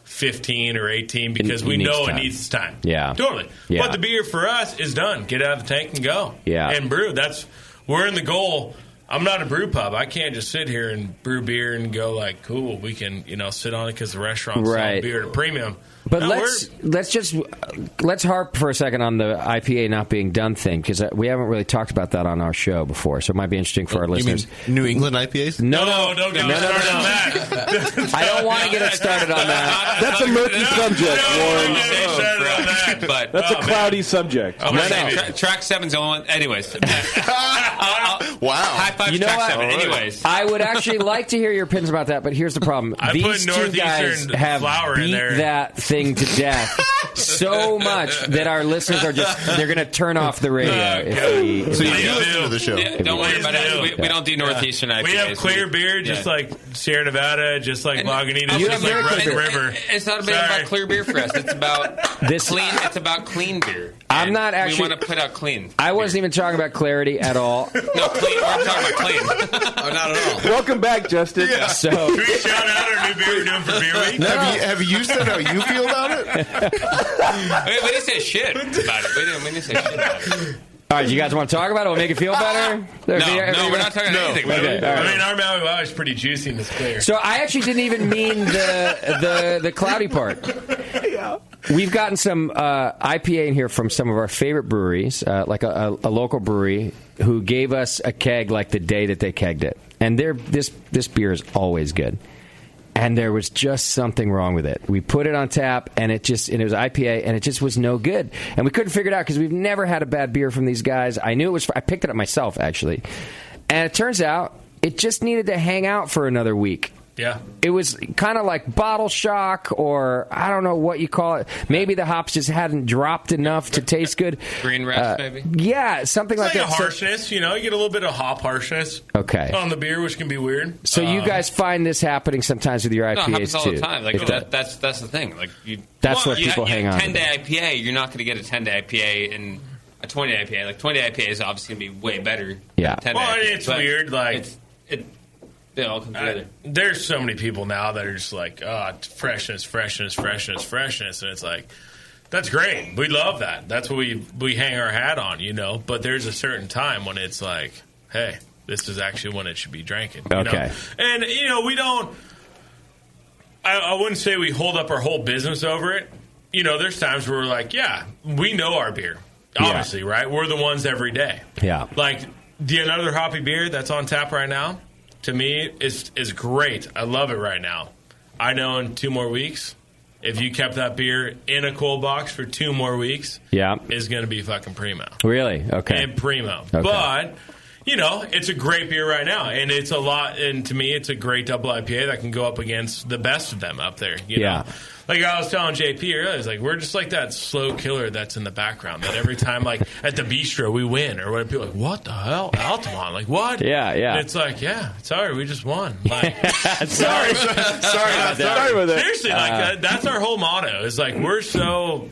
15 or 18 because we know it needs time. Yeah. Totally. Yeah. But the beer for us is done. Get out of the tank and go. Yeah. And brew. We're in the goal. I'm not a brew pub. I can't just sit here and brew beer and go like, cool, we can, sit on it because the restaurant's selling beer at a premium. But let's harp for a second on the IPA not being done thing, because we haven't really talked about that on our show before, so it might be interesting for our listeners. Mean New England IPAs? No, don't get me started on that. I don't want to get us started on that. That's a murky subject, Warren. Don't get me started on that. But That's a cloudy subject. Oh, track 7's the only one. Anyways. Wow. High five to track 7. Anyways. I would actually like to hear your opinions about that, but here's the problem. I These put two Northeastern guys have flour in beat there. that thing to death so much that our listeners are they're going to turn off the radio. So you do listen to the show. Yeah, don't worry about it. We don't do Northeastern IPAs. We have clear beer, just like Sierra Nevada, just like Lagunitas, You just have like very Red clear River. It's not about clear beer for us. It's about clean. It's about clean beer. I'm not actually. We want to put out clean. I wasn't even talking about clarity at all. No, clean. We're talking about clean. Oh, not at all. Welcome back, Justin. Yeah. So, Can we shout out our new beer we're doing for Beer Week? No. Have you said how you feel about it? We didn't say shit about it. We didn't say shit about it. all right, you guys want to talk about it? We'll make it feel better? No, we're not talking about anything. Okay, all right. I mean, our Maui Wow is pretty juicy and it's clear. So I actually didn't even mean the cloudy part. We've gotten some IPA in here from some of our favorite breweries, like a local brewery, who gave us a keg like the day that they kegged it. And this beer is always good. And there was just something wrong with it. We put it on tap, and it was IPA, and it just was no good. And we couldn't figure it out because we've never had a bad beer from these guys. I knew it was. I picked it up myself, actually. And it turns out it just needed to hang out for another week. Yeah. It was kind of like bottle shock, or I don't know what you call it. Maybe the hops just hadn't dropped enough to taste good. Green rest, maybe? Yeah, something It's like that. a harshness, you get a little bit of hop harshness Okay. on the beer, which can be weird. So you guys find this happening sometimes with your IPAs, No, it happens all too? the time. Like that's the thing. Like That's what people hang on to. 10-day IPA, you're not going to get a 10-day IPA in a 20-day IPA. Like 20-day IPA is obviously going to be way better. Yeah. Than 10-day IPA, It's but weird. Like they all come together. There's so many people now that are just like, freshness, and it's like, that's great. We love that. That's what we hang our hat on, But there's a certain time when it's like, hey, this is actually when it should be drinking. Okay. And we don't. I wouldn't say we hold up our whole business over it. There's times where we're like, yeah, we know our beer, obviously, right? We're the ones every day. Yeah. Like the Another Hoppy beer that's on tap right now, to me, is great. I love it right now. I know in 2 more weeks, if you kept that beer in a cold box for 2 more weeks, it's going to be fucking primo. Really? Okay. And primo. Okay. But, it's a great beer right now. And it's a lot, and to me, it's a great double IPA that can go up against the best of them up there. You know? Like I was telling JP earlier, it's like we're just like that slow killer that's in the background. That every time, like at the bistro, we win, or what? People are like, what the hell, Altamont? Like what? Yeah. And it's like, sorry, we just won. Like, sorry about that. Seriously, that's our whole motto. Is like we're so.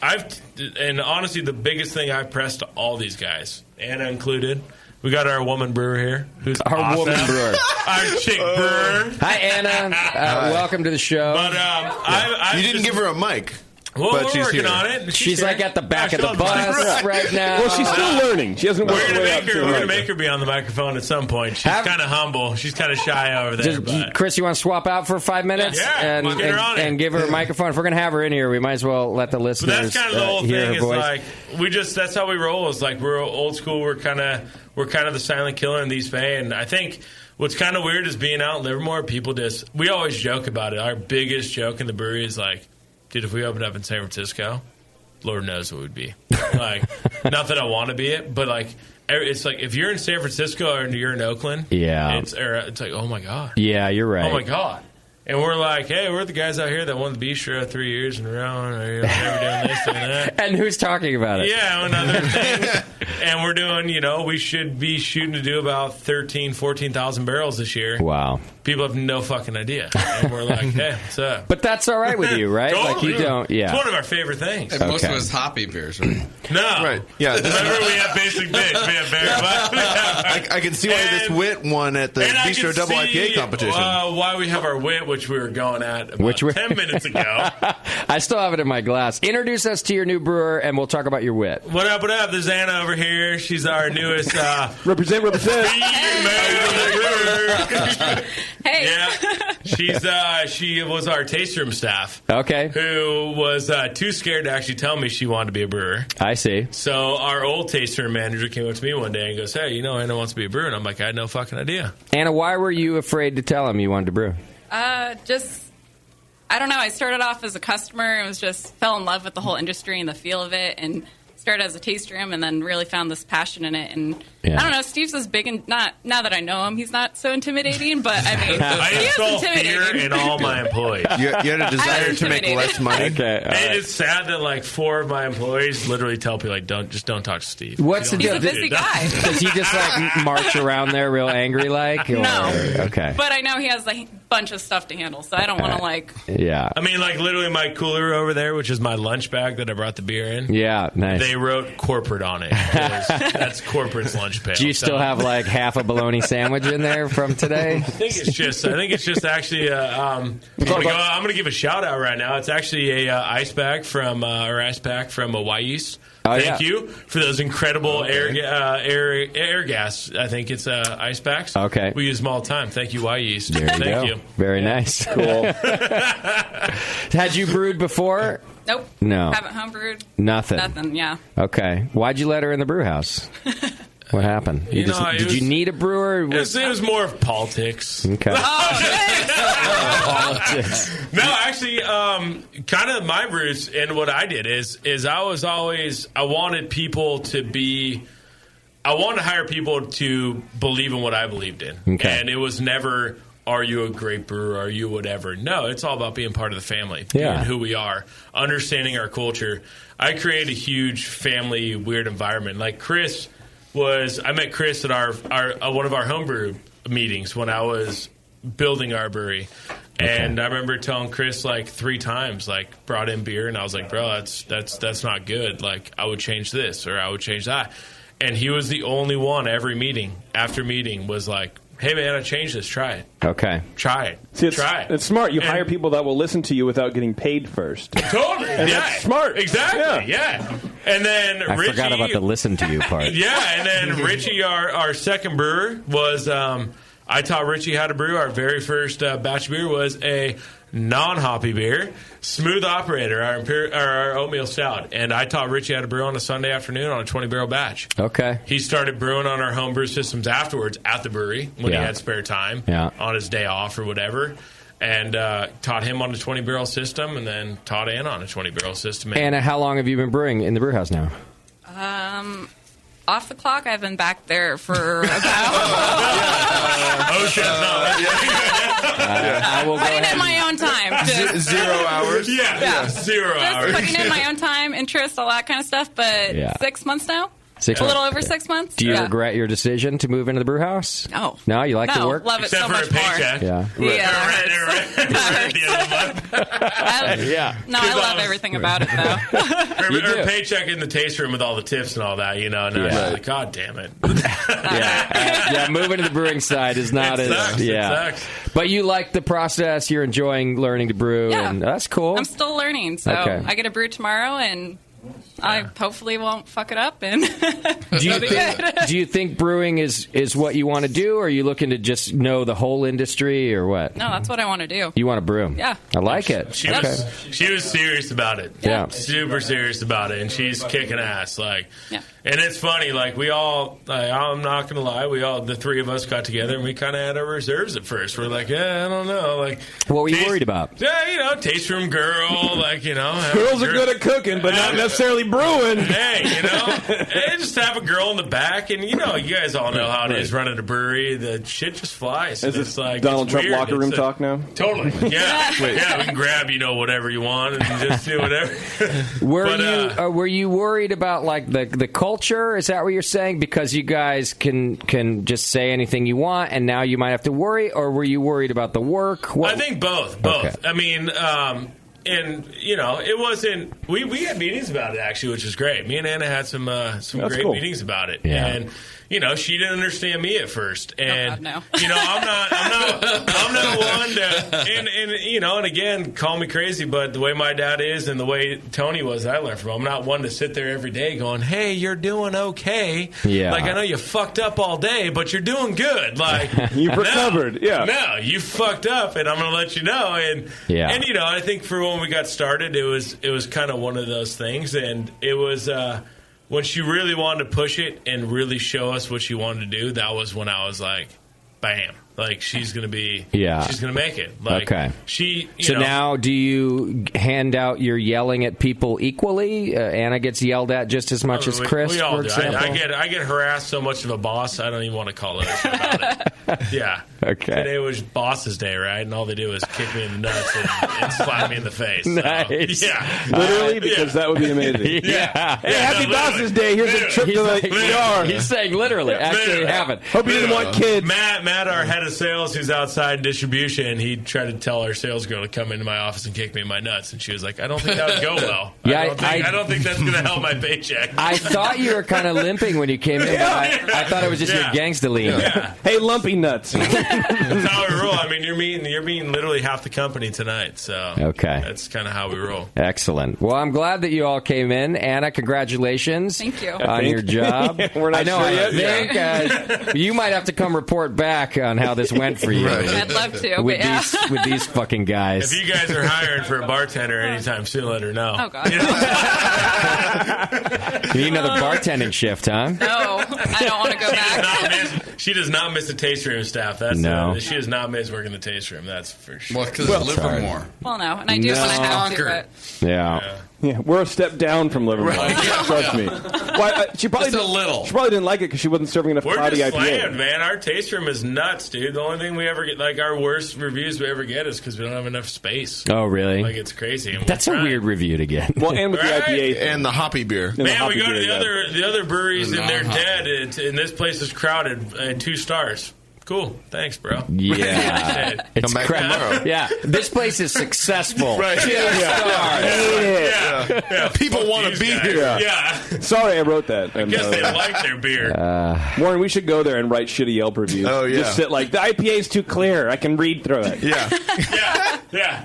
And honestly, the biggest thing I've pressed to all these guys, Anna included. We got our woman brewer here, who's our awesome. woman brewer, our chick brewer. Hi, Anna. Welcome to the show. But you didn't give her a mic. Well, but we're she's working here. on it. She's like at the back of the bus right now. Well, she's still learning. She hasn't worked her way up. We're going to make her be on the microphone at some point. She's kind of humble. She's kind of shy over there. Chris, you want to swap out for 5 minutes? Yeah, and give her a microphone. If we're going to have her in here, we might as well let the listeners But that's kind of the whole hear thing. her Is voice. like that's how we roll. Is like we're old school. We're kind of the silent killer in these Bay. And I think what's kind of weird is being out in Livermore. People we always joke about it. Our biggest joke in the brewery is like, dude, if we opened up in San Francisco, Lord knows what it would be. Like, not that I want to be it, but like, it's like if you're in San Francisco or you're in Oakland, it's like, oh my God. Yeah, you're right. Oh my God. And we're like, hey, we're the guys out here that won the bistro 3 years in a row, and we're never doing this and that. And who's talking about it? Yeah, and other things. And we're doing, we should be shooting to do about 14,000 barrels this year. Wow. People have no fucking idea. And we're like, hey, what's up? But that's all right with you, right? Totally. Like you don't, It's one of our favorite things. And most of it's hoppy beers, right? No. Right. Yeah. Remember, we have basic bitch. We have bear. I can see why this wit won at the Bistro Double IPA competition. Why we have our wit, which we were going at about 10 minutes ago. I still have it in my glass. Introduce us to your new brewer, and we'll talk about your wit. What up, what up? There's Anna over here. She's our newest... represent. Hey. Yeah. She was our taste room staff. Okay. Who was too scared to actually tell me she wanted to be a brewer. I see. So our old taste room manager came up to me one day and goes, hey, Anna wants to be a brewer. And I'm like, I had no fucking idea. Anna, why were you afraid to tell him you wanted to brew? Just I don't know. I started off as a customer and fell in love with the whole industry and the feel of it, and started as a taste room, and then really found this passion in it. And I don't know, Steve's is big, and not now that I know him, he's not so intimidating. But I mean, I install fear in all my employees. You had a desire to make less money. Okay, and it's sad that like 4 of my employees literally tell people like, don't talk to Steve. What's the deal? He's a busy guy. Does he just like march around there real angry like? No. Okay. But I know he has a bunch of stuff to handle, so I don't want to like. Yeah. I mean, like literally my cooler over there, which is my lunch bag that I brought the beer in. Yeah, nice. They wrote corporate on it. That's corporate's lunch pail. Do you still have like half a bologna sandwich in there from today? I think it's just actually. I'm going to give a shout out right now. It's actually a ice pack from Y Yeast. Thank you for those incredible air gas. I think it's ice packs. Okay, we use them all the time. Thank you, Y Yeast. Thank you. Very nice. Cool. Had you brewed before? Nope. No. Haven't homebrewed. Nothing. Yeah. Okay. Why'd you let her in the brew house? What happened? Did you need a brewer? It was more of politics. Okay. Politics. No, actually, kind of my roots and what I did is I wanted people to be. I wanted to hire people to believe in what I believed in, and it was never. Are you a great brewer? Are you whatever? No, it's all about being part of the family, being who we are, understanding our culture. I created a huge family weird environment. Like I met Chris at our one of our homebrew meetings when I was building our brewery. And I remember telling Chris like 3 times, like brought in beer, and I was like, bro, that's not good. Like I would change this or I would change that. And he was the only one every meeting after meeting was like, hey, man, I changed this. Try it. Okay. Try it. See, Try it. It's smart. You hire people that will listen to you without getting paid first. Totally. And that's smart. Exactly. Yeah. And then I Richie, forgot about the listen to you part. Yeah. And then Richie, our second brewer, was I taught Richie how to brew. Our very first batch of beer was a non-hoppy beer, Smooth Operator, our oatmeal stout. And I taught Richie how to brew on a Sunday afternoon on a 20-barrel batch. Okay. He started brewing on our home brew systems afterwards at the brewery when he had spare time on his day off or whatever. And taught him on a 20-barrel system and then taught Anna on a 20-barrel system. And how long have you been brewing in the brew house now? Off the clock, I've been back there for about. I will go putting in my own time. 0 hours. Yeah, 0 hours. Putting in my own time, interest, all that kind of stuff. But 6 months now. 6 a months. little over 6 months. Do you regret your decision to move into the brew house? No. No, you like the work? Love it Except so for much a paycheck. more. Yeah. No, I love everything about it, though. Her paycheck in the taste room with all the tips and all that, you know. And I was like, God damn it. Moving to the brewing side is not It sucks. It sucks. But you like the process. You're enjoying learning to brew, and that's cool. I'm still learning, so I get a brew tomorrow, and I hopefully won't fuck it up. And do you think brewing is what you want to do, or are you looking to just know the whole industry, or what? No, that's what I want to do. You want to brew? Yeah. I like it. She was serious about it. Yeah. Super serious about it, and she's kicking ass. And it's funny, like we all, I'm not gonna lie, the 3 of us got together and we kind of had our reserves at first. We're like, I don't know, like. What were you worried about? Yeah, taste room girl, Girls are good at cooking, but not necessarily brewing. Hey, and just have a girl in the back, and you guys all know how it is running a brewery. The shit just flies. Is this like Donald Trump locker room talk now? Totally. Yeah. We can grab whatever you want and just do whatever. Were you worried about like the culture? Is that what you're saying? Because you guys can just say anything you want, and now you might have to worry, or were you worried about the work? I think both. Okay. I mean, and it wasn't. We had meetings about it actually, which is great. Me and Anna had some great meetings about it, and she didn't understand me at first, and no. I'm not one to, and again, call me crazy, but the way my dad is and the way Tony was, I learned from him. I'm not one to sit there every day going, "Hey, you're doing okay." Yeah. Like I know you fucked up all day, but you're doing good. Like you've recovered. No, you fucked up, and I'm going to let you know. And I think for when we got started, it was kind of one of those things, and it was. When she really wanted to push it and really show us what she wanted to do, that was when I was like, bam. Like, she's going to be, Yeah. she's going to make it. Like, Okay. She, you So know, now, do you hand out your yelling at people equally? Anna gets yelled at just as much as Chris, we all for do. example? I get harassed so much of a boss, I don't even want to call it about it. Yeah. Okay. Today was boss's day, right? And all they do is kick me in the nuts and slap me in the face. So, Nice. yeah. Literally, because that would be amazing. Yeah. Hey, happy boss's day. Here's a trip to the ER. He's saying literally. Actually, haven't. Hope you didn't want kids. Matt, our head of sales, who's outside distribution, he tried to tell our sales girl to come into my office and kick me in my nuts, and she was like, "I don't think that would go well. Yeah, I don't think that's going to help my paycheck." I thought you were kind of limping when you came in, but I thought it was just your gangsta lean. Yeah. Hey, lumpy nuts. That's how we roll. I mean, you're meeting literally half the company tonight, so Okay. that's kind of how we roll. Excellent. Well, I'm glad that you all came in. Anna, congratulations. Thank you. On your job. We're not I know. sure I yet. think you might have to come report back on how this went for you. I'd love to, With but yeah. with these fucking guys. If you guys are hiring for a bartender anytime soon, let her know. Oh, God. You need another bartending shift, huh? No, I don't want to go back. She does not miss the taste room staff. That's No. She does not miss working the taste room. That's for sure. Well, because it's Livermore. Well, no, and I do when I have to, but Yeah. Yeah, we're a step down from Livermore. Trust me. Well, she probably Just a little. She probably didn't like it because she wasn't serving enough We're cloudy just IPA. slammed, man. Our taste room is nuts, dude. The only thing we ever get, like our worst reviews we ever get, is because we don't have enough space. Oh, really? Like it's crazy. And That's a we're trying. weird review to get. Well, and with Right? the IPA thing. And the hoppy beer. And the Man, we hoppy go to beer, the other breweries The and they're non-hoppy. dead, and this place is crowded. 2 stars. Cool. Thanks, bro. Yeah. It's back tomorrow. Yeah. This place is successful. Right. Yeah. People Fuck want to these be guys. here. Yeah. Sorry, I wrote that. I And, guess they like their beer. Warren, we should go there and write shitty Yelp reviews. Oh, yeah. Just sit like, the IPA is too clear. I can read through it. Yeah. Yeah.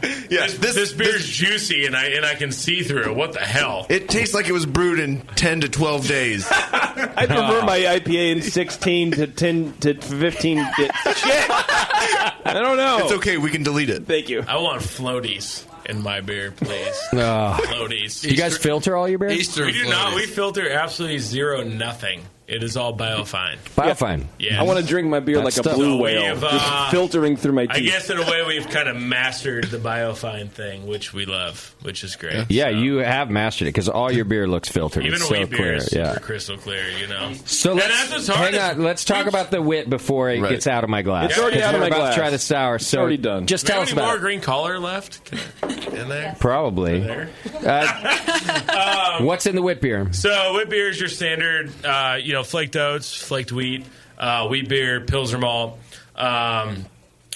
This beer's juicy and I can see through it. What the hell? It tastes like it was brewed in 10 to 12 days. I prefer my IPA in 16 to 10 to 15. Shit! I don't know. It's okay. We can delete it. Thank you. I want floaties in my beer, please. Oh. Floaties. Do you guys filter all your beer? Easter We do not. floaties. We filter absolutely zero nothing. It is all biofine. Biofine. Yeah. I want to drink my beer That like stuff. a blue So whale, we've, just filtering through my teeth. I guess in a way we've kind of mastered the biofine thing, which we love, which is great. Yeah, So, you have mastered it because all your beer looks filtered. even It's a so wheat beer clear. is super Yeah. crystal clear, you know. So And let's that's what's hard hang is- on. Let's talk about the wit before it Right. gets out of my glass. It's already 'Cause out of we're my about glass. to try the sour. So already done. Just Do we tell have us any about more it. green collar left? In there? Probably. There. What's in the wit beer? So wheat beer is your standard, flaked oats, flaked wheat, wheat beer, Pilsner malt.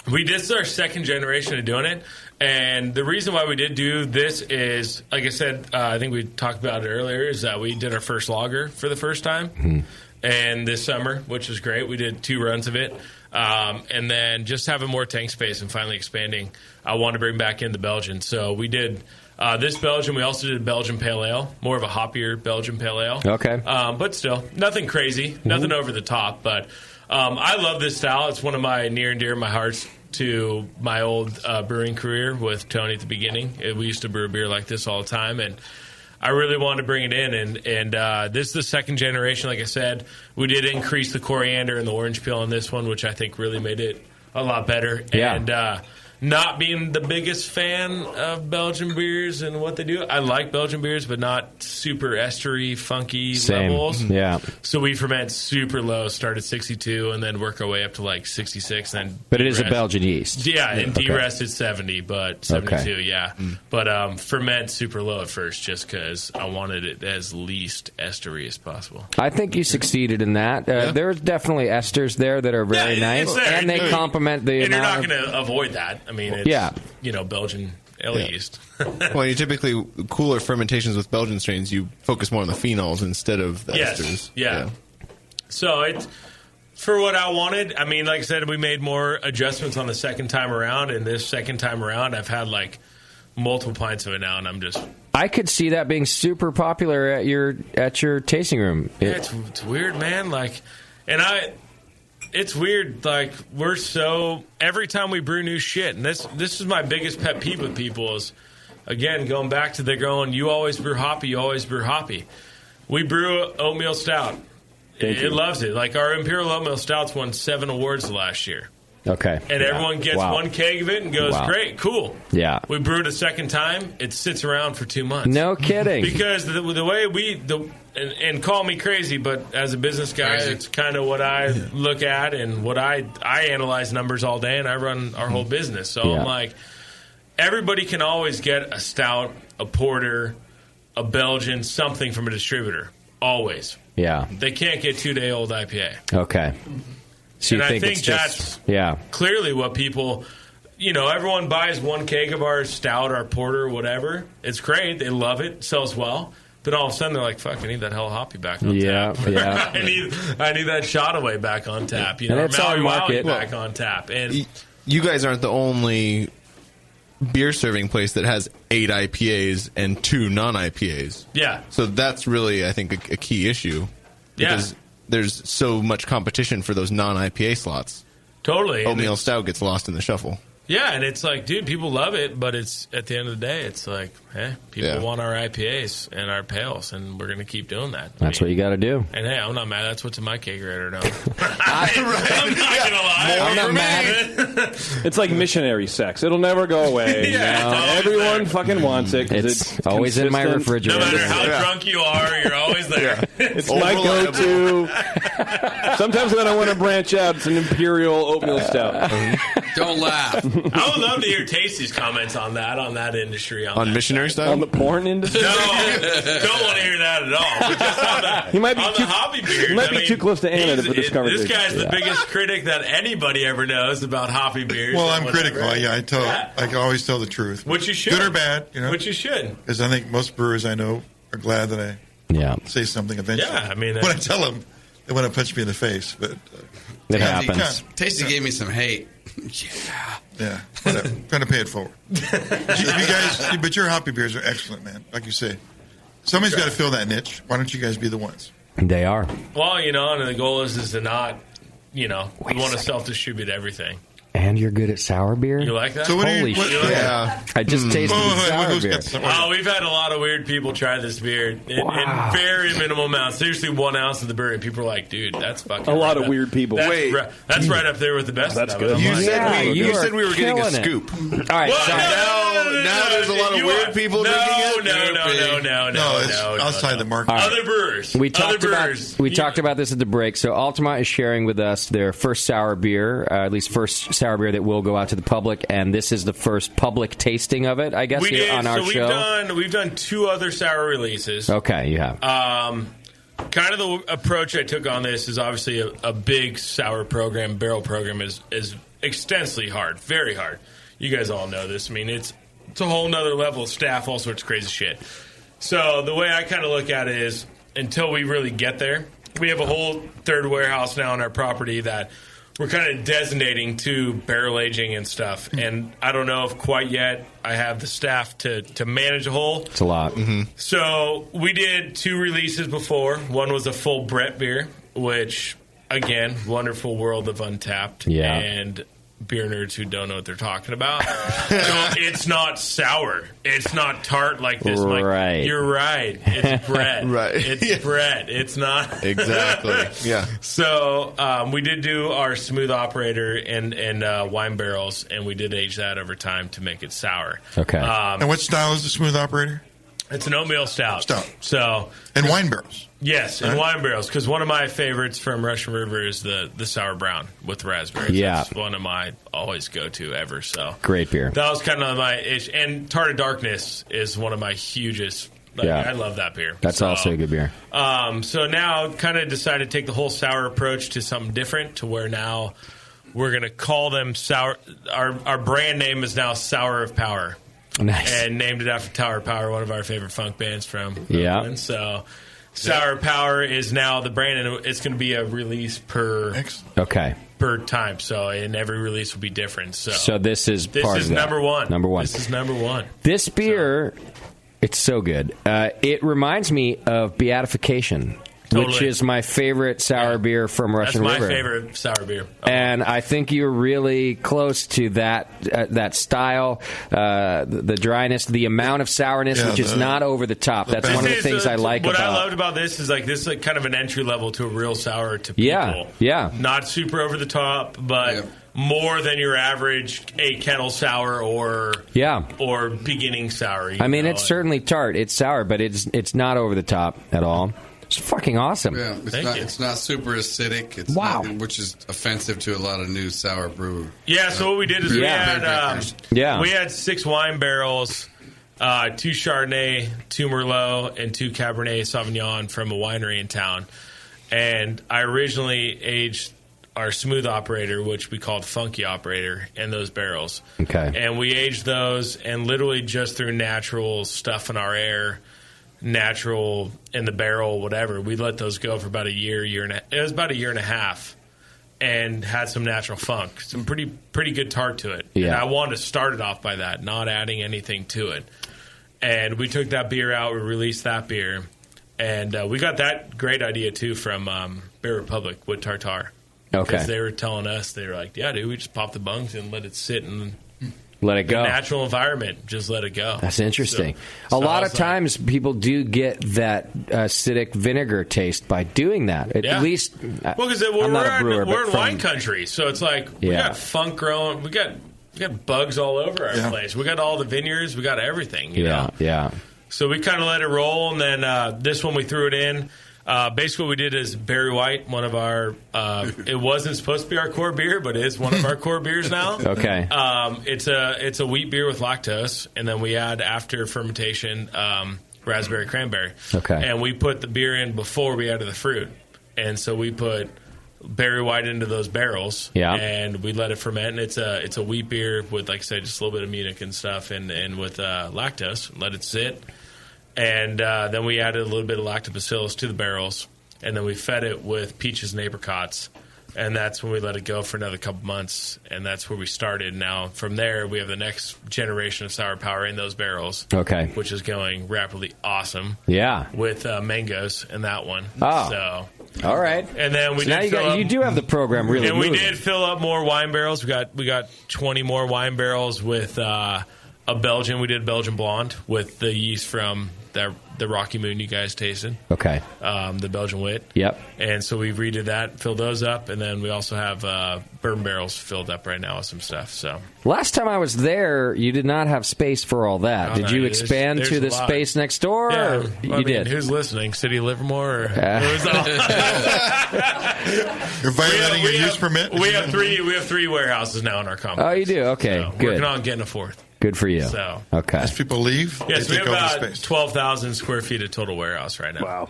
This is our second generation of doing it. And the reason why we did do this is, like I said, I think we talked about it earlier, is that we did our first lager for the first time. And this summer, which was great, we did 2 runs of it. And then just having more tank space and finally expanding, I wanted to bring back in the Belgian. So we did this Belgian. We also did a Belgian Pale Ale, more of a hoppier Belgian Pale Ale. Okay. But still, nothing crazy, nothing over the top. But I love this style. It's one of my near and dear to my hearts to my old brewing career with Tony at the beginning. We used to brew a beer like this all the time, and I really wanted to bring it in. And this is the second generation. Like I said, we did increase the coriander and the orange peel in this one, which I think really made it a lot better. Yeah. And not being the biggest fan of Belgian beers and what they do. I like Belgian beers, but not super estery, funky Same. levels. Yeah. So we ferment super low, start at 62, and then work our way up to like 66. And But it is a derest. Belgian yeast. Yeah, and Okay. derest is 70, but 72, yeah. But ferment super low at first just because I wanted it as least estery as possible. I think you succeeded in that. There's definitely esters there that are very Yeah, nice, it's there. and they complement the And you're not amount going to avoid that. I mean, it's, Yeah. Belgian ale yeast. Well, you typically cooler fermentations with Belgian strains, you focus more on the phenols instead of the Yes, esters. yeah. So it's for what I wanted. I mean, like I said, we made more adjustments on the second time around, and this second time around, I've had like multiple pints of it now, and I'm just. I could see that being super popular at your tasting room. Yeah, it's weird, man. Like, it's weird. Like, we're so every time we brew new shit, and this is my biggest pet peeve with people is, again, going back to they're going, you always brew hoppy, you always brew hoppy. We brew oatmeal stout. It loves it. Like our Imperial Oatmeal Stouts won 7 awards last year. Okay. And everyone gets one keg of it and goes, great, cool. Yeah. We brew it a second time. It sits around for 2 months. No kidding. Because the way and call me crazy, but as a business guy, it's kind of what I look at and what I analyze numbers all day, and I run our whole business. So I'm like, everybody can always get a stout, a porter, a Belgian, something from a distributor. Always. Yeah. They can't get 2-day-old IPA. Okay. So you and think I think it's just, that's clearly what people, everyone buys one keg of our stout, our porter, or whatever. It's great. They love it. Sells well. But all of a sudden, they're like, fuck, I need that hell hoppy back on tap. Yeah. I need that shot away back on tap. And it's our market. Back on tap. And you guys aren't the only beer serving place that has 8 IPAs and 2 non-IPAs. Yeah. So that's really, I think, a key issue. Because there's so much competition for those non-IPA slots. Totally. Oatmeal Stout gets lost in the shuffle. Yeah, and it's like, dude, people love it, but it's at the end of the day, it's like, people want our IPAs and our pails, and we're going to keep doing that. That's what you got to do. And hey, I'm not mad. That's what's in my kegerator now. I'm not going to lie. I'm not mad. It's like missionary sex. It'll never go away. Everyone fucking wants it. It's always in my refrigerator. No matter how drunk you are, you're always there. It's my go-to. Sometimes when I want to branch out, it's an Imperial Oatmeal Stout. Don't laugh. I would love to hear Tasty's comments on that industry. On missionary style? On the porn industry? No, don't want to hear that at all. But just on the, He might be the hobby beers. He might be too close to Anna for this conversation. This guy's the biggest critic that anybody ever knows about hoppy beers. Well, I'm critical. I always tell the truth. Which you should. Good or bad, Which you should. Because I think most brewers I know are glad that I say something eventually. Yeah, I mean, when I tell them, they want to punch me in the face, but it happens. Tasty gave me some hate. Yeah, whatever. Trying to pay it forward. you guys, but your hoppy beers are excellent, man. Like you say, somebody's got to fill that niche. Why don't you guys be the ones? They are. Well, and the goal is to not, we want to self-distribute everything. And you're good at sour beer? You like that? So Holy shit. Yeah. I just tasted sour beer. Oh, we've had a lot of weird people try this beer in very minimal amounts. Seriously, 1 ounce of the brewery. People are like, dude, that's fucking a lot of weird people. That's right up there with the best. That's of good. You said we were getting a scoop. All right. Now there's a lot of weird people drinking it. No, it's outside the market. Other brewers. We talked about this at the break. So Altamont is sharing with us their first sour beer, at least first sour beer that will go out to the public, and this is the first public tasting of it, I guess, on our show. We've done 2 other sour releases. Okay, you have. Kind of the approach I took on this is obviously a big sour program, barrel program is extensively hard, very hard. You guys all know this. I mean, it's a whole nother level of staff, all sorts of crazy shit. So the way I kind of look at it is, until we really get there, we have a whole third warehouse now on our property that we're kind of designating to barrel aging and stuff. And I don't know if quite yet I have the staff to manage a whole. It's a lot. Mm-hmm. So we did 2 releases before. One was a full Brett beer, which, again, wonderful world of Untapped. Yeah. And beer nerds who don't know what they're talking about. So it's not sour. It's not tart like this. Right. You're right. It's bread. Right. It's bread. It's not. Exactly. Yeah. So we did do our smooth operator and wine barrels, and we did age that over time to make it sour. Okay. And what style is the smooth operator? It's an oatmeal stout. So and wine barrels. Yes, and wine barrels, because one of my favorites from Russian River is the sour brown with raspberries. Yeah. That's one of my always go-to ever. So great beer. That was kind of my ish. And Tart of Darkness is one of my hugest. I love that beer. That's also a good beer. So now kind of decided to take the whole sour approach to something different, to where now we're going to call them sour. Our brand name is now Sour of Power. Nice. And named it after Tower of Power, one of our favorite funk bands from Oakland. So Sour Power is now the brand, and it's going to be a release per time. So, and every release will be different. So this is part of that. number one. Number one. This is number one. This beer, it's so good. It reminds me of Beatification. Totally. Which is my favorite sour beer from Russian River. That's my favorite sour beer. And I think you're really close to that style, the dryness, the amount of sourness, which is not over the top. That's one of the things I like about it. What I loved about this is this is kind of an entry level to a real sour to people. Yeah. Not super over the top, but more than your average 8 kettle sour or beginning sour. I mean, it's certainly tart. It's sour, but it's not over the top at all. It's fucking awesome. Yeah, it's not super acidic. It's not, which is offensive to a lot of new sour brew. Yeah, so what we did is we had 6 wine barrels, 2 Chardonnay, 2 Merlot, and 2 Cabernet Sauvignon from a winery in town. And I originally aged our smooth operator, which we called funky operator, in those barrels. Okay. And we aged those, and literally just through natural stuff in our air, natural in the barrel, whatever, we let those go for about a year and it was about a year and a half, and had some natural funk, some pretty good tart to it. Yeah. And I wanted to start it off by that, not adding anything to it. And we took that beer out, we released that beer, and we got that great idea too from Beer Republic with Tartar. Okay. Because they were telling us, they were like, yeah, dude, we just pop the bungs and let it sit in let it go. The natural environment, just let it go. That's interesting. So a lot of times people do get that acidic vinegar taste by doing that. At least, well, because we're in wine country, so it's like we got funk growing, we got bugs all over our place. We got all the vineyards, we got everything. You know? Yeah. So we kind of let it roll, and then this one we threw it in. Basically, what we did is Berry White, one of our. It wasn't supposed to be our core beer, but it is one of our core beers now. Okay. It's a wheat beer with lactose, and then we add after fermentation raspberry cranberry. Okay. And we put the beer in before we added the fruit, and so we put Berry White into those barrels. Yeah. And we let it ferment. And it's a wheat beer with, like I said, just a little bit of Munich and stuff, and with lactose. Let it sit. And then we added a little bit of lactobacillus to the barrels, and then we fed it with peaches and apricots, and that's when we let it go for another couple months, and that's where we started. Now, from there, we have the next generation of sour power in those barrels, okay, which is going rapidly awesome. Yeah, with mangoes in that one. Oh, so all right. And then we now you do have the program really. And we did fill up more wine barrels. We got 20 more wine barrels with a Belgian. We did Belgian blonde with the yeast from the Rocky Moon you guys tasted. Okay. The Belgian wit. Yep. And so we redid that, filled those up, and then we also have bourbon barrels filled up right now with some stuff. So last time I was there, you did not have space for all that. Did you expand to the space next door? Yeah. Or you did. Who's listening? City of Livermore? Or You're violating your use permit? We have three warehouses now in our complex. Oh, you do? Okay, so good. Working on getting a fourth. Good for you. So, okay. As people leave, yes, they we have take over about space. 12,000 square feet of total warehouse right now. Wow.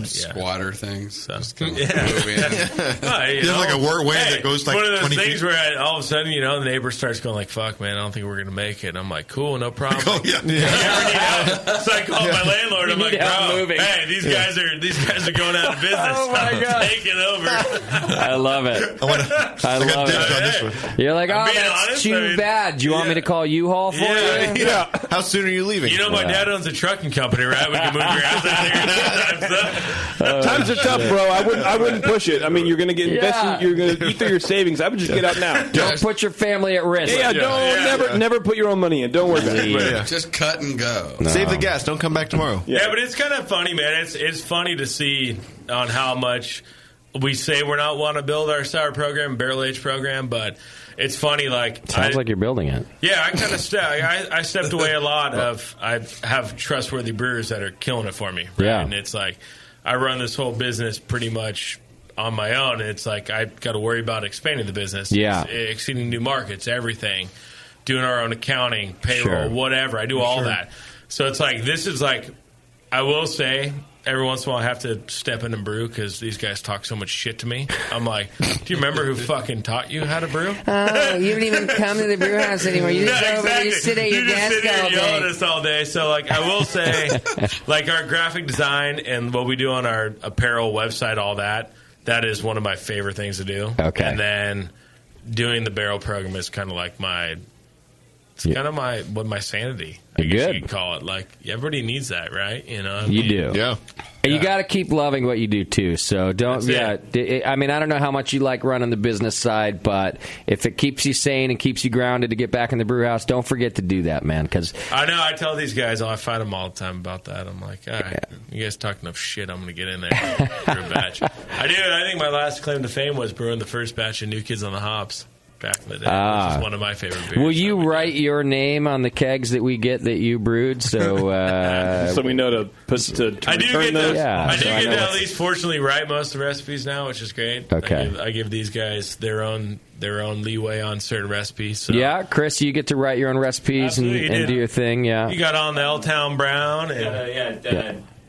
Squatter things. So, just kind of moving. There's like a way that goes like one of those 20 things feet. where all of a sudden, the neighbor starts going like, "Fuck, man, I don't think we're gonna make it." And I'm like, "Cool, no problem." Oh, yeah. So I called my landlord. I'm like, "Bro, hey, these guys are going out of business. Oh my God. Taking over." I love it. I love it. You're like, oh, that's honest, too bad. Do you want me to call U-Haul for you? Yeah. How soon are you leaving? My dad owns a trucking company, right? We can move your ass out there. Times are tough, bro. I wouldn't push it. I mean, you're going to get invested. You're going to eat through your savings. I would just get out now. Don't put your family at risk. Never put your own money in. Don't worry about it. Just cut and go. No. Save the gas. Don't come back tomorrow. Yeah, but it's kind of funny, man. It's funny to see on how much we say we're not want to build our sour program, barrel age program, but it's funny. Sounds like you're building it. Yeah, I kind of I stepped away a lot of. I have trustworthy brewers that are killing it for me. Right? Yeah, and it's like I run this whole business pretty much on my own. And it's like I've got to worry about expanding the business. Yeah, exceeding new markets, everything, doing our own accounting, payroll, whatever. I do all that. So it's like this is like I will say. Every once in a while, I have to step in and brew because these guys talk so much shit to me. I'm like, do you remember who fucking taught you how to brew? Oh, you don't even come to the brew house anymore. You just go over, you sit at your desk all day. Yelling at us all day. So, I will say, our graphic design and what we do on our apparel website, all that is one of my favorite things to do. Okay. And then doing the barrel program is kind of like my sanity. I guess you could call it. Everybody needs that, right? You do. Yeah. And you got to keep loving what you do too. So don't. I mean, I don't know how much you like running the business side, but if it keeps you sane and keeps you grounded to get back in the brew house, don't forget to do that, man. Because I know I tell these guys, I fight them all the time about that. I'm like, all right, you guys talk enough shit. I'm going to get in there and brew a batch. I think my last claim to fame was brewing the first batch of New Kids on the Hops. back in the day. Which is one of my favorite beers. Will you write your name on the kegs that we get that you brewed? So so we know to I do return get those? I do so I get know to at least fortunately write most of the recipes now, which is great. Okay. I give these guys their own leeway on certain recipes. So. Yeah, Chris, you get to write your own recipes and do your thing. Yeah, You got on the Altamont Brown and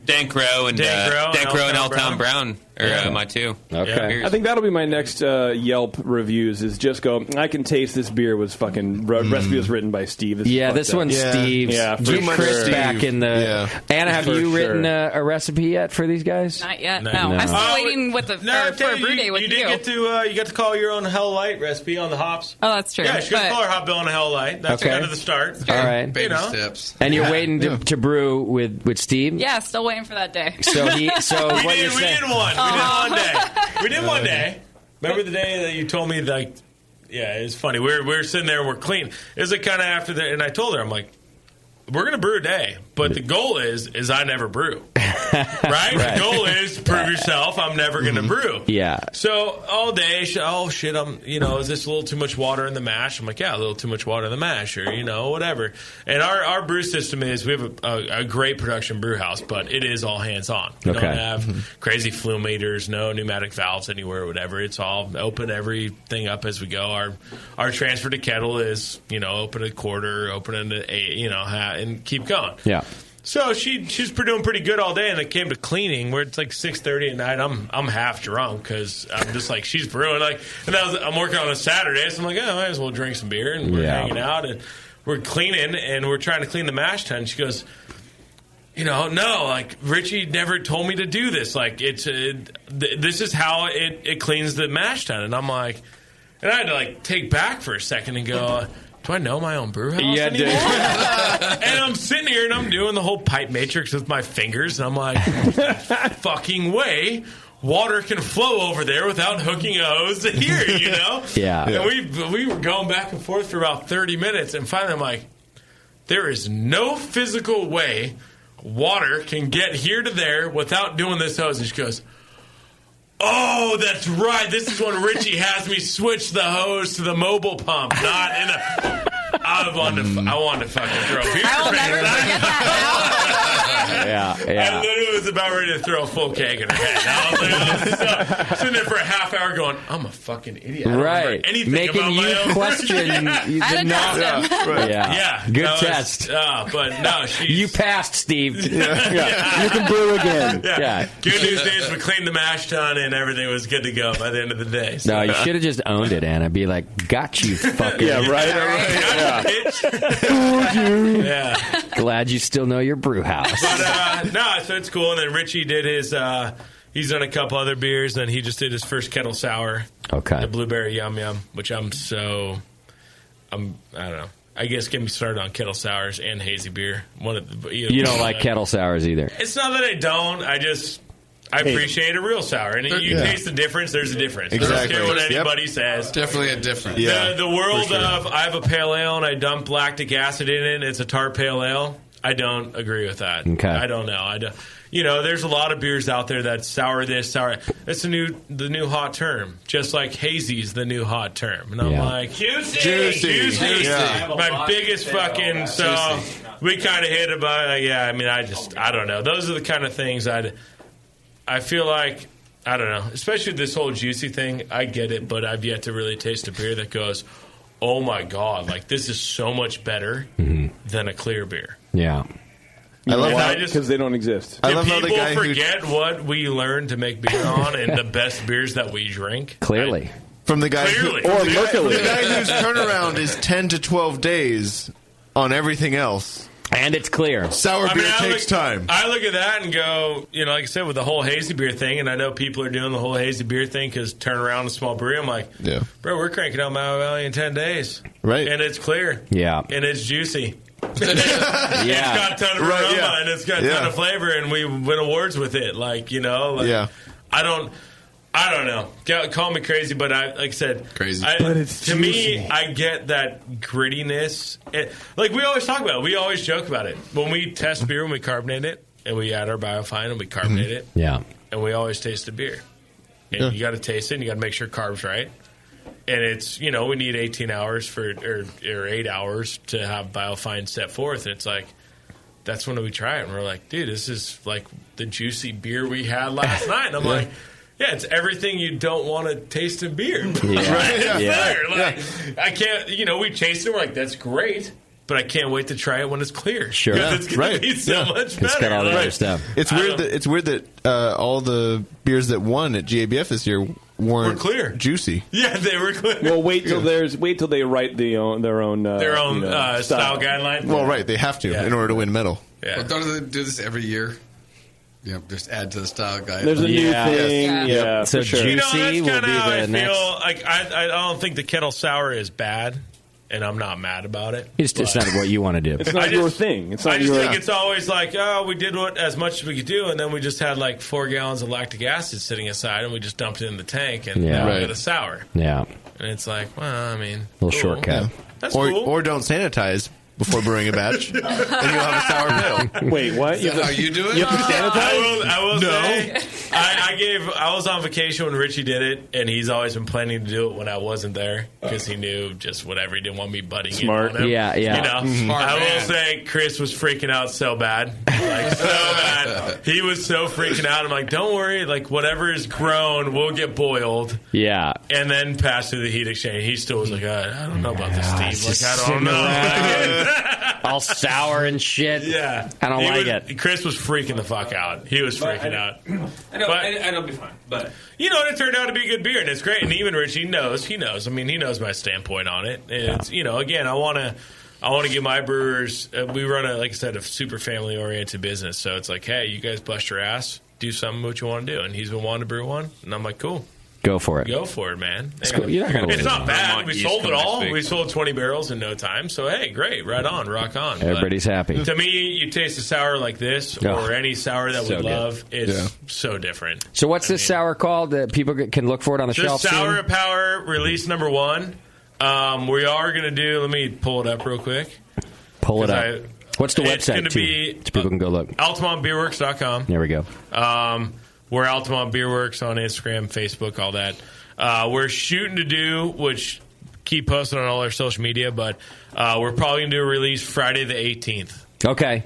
Dank Row and Altamont Brown are my two. I think that'll be my next Yelp reviews. Is just go. I can taste this beer was fucking recipe was written by Steve. This one's Steve's. Yeah, for Get Chris sure. back in the. Anna, have For you written sure. a recipe yet for these guys? Not yet. No. I'm still waiting with the for a brew day with you. Did get to you got to call your own Hell Light recipe on the hops. Oh, that's true. Yeah, she got to call her hot bill on a Hell Light. That's Okay. kind of the start. All right. Baby steps. And you're waiting to brew with Steve. Yeah, still waiting for that day. So we what you're did saying? one. We did one day. We did one day. Remember the day that you told me, like, yeah, it's funny. We're sitting there, we're clean. It was like kind of after that, and I told her, I'm like, we're going to brew a day, but the goal is I never brew. Right? The goal is prove yourself. I'm never going to brew. Yeah. So all day, oh shit, is this a little too much water in the mash? I'm like, yeah, a little too much water in the mash, or whatever. And our brew system is we have a great production brew house, but it is all hands on. We don't have crazy flume meters, no pneumatic valves anywhere, whatever. It's all open everything up as we go. Our transfer to kettle is open a quarter, open into 8, and keep going. Yeah. So she's doing pretty good all day, and it came to cleaning where it's like 6:30 at night. I'm half drunk because I'm just like she's brewing I'm working on a Saturday, so I'm like, I might as well drink some beer, and we're hanging out and we're cleaning and we're trying to clean the mash tun. She goes, no, like Richie never told me to do this. Like this is how it cleans the mash tun, and I'm like, and I had to like take back for a second and go. Do I know my own brew house anymore? And I'm sitting here and I'm doing the whole pipe matrix with my fingers, and I'm like, fucking way water can flow over there without hooking a hose to here, Yeah. And we were going back and forth for about 30 minutes, and finally I'm like, there is no physical way water can get here to there without doing this hose. And she goes, oh, that's right. This is when Richie has me switch the hose to the mobile pump, not in a. I wanted to fucking throw a beer. I will never forget that. Yeah. I literally was about ready to throw a full keg in her head. I was sitting there for a half hour going, I'm a fucking idiot. I don't remember anything Making about you my own question the knowledge. Yeah. Good test. But no, you passed, Steve. You can brew again. Yeah. Good news is we cleaned the mash tun and everything was good to go by the end of the day. So. No, you should have just owned it, Anna. Be like, got you, fucker. Yeah, right. Yeah. Glad you still know your brew house. But so it's cool. And then Richie did his. He's done a couple other beers, and then he just did his first kettle sour. Okay. The blueberry yum yum, which I don't know. I guess get me started on kettle sours and hazy beer. You don't like kettle sours either. It's not that I don't. I appreciate a real sour, and you taste the difference. There's a difference. Exactly. I don't care what anybody says. Definitely a difference. The world of I have a pale ale and I dump lactic acid in it and it's a tart pale ale. I don't agree with that. Okay. I don't know. There's a lot of beers out there that sour this, sour. That's the new hot term. Just like hazy's the new hot term, and I'm like juicy. Yeah. My biggest fucking. So we kind of hit about. I don't know. Those are the kind of things I feel like, I don't know, especially this whole juicy thing, I get it, but I've yet to really taste a beer that goes, oh my God, like this is so much better than a clear beer. Yeah. I love that because they don't exist. I love people forget what we learned to make beer on and the best beers that we drink? Clearly. From the guy or luckily. The guy whose turnaround is 10 to 12 days on everything else. And it's clear. Sour beer takes time. I look at that and go, like I said, with the whole hazy beer thing, and I know people are doing the whole hazy beer thing because turn around a small brewery. I'm like, bro, we're cranking out Mountain Valley in 10 days. Right. And it's clear. Yeah. And it's juicy. Yeah. It's got a ton of aroma and it's got a ton of flavor, and we win awards with it. I don't know. Call me crazy, but like I said, crazy. But it's to juicy. me, I get that grittiness. Like we always talk about it. We always joke about it. When we test beer, when we carbonate it, and we add our biofine and we carbonate it, yeah, and we always taste the beer. And you got to taste it, and you got to make sure carb's right. And it's, we need 18 hours or 8 hours to have Biofine set forth. And it's like, that's when we try it. And we're like, dude, this is like the juicy beer we had last night. And I'm like, yeah, it's everything you don't want to taste in beer. Right? There. Like, I can't, we taste it. We're like, that's great. But I can't wait to try it when it's clear. Sure. Because it's going to be so much better. It's got all the other stuff. It's weird that all the beers that won at GABF this year weren't clear, juicy. Yeah, they were clear. Well, wait till they write their own style guideline. Well, right, they have to in order to win medal. Yeah. Well, don't they do this every year? Just add to the style guide. There's a new thing. Yeah, so for sure. juicy will be the next. I don't think the kettle sour is bad. And I'm not mad about it. It's just not what you want to do. It's not your thing. It's not I just think it's always like, we did as much as we could do, and then we just had like 4 gallons of lactic acid sitting aside, and we just dumped it in the tank, and now we got a sour. Yeah. And it's like, well, I mean, little shortcut. Yeah. That's cool. Or don't sanitize before brewing a batch, and you'll have a sour ale. Wait, what? Is that how you do it? You have to sanitize? I will say, I was on vacation when Richie did it, and he's always been planning to do it when I wasn't there because he knew just whatever. He didn't want me butting in on him. Yeah. I will say Chris was freaking out so bad. Like, so bad. He was so freaking out. I'm like, don't worry. Like, whatever is grown will get boiled. Yeah. And then pass through the heat exchange. He still was like, I don't know about this, Steve. Like, I don't know. All sour and shit. Yeah. I don't like it. Chris was freaking the fuck out. He was freaking out. I know it'll be fine. But it turned out to be a good beer, and it's great. And even Richie knows. He knows. I mean, he knows my standpoint on it. And it's, again, I want to give my brewers. We run like I said, a super family oriented business. So it's like, hey, you guys bust your ass, do something what you want to do. And he's been wanting to brew one, and I'm like, cool. Go for it. Go for it, man. It's not bad. We sold it all. We sold 20 barrels in no time. So, hey, great. Right on. Rock on. Everybody's happy. To me, you taste a sour like this or any sour that we love. It's so different. So what's this sour called that people can look for it on the shelf Sour soon? Power release number 1. We are going to do, let me pull it up real quick. Pull it up. What's the website, too? So people can go look. AltamontBeerWorks.com. There we go. We're Altamont Beer Works on Instagram, Facebook, all that. We're shooting to do, which keep posting on all our social media, but we're probably going to do a release Friday the 18th. Okay.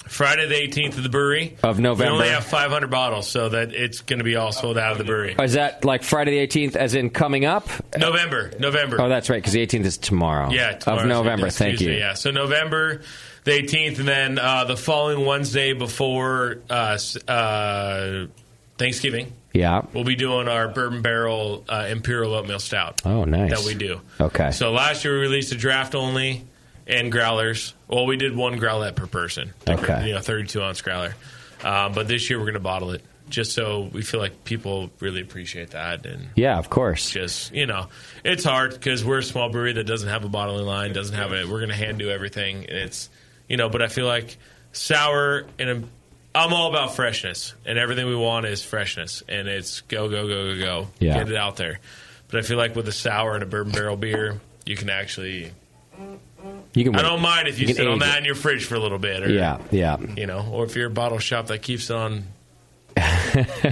Friday the 18th at the brewery. Of November. We only have 500 bottles, so that it's going to be all sold out of the brewery. Is that like Friday the 18th as in coming up? November. Oh, that's right, because the 18th is tomorrow. Yeah, tomorrow. Of November, thank you. Yeah, so November the 18th, and then the following Wednesday before Thanksgiving. Yeah. We'll be doing our bourbon barrel imperial oatmeal stout. Oh, nice. That we do. Okay. So last year we released a draft only and growlers. Well, we did one growlette per person. Okay. 32-ounce growler. But this year we're going to bottle it just so we feel like people really appreciate that. And yeah, of course. Just, it's hard because we're a small brewery that doesn't have a bottling line, doesn't have it. We're going to hand do everything. And it's, but I feel like sour and I'm all about freshness, and everything we want is freshness, and it's go, go, go, go, go. Yeah. Get it out there. But I feel like with a sour and a bourbon barrel beer, you can actually... I don't mind if you sit on that in your fridge for a little bit. Or, yeah. Or if you're a bottle shop that keeps it on... That's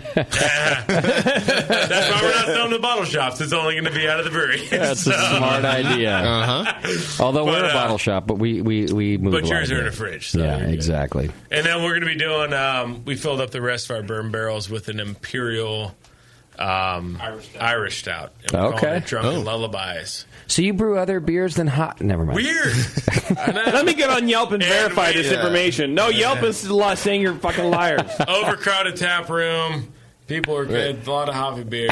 why we're not selling the bottle shops. It's only going to be out of the brewery. That's a smart idea. Although we're a bottle shop, but we move. But yours are in a fridge. So yeah, exactly. And then we're going to be doing. We filled up the rest of our bourbon barrels with an imperial Irish stout. And we're calling it Drunken Lullabies. So you brew other beers than hot? Never mind. Weird. Let me get on Yelp and verify this information. No, Yelp is saying you're fucking liars. Overcrowded tap room. People are good. A lot of hobby beer.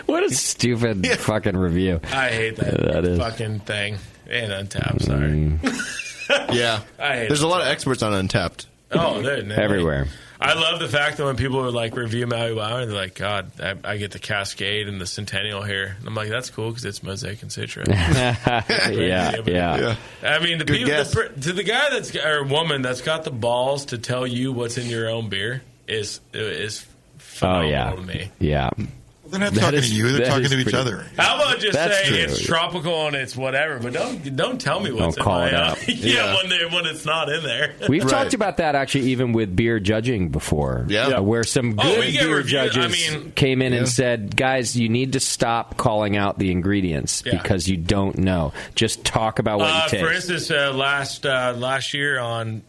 What a stupid fucking review. I hate that fucking thing. And Untapped, sorry. Yeah. I hate There's a lot of experts on Untapped. Oh, they're everywhere. I love the fact that when people are like review Maui Wow and they're like, God, I get the Cascade and the Centennial here. And I'm like, that's cool because it's Mosaic and Citra. yeah. I mean, the guy that's or woman that's got the balls to tell you what's in your own beer is phenomenal to me. Yeah. They're not talking to you. They're talking to each other. How about just That's say true. it's tropical and it's whatever, but don't tell me what's Don't call in it my out. when it's not in there. We've talked about that actually even with beer judging before. Where some good we get beer reviews. judges came in and said, guys, you need to stop calling out the ingredients because you don't know. Just talk about what you taste. For instance, last year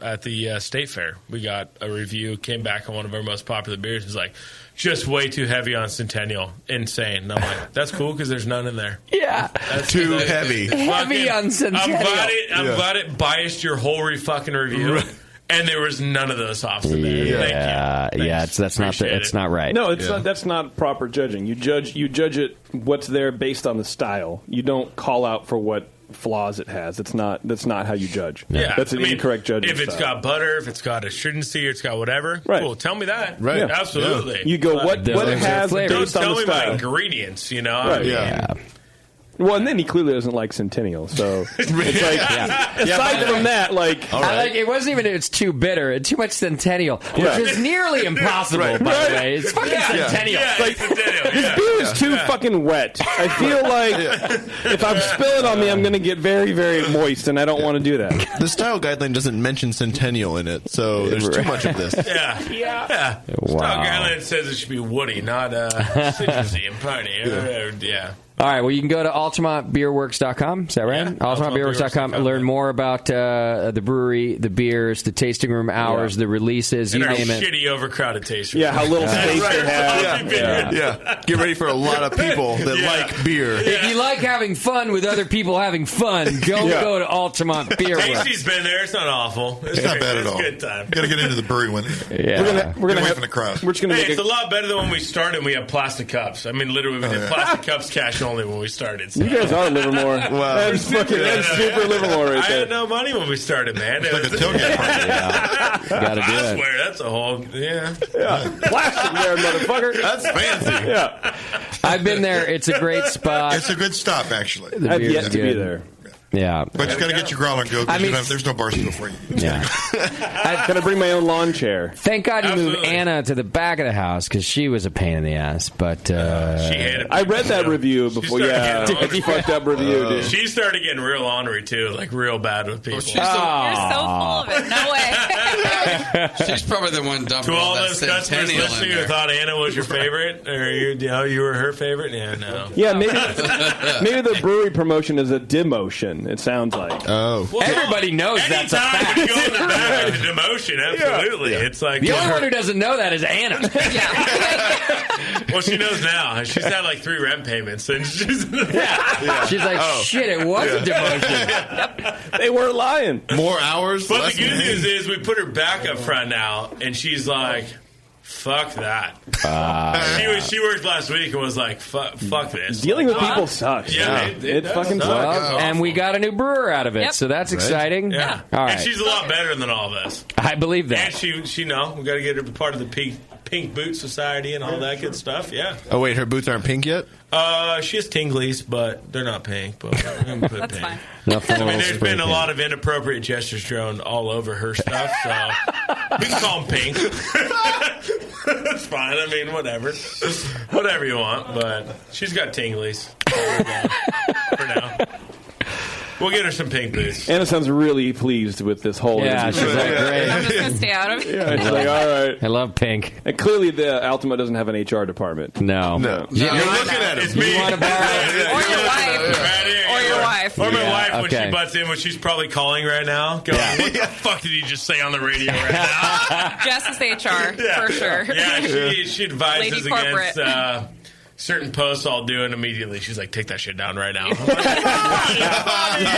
at the State Fair, we got a review, came back on one of our most popular beers. It's like, just way too heavy on Centennial. Insane. And I'm like, that's cool because there's none in there. Yeah. That's too heavy. Heavy on Centennial. I'm glad it biased your whole fucking review. And there was none of those hops in there. Thank you. It's not right. No, it's not. That's not proper judging. You judge it what's there based on the style. You don't call out for what flaws it has. That's not how you judge. Yeah, that's an incorrect judging. If it's style. got butter, if it's got astringency, or it's got whatever, cool. Tell me that. Right. Yeah. Absolutely. Yeah. You go what it has Don't based on tell the me my style. ingredients. You know. Right. I mean, Yeah. Well, and then he clearly doesn't like Centennial, so it's like aside from that, like I like it wasn't even it's too bitter, it's too much Centennial, which is nearly impossible. By the way, it's fucking Centennial. Like, this beer is too fucking wet. I feel like if I spill it on me, I'm going to get very, very moist, and I don't want to do that. The style guideline doesn't mention Centennial in it, so there's too much of this. Yeah. Wow. Style guideline says it should be woody, not citrusy and piney. Yeah. All right, well, you can go to altamontbeerworks.com. Is that right? Altamontbeerworks.com. Learn more about the brewery, the beers, the tasting room hours, the releases, And you our name it. shitty overcrowded tasting. Yeah, how little space they have. Yeah. Get ready for a lot of people that like beer. If you like having fun with other people having fun, don't go to Altamont Beer Works. Tasty's been there. It's not awful. It's not bad at all. It's a good time. Got to get into the brewery when We're gonna away from the crowd. We're just gonna It's a lot better than when we started. We had plastic cups. I mean, literally, we did plastic cups cash only when we started. So. You guys are Livermore. Wow. That's super Livermore right I there. had no money when we started, man. It's like a tailgate party. Got to do I it. swear, that's a whole Plastic there, motherfucker. That's fancy. Yeah. I've been there. It's a great spot. It's a good stop, actually. The I've beer's yet to be good. there. Yeah. But you got to get your growler and go. I mean- There's no Barstool for you. Yeah. Can I bring my own lawn chair? Thank God you moved Absolutely. Anna to the back of the house because she was a pain in the ass. But She hated I read that review before. started Yeah, getting it's a fucked up review, dude. She started getting real ornery too, like real bad with people. You're so full of it. No way. She's probably the one dumping To all that those customers Centennial in listening who there. thought Anna was your favorite, or you were her favorite, yeah, no. Yeah, maybe the brewery promotion is a demotion. It sounds like. Oh. Well, everybody knows that's a anytime fact. you go in the back of the demotion, absolutely. It's like The only one who doesn't know that is Anna. well, she knows now. She's had like 3 rent payments, and she's She's like, shit, it was a demotion. They weren't lying. More hours. But less the good money. news is we put her back up front now, and she's like, fuck that. She worked last week and was like, fuck this. Dealing with people sucks. Yeah, it fucking Well, sucks. and we got a new brewer out of it, Yep. so that's exciting. Yeah. All And right. she's a lot better than all of us. I believe And that. she know we got to get her part of the Pink Boot Society and all that good stuff. Yeah. Oh, wait, her boots aren't pink yet? She has tinglies, but they're not pink. But we're gonna put That's pink. fine. Nothing I mean, else there's for been a you. lot of inappropriate gestures thrown all over her stuff, so we can call them pink. That's fine. I mean, whatever you want. But she's got tinglies for now. We'll get her some pink boots. Anna sounds really pleased with this whole Yeah, interview. she's like, I'm great. just going to stay out of it. Yeah, she's like, all right. I love pink. And clearly, the Altamont doesn't have an HR department. No. No. Yeah, You're looking at It's him. me. You want to borrow? Or your wife. Right here. Or your wife. Or my Yeah, wife when okay. she butts in, when she's probably calling right now, going, what the fuck did he just say on the radio right now? Jess is HR, for sure. Yeah, she advises Lady corporate. against certain posts I'll do, and immediately she's like, take that shit down right now. I'm like,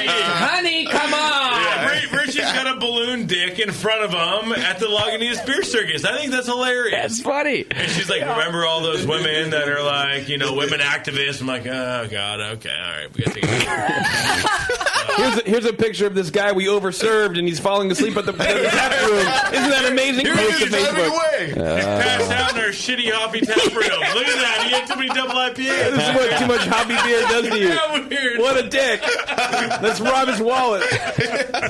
Honey, come on! yeah, Richie's got a balloon dick in front of him at the Lagunitas Beer Circus. I think that's hilarious. That's funny. And she's like, remember all those women that are like, women activists? I'm like, oh, God, okay, all right. We got to take it. Here's a picture of this guy we overserved, and he's falling asleep at the tap room. Isn't that amazing? Here Post he to is driving Facebook. away. Passed out in our shitty hoppy tap room. Look at that. He had too many double IPAs. This is what too much hobby beer does to you. Yeah, weird. What a dick. Let's rob his wallet.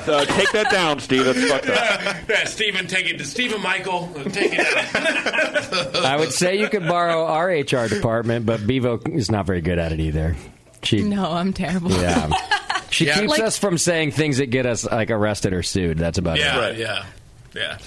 So take that that down, Steve. That's fucked up. Yeah, Stephen, take it to Stephen Michael. Take it out. I would say you could borrow our HR department, but Bevo is not very good at it either. No, I'm terrible. Yeah. She keeps us from saying things that get us like arrested or sued. That's about it. Yeah.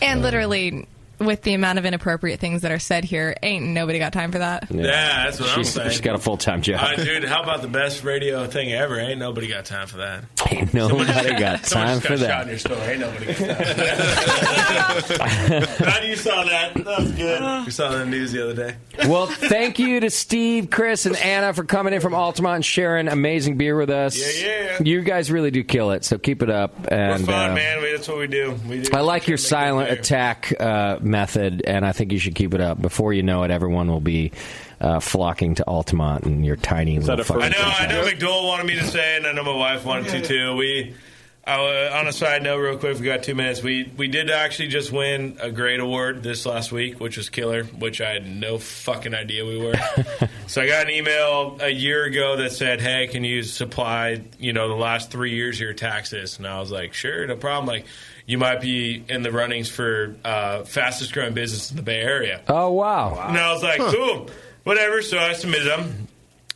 And literally, with the amount of inappropriate things that are said here, ain't nobody got time for that. Yeah, that's what I'm saying. She's got a full-time job. Dude, how about the best radio thing ever? Ain't nobody got time for that. Ain't nobody got time for Someone just got that. shot in your store. Ain't nobody got time for that. Glad you saw that. That was good. We saw that in the news the other day. Well, thank you to Steve, Chris, and Anna for coming in from Altamont and sharing amazing beer with us. Yeah. You guys really do kill it, so keep it up. And We're fun, man. That's what we do. I like your silent attack method, and I think you should keep it up. Before you know it, everyone will be flocking to Altamont and your tiny little fucking... I know McDowell wanted me to say, and I know my wife wanted to, too. On a side note, real quick, we got 2 minutes. We did actually just win a great award this last week, which was killer, which I had no fucking idea we were. So I got an email a year ago that said, hey, can you supply, the last 3 years of your taxes? And I was like, sure, no problem. Like, you might be in the runnings for fastest growing business in the Bay Area. Oh, wow. And I was like, cool, whatever. So I submitted them.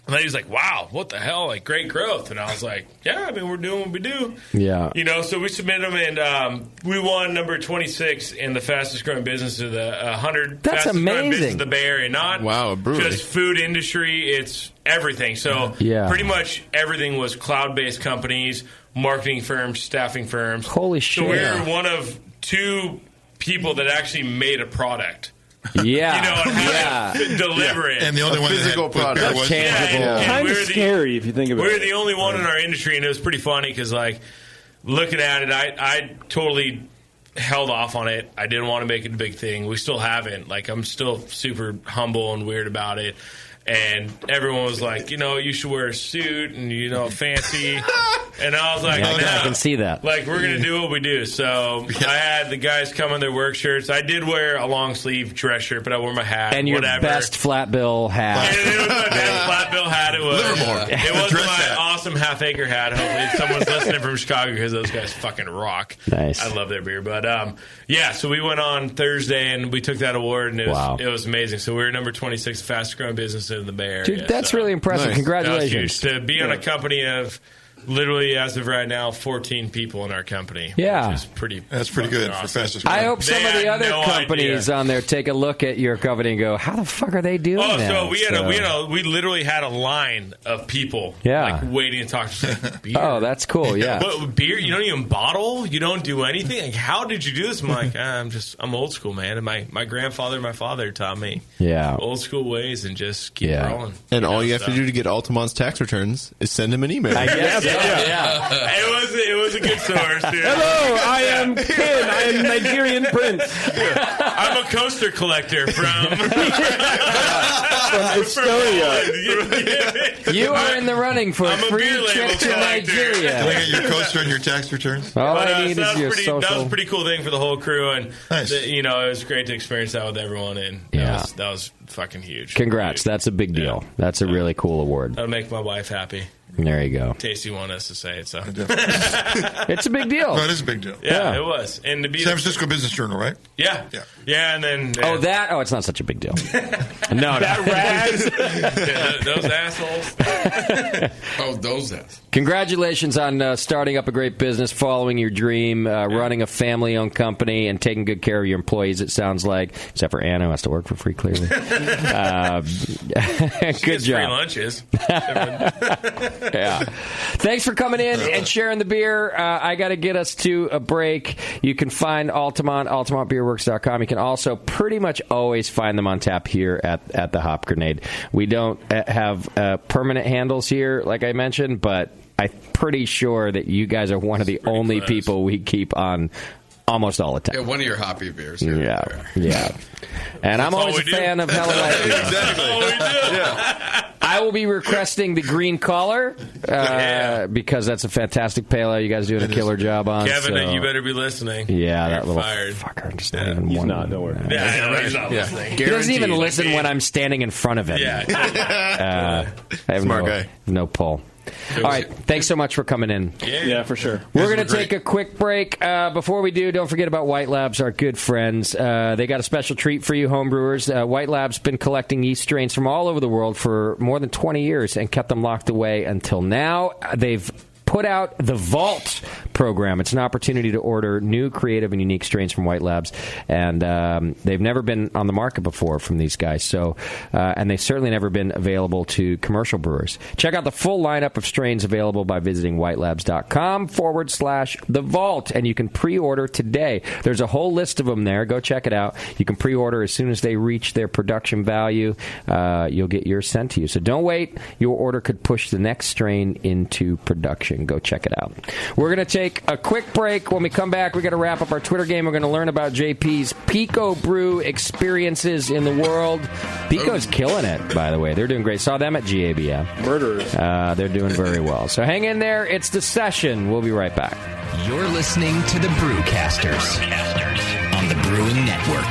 And then he's like, wow, what the hell? Like, great growth. And I was like, yeah, I mean, we're doing what we do. Yeah. So we submitted them, and we won number 26 in the fastest growing business of the 100 That's fastest growing amazing. business of the Bay Area. Not a brewery. just food industry, it's everything. So pretty much everything was cloud-based companies, marketing firms, staffing firms. Holy shit. So we were one of 2 people that actually made a product. Yeah. And had to deliver it. And the only one physical that had product. was Tangible. And Kind of we're the- scary if you think about it. We're the only one in our industry, and it was pretty funny because, like, looking at it, I totally held off on it. I didn't want to make it a big thing. We still haven't. Like, I'm still super humble and weird about it. And everyone was like, you should wear a suit and, fancy. And I was like, I can see that. Like, we're going to do what we do. So I had the guys come in their work shirts. I did wear a long sleeve dress shirt, but I wore my hat. And your whatever. best flat bill hat. And it was my best flat bill hat. It was Livermore. It was my awesome half acre hat. Hopefully someone's listening from Chicago because those guys fucking rock. Nice. I love their beer. But so we went on Thursday and we took that award, and it was amazing. So we were number 26 fastest growing business in the Bay Area. Dude, that's really impressive. Nice. Congratulations. To be on a company of literally, as of right now, 14 people in our company. Yeah. Which is pretty. That's pretty good for fastest I growing. hope some of the other companies on there take a look at your company and go, how the fuck are they doing that? So we literally had a line of people like waiting to talk to us. Like, beer. Oh, that's cool, yeah. What, beer? You don't even bottle? You don't do anything? Like, how did you do this? I'm like, I'm old school, man. And my grandfather and my father taught me old school ways and just keep rolling. And all you have to do to get Altamont's tax returns is send him an email. I guess. It was a good source. Dude. Hello, I am Ken. I am Nigerian Prince. I'm a coaster collector from Estonia. You are in the running for a free trip to Nigeria. Can I get your coaster and your tax returns? All I need is your social. That was a pretty cool thing for the whole crew, and nice. It was great to experience that with everyone, and that was fucking huge. Congrats, that's a big deal. That's a really cool award. That'll make my wife happy. There you go. Tasty wanted us to say it, so it's a big deal. No, it is a big deal. Yeah, it was. And to be San Francisco Business Journal, right? Yeah, and then it's not such a big deal. No, that rags. Those assholes. Those assholes. Congratulations on starting up a great business, following your dream, running a family-owned company, and taking good care of your employees, it sounds like, except for Anna, who has to work for free, clearly. Good job. Free lunches. Yeah. Thanks for coming in and sharing the beer. I got to get us to a break. You can find Altamont, AltamontBeerWorks.com. You can also pretty much always find them on tap here at the Hop Grenade. We don't have permanent handles here, like I mentioned, but I'm pretty sure that you guys are one of the only people we keep on almost all the time. Yeah, one of your hoppy beers. Yeah. And I'm always a fan of Hell Light Beer. Exactly. I will be requesting the green collar because that's a fantastic pale ale. You guys doing a killer job on. Kevin, you better be listening. Yeah, that little fired. fucker. Just not even he's not. Don't worry. He's not listening. He doesn't even listen when I'm standing in front of him. Yeah. I have Smart guy. No pull. All right. Thanks so much for coming in. Yeah, for sure. We're going to take a quick break. Before we do, don't forget about White Labs, our good friends. They got a special treat for you homebrewers. White Labs been collecting yeast strains from all over the world for more than 20 years and kept them locked away until now. They've put out the Vault program. It's an opportunity to order new, creative, and unique strains from White Labs, and they've never been on the market before from these guys. So, and they've certainly never been available to commercial brewers. Check out the full lineup of strains available by visiting whitelabs.com/the Vault, and you can pre-order today. There's a whole list of them there. Go check it out. You can pre-order as soon as they reach their production value. You'll get yours sent to you. So don't wait. Your order could push the next strain into production. Go check it out. We're going to take a quick break. When we come back, we're going to wrap up our Twitter game. We're going to learn about JP's Pico Brew experiences in the world. Pico's killing it, by the way. They're doing great. Saw them at GABF. Murderers. They're doing very well. So hang in there. It's The Session. We'll be right back. You're listening to the Brewcasters on the Brewing Network.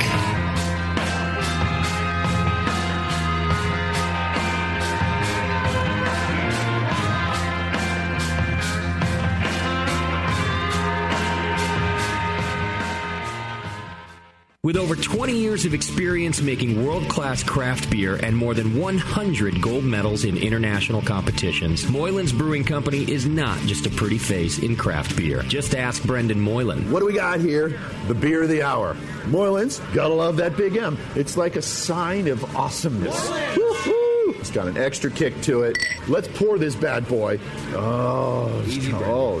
With over 20 years of experience making world-class craft beer and more than 100 gold medals in international competitions, Moylan's Brewing Company is not just a pretty face in craft beer. Just ask Brendan Moylan. What do we got here? The beer of the hour. Moylan's, gotta love that big M. It's like a sign of awesomeness. Woo-hoo! It's got an extra kick to it. Let's pour this bad boy. Oh,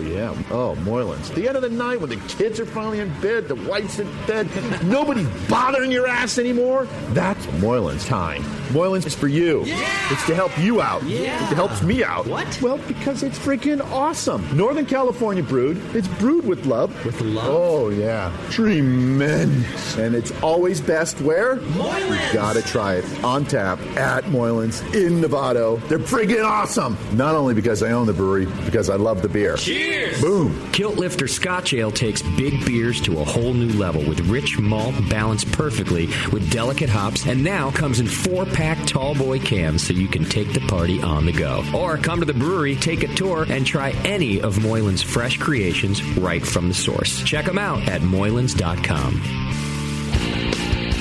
yeah. Oh, Moylan's. The end of the night when the kids are finally in bed, the wife's in bed, nobody's bothering your ass anymore. That's Moylan's time. Moylan's is for you. Yeah. It's to help you out. Yeah. It helps me out. What? Well, because it's freaking awesome. Northern California brewed. It's brewed with love. With love? Oh, yeah. Tremendous. And it's always best where? Moylan's. You gotta try it. On tap at Moylan's in Novato. They're friggin' awesome. Not only because I own the brewery, because I love the beer. Cheers! Boom. Kilt Lifter Scotch Ale takes big beers to a whole new level with rich malt balanced perfectly with delicate hops, and now comes in 4-pack tall boy cans so you can take the party on the go. Or come to the brewery, take a tour, and try any of Moylan's fresh creations right from the source. Check them out at moylans.com.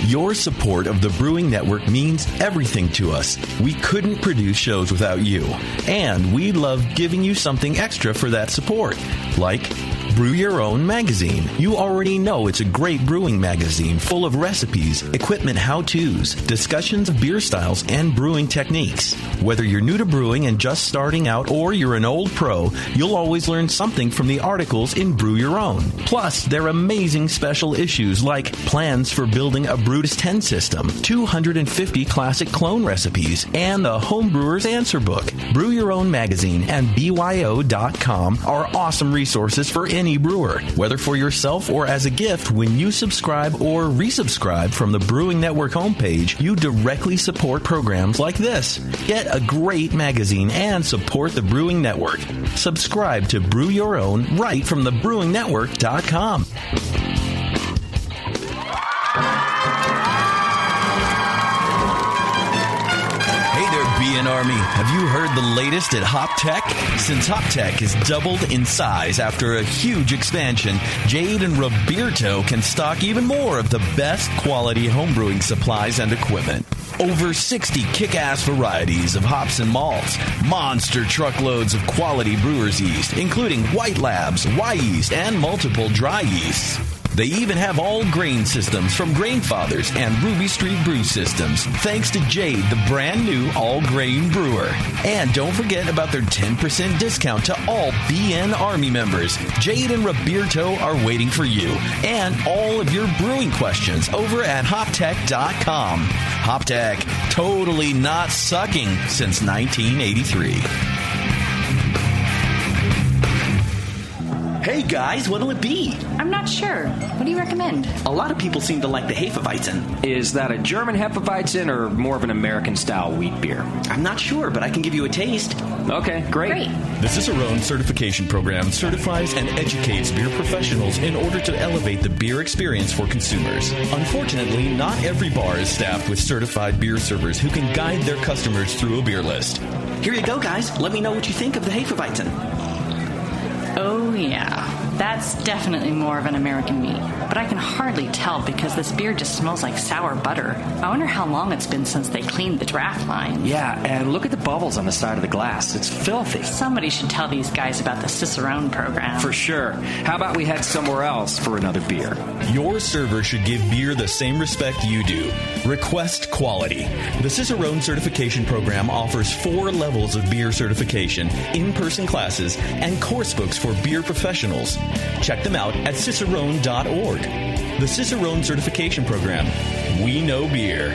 Your support of the Brewing Network means everything to us. We couldn't produce shows without you. And we love giving you something extra for that support. Like Brew Your Own magazine. You already know it's a great brewing magazine full of recipes, equipment how-tos, discussions of beer styles, and brewing techniques. Whether you're new to brewing and just starting out or you're an old pro, you'll always learn something from the articles in Brew Your Own. Plus, there are amazing special issues like plans for building a Brutus 10 system, 250 classic clone recipes, and the Homebrewer's Answer Book. Brew Your Own magazine and BYO.com are awesome resources for any brewer, whether for yourself or as a gift. When you subscribe or resubscribe from the Brewing Network homepage, you directly support programs like this. Get a great magazine and support the Brewing Network. Subscribe to Brew Your Own right from thebrewingnetwork.com. BN Army, have you heard the latest at Hop Tech? Since Hop Tech has doubled in size after a huge expansion, Jade and Roberto can stock even more of the best quality homebrewing supplies and equipment. Over 60 kick-ass varieties of hops and malts, monster truckloads of quality brewer's yeast, including White Labs, Y-yeast, and multiple dry yeasts. They even have all grain systems from Grainfathers and Ruby Street Brew Systems, thanks to Jade, the brand new all-grain brewer. And don't forget about their 10% discount to all BN Army members. Jade and Roberto are waiting for you and all of your brewing questions over at HopTech.com. HopTech, totally not sucking since 1983. Hey guys, what'll it be? I'm not sure. What do you recommend? A lot of people seem to like the Hefeweizen. Is that a German Hefeweizen or more of an American-style wheat beer? I'm not sure, but I can give you a taste. Okay, great. The Cicerone certification program certifies and educates beer professionals in order to elevate the beer experience for consumers. Unfortunately, not every bar is staffed with certified beer servers who can guide their customers through a beer list. Here you go, guys. Let me know what you think of the Hefeweizen. Oh, yeah. That's definitely more of an American me. But I can hardly tell because this beer just smells like sour butter. I wonder how long it's been since they cleaned the draft line. Yeah, and look at the bubbles on the side of the glass. It's filthy. Somebody should tell these guys about the Cicerone program. For sure. How about we head somewhere else for another beer? Your server should give beer the same respect you do. Request quality. The Cicerone certification program offers 4 levels of beer certification, in-person classes, and course books for beer professionals. Check them out at cicerone.org. The Cicerone certification program. We know beer.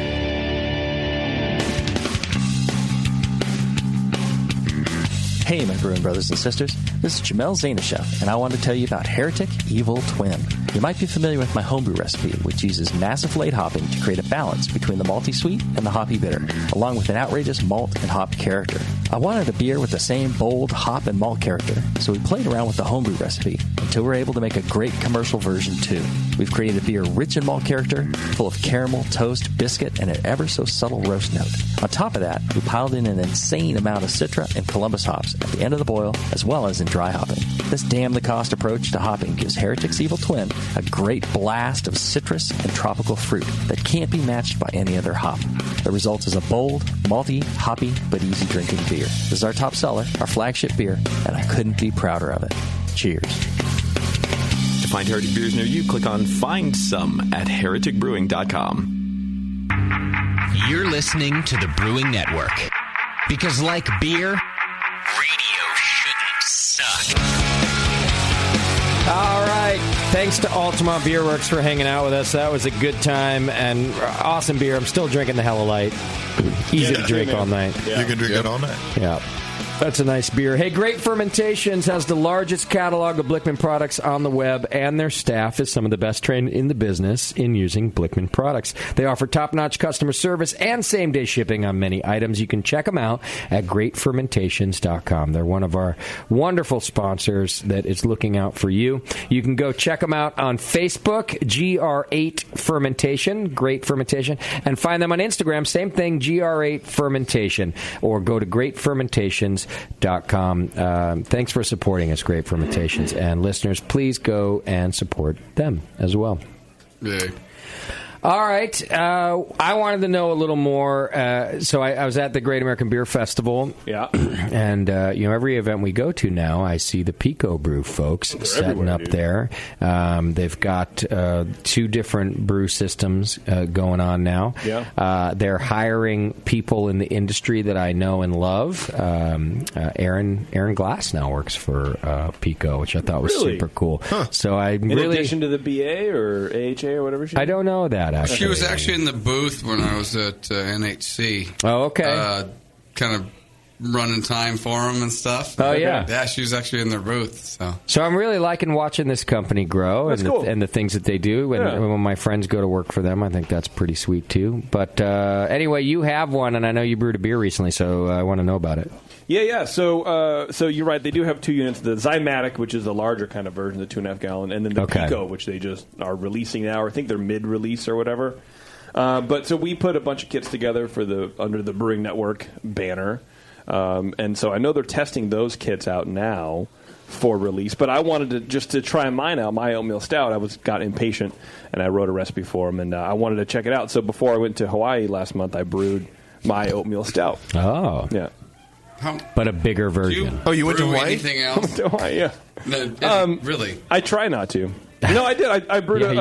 Hey, my brewing brothers and sisters. This is Jamel Zanishev, and I want to tell you about Heretic Evil Twin. You might be familiar with my homebrew recipe, which uses massive late hopping to create a balance between the malty sweet and the hoppy bitter, along with an outrageous malt and hop character. I wanted a beer with the same bold hop and malt character, so we played around with the homebrew recipe until we were able to make a great commercial version too. We've created a beer rich in malt character, full of caramel, toast, biscuit, and an ever so subtle roast note. On top of that, we piled in an insane amount of Citra and Columbus hops at the end of the boil, as well as in dry hopping. This damn-the-cost approach to hopping gives Heretic's Evil Twin a great blast of citrus and tropical fruit that can't be matched by any other hop. The result is a bold, malty, hoppy, but easy-drinking beer. This is our top seller, our flagship beer, and I couldn't be prouder of it. Cheers. To find Heretic beers near you, click on Find Some at hereticbrewing.com. You're listening to the Brewing Network. Because like beer, radio shouldn't suck. All right. Thanks to Altamont Beer Works for hanging out with us. That was a good time and awesome beer. I'm still drinking the Hella Light. Easy to drink all night. Yeah. You can drink it all night. Yeah. That's a nice beer. Hey, Great Fermentations has the largest catalog of Blickman products on the web, and their staff is some of the best trained in the business in using Blickman products. They offer top-notch customer service and same-day shipping on many items. You can check them out at greatfermentations.com. They're one of our wonderful sponsors that is looking out for you. You can go check them out on Facebook, GR8 Fermentation, Great Fermentation, and find them on Instagram, same thing, GR8 Fermentation, or go to greatfermentations.com. Thanks for supporting us, Great Fermentations. And listeners, please go and support them as well. Yeah. All right. I wanted to know a little more. So I was at the Great American Beer Festival. Yeah. And, every event we go to now, I see the Pico Brew folks setting up there. They've got 2 different brew systems going on now. Yeah. They're hiring people in the industry that I know and love. Aaron Glass now works for Pico, which I thought was super cool. Huh. So in addition to the BA or AHA or whatever she I don't know that. Actually. She was actually in the booth when I was at NHC. Oh, okay. Kind of running time for them and stuff. Oh, yeah. Yeah, she was actually in their booth. So I'm really liking watching this company grow and, cool. and the things that they do. And when my friends go to work for them, I think that's pretty sweet, too. But anyway, you have one, and I know you brewed a beer recently, so I want to know about it. Yeah. So you're right. They do have 2 units: the Zymatic, which is the larger kind of version, the 2.5 gallon, and then the Pico, which they just are releasing now. Or I think they're mid-release or whatever. But so we put a bunch of kits together for under the Brewing Network banner, and so I know they're testing those kits out now for release. But I wanted to try mine out, my oatmeal stout. I got impatient, and I wrote a recipe for them, and I wanted to check it out. So before I went to Hawaii last month, I brewed my oatmeal stout. Oh, yeah. But a bigger version. You went to Hawaii? Anything else? I went to Hawaii, yeah. No, really? I try not to. No, I did. I brewed a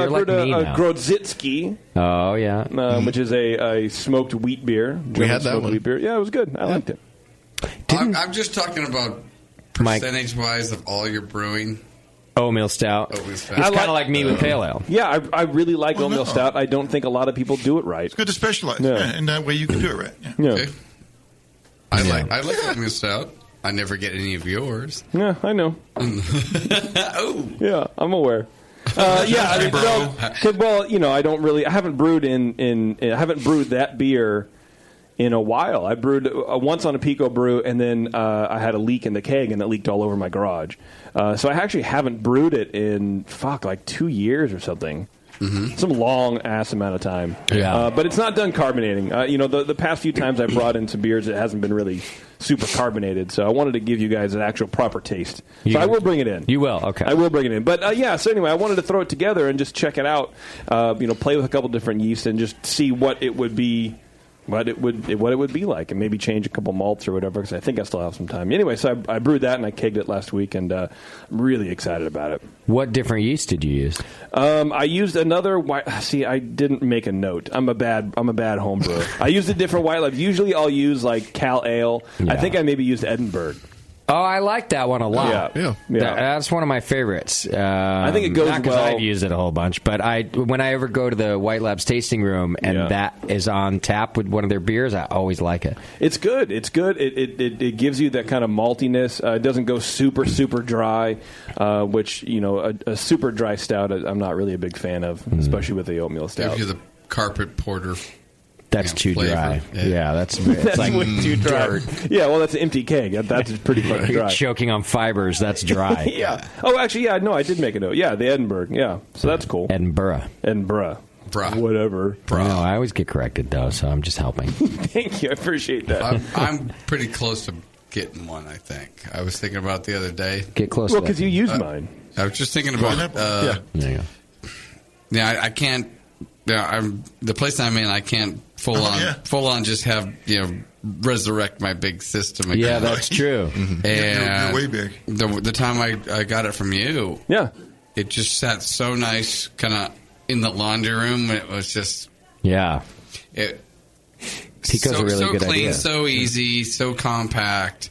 Grodzitsky. Oh, yeah. Which is a smoked wheat beer. We had that one. Wheat beer. Yeah, it was good. I liked it. I'm just talking about percentage-wise of all your brewing. Oatmeal stout. It's kind of like me with pale ale. Yeah, I really like oatmeal stout. I don't think a lot of people do it right. It's good to specialize, Yeah. and that way you can do it right. Yeah. Okay. I like oatmeal stout. I never get any of yours. Yeah, I know. Oh. Yeah, I'm aware. I haven't brewed I haven't brewed that beer in a while. I brewed once on a Pico brew, and then I had a leak in the keg, and it leaked all over my garage. So I actually haven't brewed it in like 2 years or something. Some long-ass amount of time. Yeah. But it's not done carbonating. The past few times I brought in some beers, it hasn't been really super carbonated, so I wanted to give you guys an actual proper taste. So I will bring it in. You will, okay. I will bring it in. But, so anyway, I wanted to throw it together and just check it out, play with a couple different yeasts and just see what it would be. What it would be like, and maybe change a couple malts or whatever, because I think I still have some time. Anyway, so I brewed that and I kegged it last week, and I'm really excited about it. What different yeast did you use? I used another white. See, I didn't make a note. I'm a bad home brewer. I used a different white label. Usually, I'll use like Cal Ale. Yeah. I think I maybe used Edinburgh. Oh, I like that one a lot. Yeah. That's one of my favorites. I think it goes not because well. I've used it a whole bunch, but when I ever go to the White Labs tasting room and that is on tap with one of their beers, I always like it. It's good. It's good. It gives you that kind of maltiness. It doesn't go super, super dry, which, a super dry stout I'm not really a big fan of, especially with the oatmeal stout. Gives you the carpet porter. That's too flavor. Dry. Yeah, that's like way too dry. Dirt. Yeah, well, that's an empty keg. That's pretty fucking You're dry. choking on fibers. That's dry. Yeah. Oh, actually, no, I did make a note. Yeah, the Edinburgh. Yeah, so that's cool. Edinburgh. Bruh. Whatever. Bruh. No, I always get corrected, though, so I'm just helping. Thank you. I appreciate that. I'm pretty close to getting one, I think. I was thinking about it the other day. Get close Well, because you used mine. I was just thinking about... Yeah. There you go. Yeah, I can't... the place I'm in, I can't full on just have resurrect my big system again. Yeah, that's true. And you're way big. The time I got it from you, it just sat so nice, kind of in the laundry room. It was just Pico's a really good clean, idea. so easy, so compact,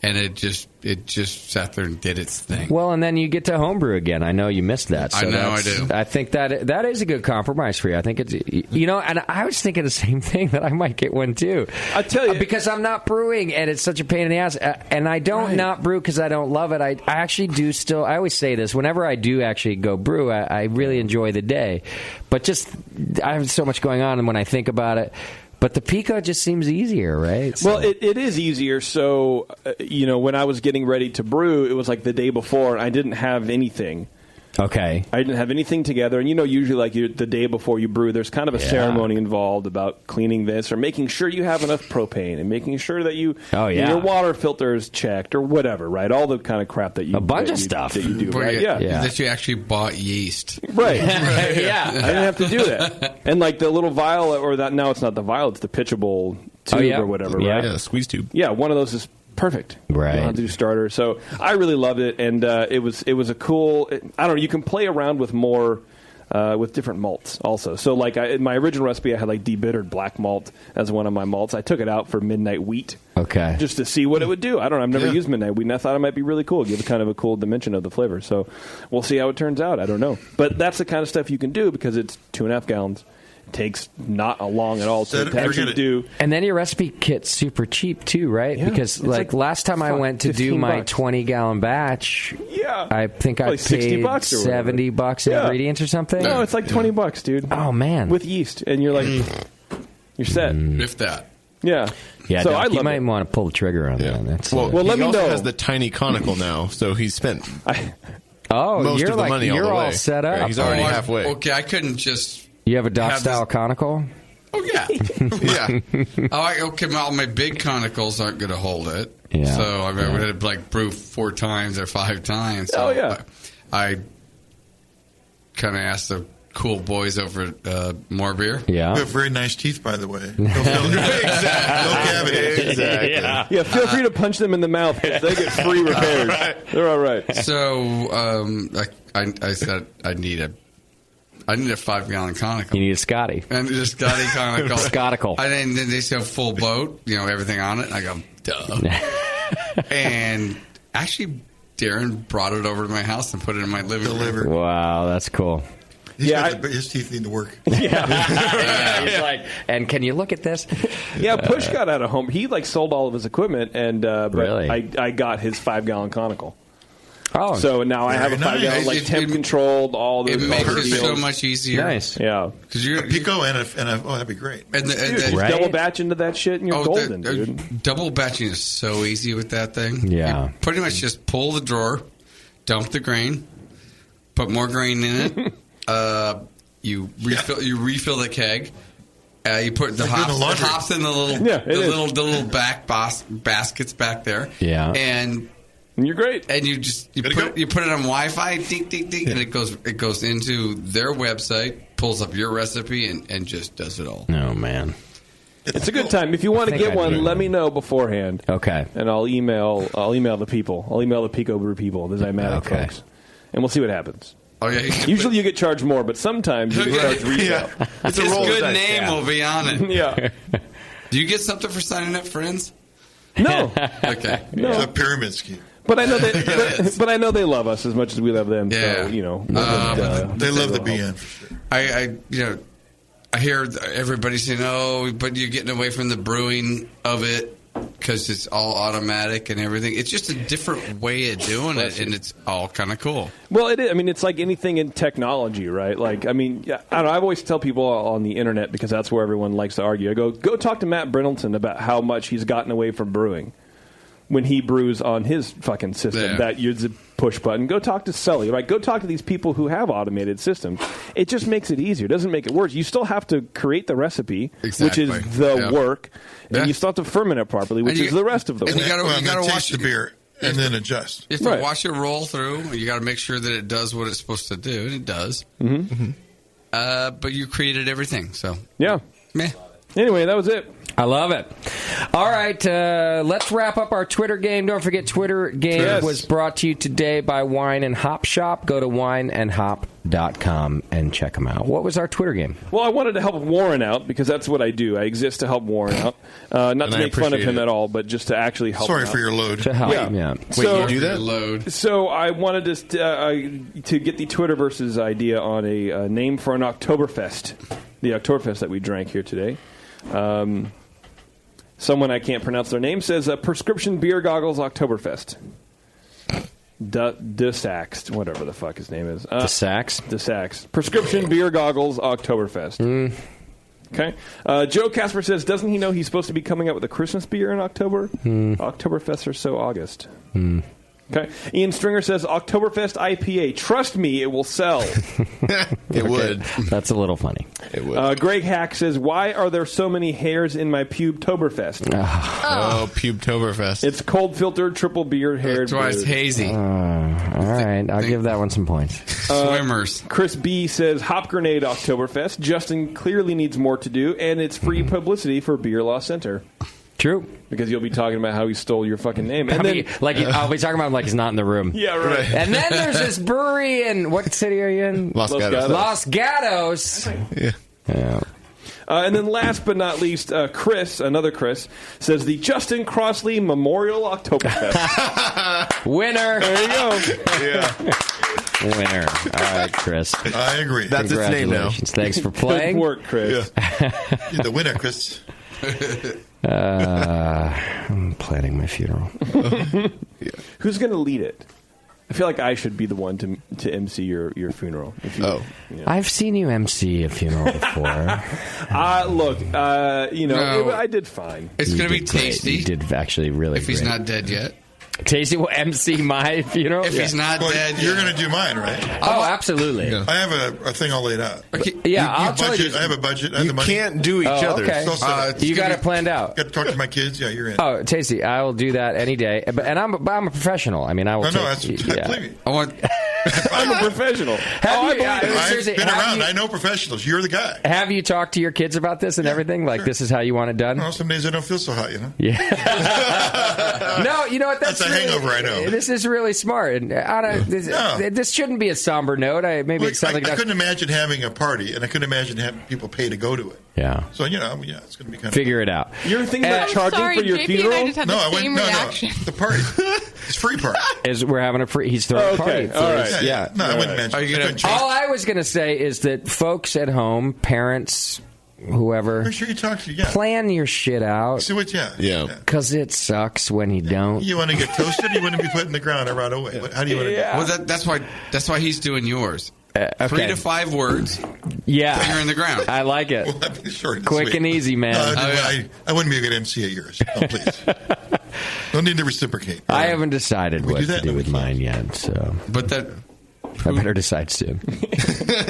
and it just sat there and did its thing. Well, and then you get to homebrew again. I know you missed that. So I know I do. I think that is a good compromise for you. I think it's and I was thinking the same thing, that I might get one too. I tell you, because I'm not brewing and it's such a pain in the ass, and I don't not brew because I don't love it. I actually do still. I always say this whenever I do actually go brew. I really enjoy the day, but just I have so much going on, and when I think about it. But the Pico just seems easier, right? Well, it is easier. So, when I was getting ready to brew, it was like the day before, and I didn't have anything. Okay. I didn't have anything together. And, usually like the day before you brew, there's kind of a ceremony involved about cleaning this or making sure you have enough propane and making sure that your water filter is checked or whatever, right? All the kind of crap that you... A bunch of stuff. That you do, right? Yeah. That you actually bought yeast. Right. Yeah. I didn't have to do that. And like the little vial, or that now it's not the vial, it's the pitchable tube or whatever, right? Yeah, squeeze tube. Yeah, one of those is perfect. Right. You don't have to do starter. So I really loved it, and it was a cool... I don't know, you can play around with more... with different malts also. So like in my original recipe, I had like debittered black malt as one of my malts. I took it out for midnight wheat. Okay. Just to see what it would do. I don't know. I've never used midnight wheat, and I thought it might be really cool. Give it kind of a cool dimension of the flavor. So we'll see how it turns out. I don't know. But that's the kind of stuff you can do because it's 2.5 gallons. It takes not long at all to actually do. And then your recipe kit's super cheap too, right? Yeah. Because like last time I went to do my 20-gallon batch, I think I paid $60 or $70 in ingredients or something. No, it's like $20, dude. Oh man, with yeast, and you're like, you're set. If that. Yeah. Yeah, So Doc, I you love might it. want to pull the trigger on that. That's Well, let he me also know. has the tiny conical now, so he's spent Oh, most you're of the like money all you're the way. all set up. Yeah, he's already halfway. Okay, I couldn't just... You have a Doc have style conical? Oh, yeah. Yeah. Okay, well, my big conicals aren't going to hold it. Yeah. So I would have like brew 4 times or 5 times. So Oh, yeah. I kind of asked the cool boys over at More Beer. You have very nice teeth, by the way. No cavities. Exactly. Yeah, feel free to punch them in the mouth because they get free repairs. They're all right. So I said I need a 5-gallon conical. You need a Scotty. And just Scotty conical. Scotical. And then they said full boat, everything on it. And I go, duh. And actually, Darren brought it over to my house and put it in my living room. Wow, that's cool. His teeth need to work. Yeah, he's like, and can you look at this? Yeah, Push got out of home. He sold all of his equipment, and but Really? I got his 5-gallon conical. Oh, so now I have a Very 5-gallon, nice. temp controlled. All the It makes all the it so deals. much easier. Nice. Yeah, because you're A Pico and a that'd be great. and dude, the, just double batch into that shit, and you're golden, dude. double batching is so easy with that thing. Yeah. You pretty much just pull the drawer, dump the grain, put more grain in it. You refill the keg. You put the hops in the little back baskets back there. Yeah. And you're great. And you put it on Wi-Fi, ding, ding, ding, and it goes into their website, pulls up your recipe, and just does it all. Oh man. It's a good time. If you want to get one, let me know beforehand. Okay. And I'll email the people. I'll email the Pico Brew people, the Zymatic folks, and we'll see what happens. Oh yeah. Usually you get charged more, but sometimes you get charged retail. It's a good name will be on it. Yeah. Do you get something for signing up friends? No. Okay. No. It's a pyramid scheme. But I know but I know they love us as much as we love them. Yeah. So, you know, they love the BN for sure. I hear everybody saying, "Oh, but you're getting away from the brewing of it because it's all automatic and everything." It's just a different way of doing it, and it's all kind of cool. Well, it is. I mean, it's like anything in technology, right? Like, I mean, I don't know. I always tell people on the internet, because that's where everyone likes to argue. I go talk to Matt Brindleton about how much he's gotten away from brewing when he brews on his fucking system. Yeah. That uses a push button. Go talk to Sully, right? Go talk to these people who have automated systems. It just makes it easier. It doesn't make it worse. You still have to create the recipe, which is the work, and you still have to ferment it properly, which is the rest of the work. And you got to taste the beer and then adjust. You have to watch it roll through. You got to make sure that it does what it's supposed to do, and it does. Mm-hmm. But you created everything, so yeah. Meh. Anyway, that was it. I love it. All right, let's wrap up our Twitter game. Don't forget, Twitter game was brought to you today by Wine and Hop Shop. Go to wineandhop.com and check them out. What was our Twitter game? Well, I wanted to help Warren out, because that's what I do. I exist to help Warren out. Not to make fun of him at all, but just to actually help him out. For your load. To help, yeah. Wait, you do that? Load. So I wanted to get the Twitterverse's idea on a name for an Oktoberfest. The Oktoberfest that we drank here today. Someone, I can't pronounce their name, says Prescription Beer Goggles Oktoberfest. DeSax, whatever the fuck his name is. DeSax. Prescription Beer Goggles Oktoberfest. Okay. Joe Casper says, doesn't he know he's supposed to be coming out with a Christmas beer in October? Oktoberfests are so August. Okay. Ian Stringer says, Oktoberfest IPA. Trust me, it will sell. It would. That's a little funny. It would. Greg Hack says, why are there so many hairs in my Pubetoberfest? Oh, Pubetoberfest. It's cold filtered, triple beard haired. That's why it's hazy. All right, I'll give that one some points. Swimmers. Chris B says, Hop Grenade Oktoberfest. Justin clearly needs more to do, and it's free publicity for Beer Law Center. True. Because you'll be talking about how he stole your fucking name. And I'll be talking about him like he's not in the room. Yeah, right. And then there's this brewery in, what city are you in? Los Gatos. Los Gatos. Yeah. And then last but not least, Chris, another Chris, says the Justin Crossley Memorial Oktoberfest. Winner. There you go. Yeah. Winner. All right, Chris. I agree. That's its name now. Thanks for playing. Good work, Chris. You're the winner, Chris. I'm planning my funeral. Who's going to lead it? I feel like I should be the one to MC your funeral. I've seen you MC a funeral before. Look, I did fine. It's going to be tasty. You did actually really if he's great. not dead yet. Tasty will MC my funeral? If he's not dead you're going to do mine, right? Oh, absolutely. Yeah. I have a thing all laid out. Okay. Yeah, I'll tell you. I have a budget. I have the money. Can't do each other. Okay. You got it planned out. Got to talk to my kids. Yeah, you're in. Oh, Tasty, I will do that any day. And I'm a professional. I mean, I will. I believe you. I'm a professional. I've been around. I know professionals. You're the guy. Have you talked to your kids about this and everything? Like, this is how you want it done? Well, some days I don't feel so hot, you know? Yeah. No, you know what? That's a hangover, I know. This is really smart. And this shouldn't be a somber note. I couldn't imagine having a party, and I couldn't imagine having people pay to go to it. Yeah. So, it's going to be kind of... Figure it out. You're thinking about charging for your funeral? I just had the same reaction. No, the party. It's free party. We're having a free... He's throwing a party. All right. Yeah. No, I wouldn't mention. All I was going to say is that folks at home, parents, whoever, make sure you talk to plan your shit out. See what? Yeah. Because it sucks when you don't. You want to get toasted? Or you want to be put in the ground and rot away? How do you want to? Well, that's why he's doing yours. Okay. 3 to 5 words. Yeah. You're in the ground. I like it. Well, short Quick sweet. and easy, man. I wouldn't be a good MC at yours. No, please. Don't need to reciprocate. I haven't decided what to do with mine yet. So, but that. I better decide soon.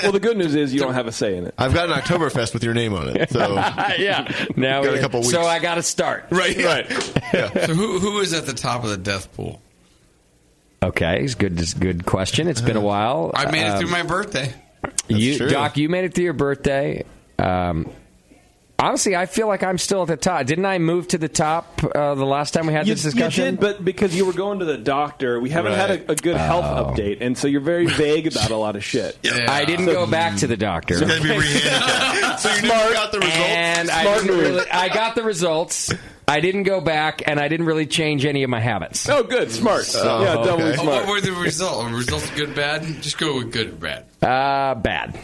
Well, the good news is you don't have a say in it. I've got an Oktoberfest with your name on it. So yeah. Now got a couple weeks. So I got to start. Right. Yeah. So who is at the top of the death pool? Okay, it's good question. It's been a while. I made it through my birthday. Doc, you made it through your birthday. Honestly, I feel like I'm still at the top. Didn't I move to the top the last time we had this discussion? You did, but because you were going to the doctor, we haven't had a good health update, and so you're very vague about a lot of shit. Yeah. I didn't go back to the doctor. So you never got the results? And I got the results. I didn't go back, and I didn't really change any of my habits. Oh, good. Smart. Doubly smart. What were the results? Were results good, bad? Just go with good or bad. Bad.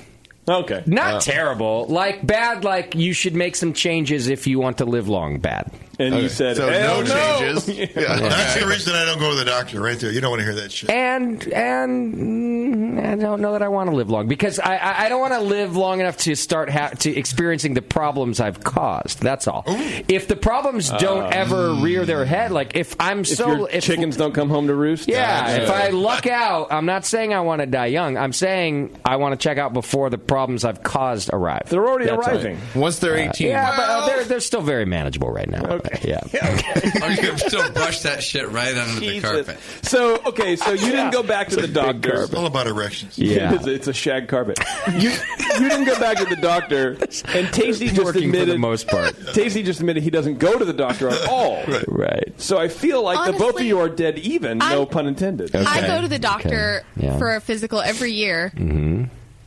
Okay. Not terrible. Like, bad, like you should make some changes if you want to live long. Bad. And you said, so no changes. That's the reason I don't go to the doctor right there. You don't want to hear that shit. And I don't know that I want to live long because I don't want to live long enough to start to experiencing the problems I've caused. That's all. Ooh. If the problems don't ever rear their head, like if chickens don't come home to roost. Yeah. If I luck out, I'm not saying I want to die young. I'm saying I want to check out before the problems I've caused arrive. They're already arriving. Once they're 18. But they're still very manageable right now. Okay. Yeah. Oh, you can still brush that shit right under the carpet. So you didn't go back to the doctor. It's all about erections. Yeah. It's a shag carpet. You didn't go back to the doctor, and Tasty just admitted, for the most part. Tasty just admitted he doesn't go to the doctor at all. Right. So I feel like the both of you are dead even, no pun intended. Okay. I go to the doctor for a physical every year. Mm-hmm.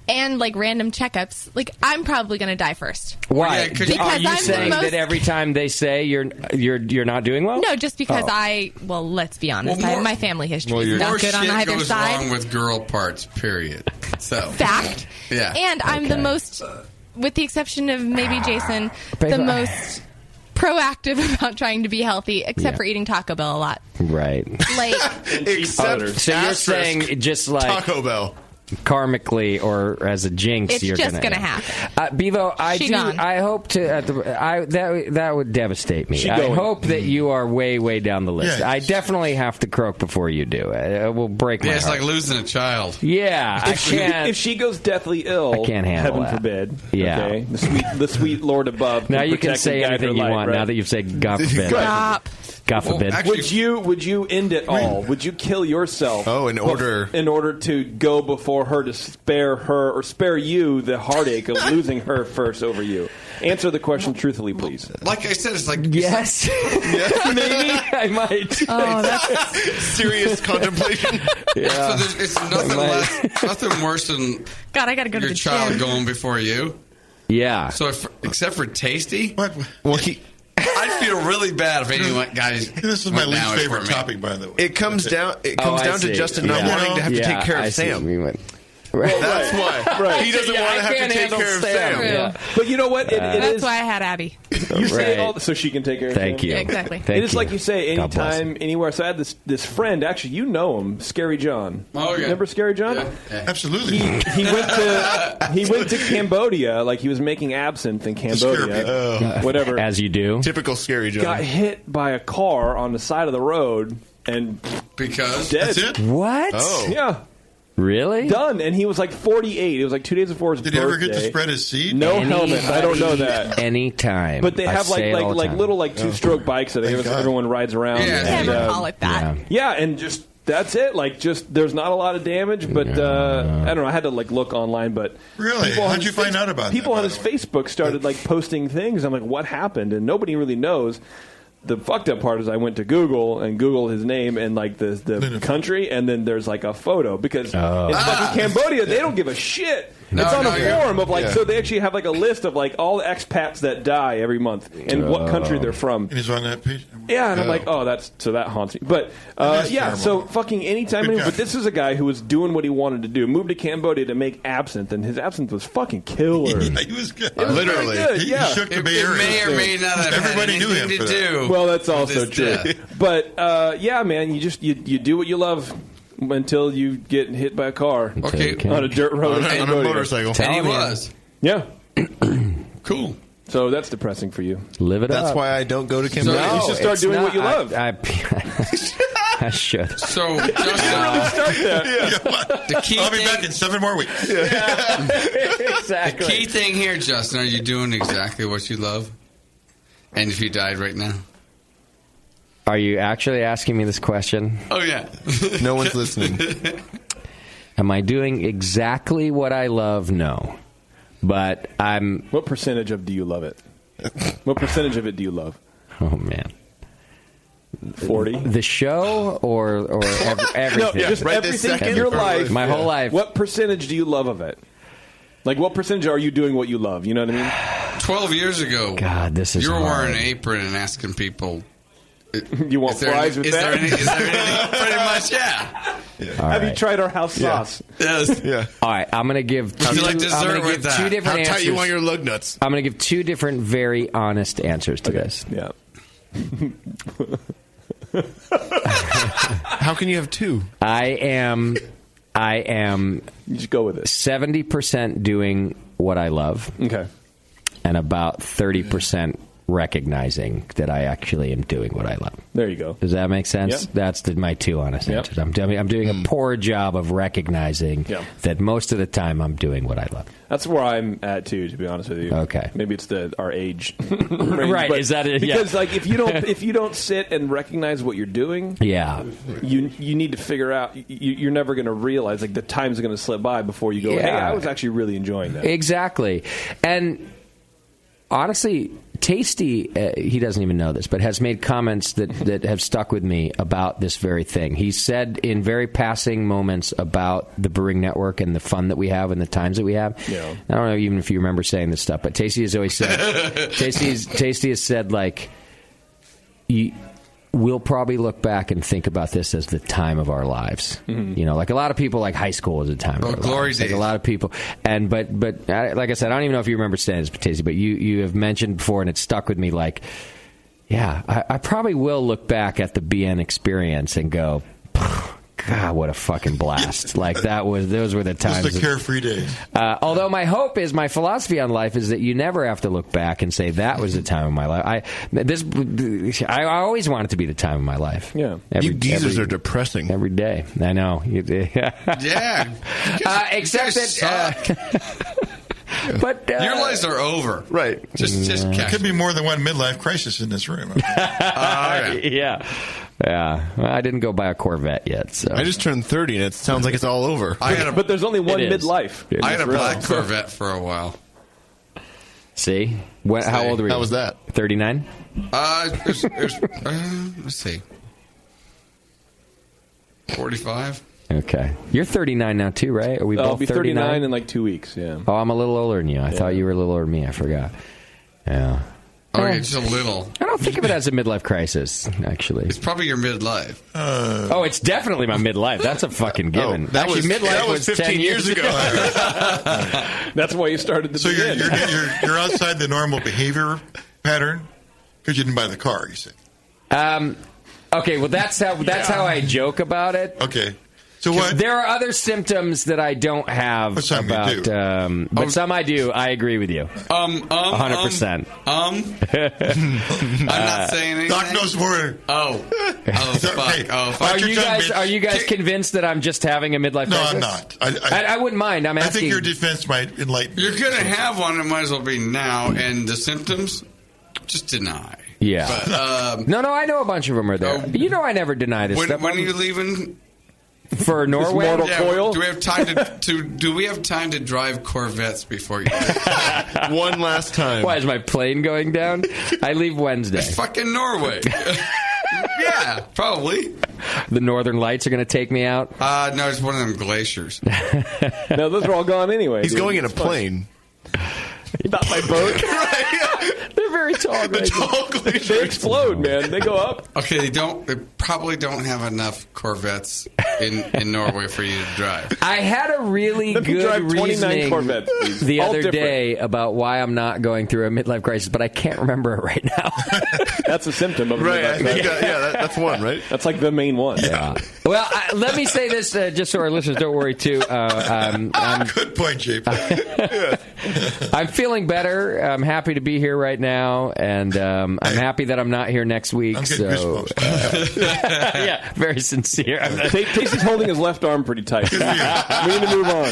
And like random checkups, like I'm probably going to die first. Why? Because are you I'm saying that every time they say you're not doing well? No, just because let's be honest, my family history is not good on either goes side. Wrong with girl parts, period. So fact. Yeah. And I'm the most, with the exception of maybe Jason, the most proactive about trying to be healthy, except for eating Taco Bell a lot. Right. Like, so you're saying just like Taco Bell. Karmically or as a jinx, it's just going to happen. Bevo, I hope to. That would devastate me. I hope that you are way, way down the list. Yeah, I definitely have to croak before you do. It will break my heart. It's like losing a child. Yeah, if she goes deathly ill, I can't handle heaven forbid. Yeah, okay? the sweet Lord above. Now you can say anything you want. Right? Now that you've said God forbid. God forbid. Actually, would you end it all? Would you kill yourself? In order to go before her to spare her or spare you the heartache of losing her first over you? Answer the question truthfully, please. Like I said, it's like yes, maybe I might. Oh, that's serious contemplation. Yeah. So it's nothing worse than God. I got to go to the child gym. going before you. Yeah. So except for Tasty, What? Well, I'd feel really bad if anyone guys. This is my least favorite topic, by the way. It comes down to Justin not wanting to have to take care of Sam. That's why. Right. He doesn't want to have to take care of Sam. Yeah. But you know what? That's why I had Abby. You say it all so she can take care of Sam. Thank you. Yeah, exactly. It is like you say, anytime, anywhere. So I had this friend, actually, you know him, Scary John. Oh, yeah. Remember Scary John? Yeah. Absolutely. He went to Cambodia, like he was making absinthe in Cambodia. Whatever. As you do. Typical Scary John. Got hit by a car on the side of the road and because dead. That's it? What? Oh. Yeah. Really? Done. And he was like 48. It was like 2 days before his birthday. Did he ever get to spread his seed? No helmet. I don't know that. Anytime. But they have like little two-stroke bikes that everyone rides around. Yeah. Never call it that. Yeah, and just that's it. Like, just there's not a lot of damage, but I don't know. I had to like look online, but really, how'd you find out about that? People on his Facebook started like posting things. I'm like, what happened? And nobody really knows. The fucked up part is I went to Google and Googled his name and like the country, and then there's like a photo because in fucking Cambodia they don't give a shit. It's on a forum of like so they actually have like a list of like all the expats that die every month and what country they're from. And he's on that page. Yeah, and I'm like, that haunts me. But so fucking anytime. But this is a guy who was doing what he wanted to do. Moved to Cambodia to make absinthe, and his absinthe was fucking killer. Yeah, he was good. Literally, good. He shook the Bay Area. It may or may not have Everybody knew him to for do. Well, that's also true. Death. But man, you do what you love until you get hit by a car. Okay, on a dirt road on a motorcycle. And he was. Yeah. Cool. So that's depressing for you. Live it up. That's why I don't go to Cambodia. You should start doing what you love. I should. So, I'll be back in 7 more weeks. Exactly. The key thing here, Justin, are you doing exactly what you love? And if you died right now? Are you actually asking me this question? Oh, yeah. No one's listening. Am I doing exactly what I love? No. But I'm... What percentage of do you love it? What percentage of it do you love? Oh, man. 40? The show or everything? No, just everything in your life. My whole life. What percentage do you love of it? Like, what percentage are you doing what you love? You know what I mean? 12 years ago, God, this is you were hard. wearing an apron and asking people, you want fries with that? Is there anything? Pretty much, yeah. Have you tried our house sauce? Yes. Yeah. All right, I'm going to give Would you like dessert with that? two different How answers. tight you want your lug nuts? I'm going to give two different, very honest answers to this. Yeah. How can you have two? I am You just go with it. 70% doing what I love. Okay. And about 30% recognizing that I actually am doing what I love. There you go. Does that make sense? Yep. That's my two honest answers. I'm doing a poor job of recognizing that most of the time I'm doing what I love. That's where I'm at too, to be honest with you. Okay. Maybe it's our age. Right, but is that it? Because Yeah. like if you don't sit and recognize what you're doing, yeah, you need to figure out. You're never going to realize like the time's going to slip by before you go. Hey, I was actually really enjoying that. Exactly. And honestly, Tasty, he doesn't even know this, but has made comments that have stuck with me about this very thing. He said in very passing moments about the Brewing Network and the fun that we have and the times that we have. Yeah. I don't know even if you remember saying this stuff, but Tasty has always said, Tasty has said, like, we'll probably look back and think about this as the time of our lives. Mm-hmm. You know, like a lot of people, like high school is a time of our glory lives. Like days. a lot of people, but like I said, I don't even know if you remember saying this, Tasty, but you have mentioned before, and it stuck with me. Like, yeah, I probably will look back at the BN experience and go, God, what a fucking blast! Like those were the times. Those are the carefree days. Although my hope is, my philosophy on life is that you never have to look back and say that was the time of my life. I always want it to be the time of my life. Yeah, you geezers are depressing every day. I know. Yeah, except that. But your lives are over, right? Just there could be more than one midlife crisis in this room. Yeah. Well, I didn't go buy a Corvette yet, so I just turned 30, and it sounds like it's all over. But there's only one midlife. I had a black Corvette for a while. See, how old were you? How was that? 39. Let's see, 45. Okay, you're 39 now too, right? Are we both I'll be 39 in like 2 weeks. Yeah. Oh, I'm a little older than you. I thought you were a little older than me. I forgot. Yeah. Oh, yeah, just a little. I don't think of it as a midlife crisis, actually. It's probably your midlife. Oh, it's definitely my midlife. That's a fucking given. Midlife was 15 years ago. That's why you started the. So you're outside the normal behavior pattern because you didn't buy the car. You say. Okay, well that's how I joke about it. Okay. So what? There are other symptoms that I don't have But some you about, do. but some I do. I agree with you. 100%. I'm not saying anything. Doc knows more. Oh, fuck. Are you guys convinced that I'm just having a midlife crisis? No, I'm not. I wouldn't mind. I'm asking. I think your defense might enlighten you. You're going to have one. It might as well be now. And the symptoms, just deny. Yeah. But, no, I know a bunch of them are there. You know I never deny this stuff. When are you leaving? For Norway? Do we have time do we have time to drive Corvettes before you leave? One last time. Why, is my plane going down? I leave Wednesday. It's fucking Norway. Yeah, probably. The Northern Lights are going to take me out? No, it's one of them glaciers. No, those are all gone anyway. He's going in a plane. Not my boat. They're very tall. They explode, man. They go up. Okay, they probably don't have enough Corvettes in Norway for you to drive. I had a really good reasoning the other day about why I'm not going through a midlife crisis, but I can't remember it right now. That's a symptom of a right. midlife crisis. That's one, right? That's like the main one. Yeah. Well, let me say this just so our listeners don't worry too. Good point, JP. I'm feeling better. I'm happy to be here. here right now, and I'm happy that I'm not here next week. Yeah, very sincere. Casey's holding his left arm pretty tight. We need to move on.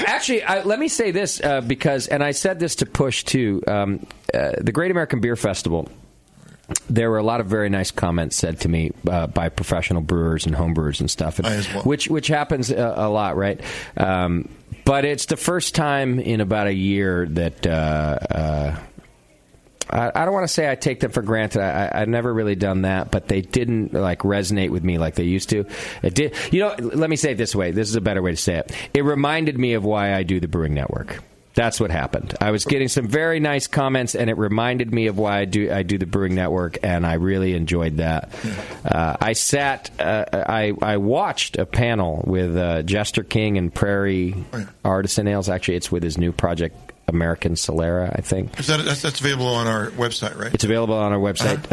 Actually, let me say this because, and I said this to Push too. The Great American Beer Festival. There were a lot of very nice comments said to me by professional brewers and homebrewers and stuff, which happens a lot, right? But it's the first time in about a year that I don't want to say I take them for granted. I've never really done that, but they didn't resonate with me like they used to. It did. Let me say it this way. This is a better way to say it. It reminded me of why I do the Brewing Network. That's what happened. I was getting some very nice comments, and it reminded me of why I do the Brewing Network, and I really enjoyed that. I watched a panel with Jester King and Prairie Artisan Ales. Actually, it's with his new project, American Solera, I think. That's available on our website, right? It's available on our website.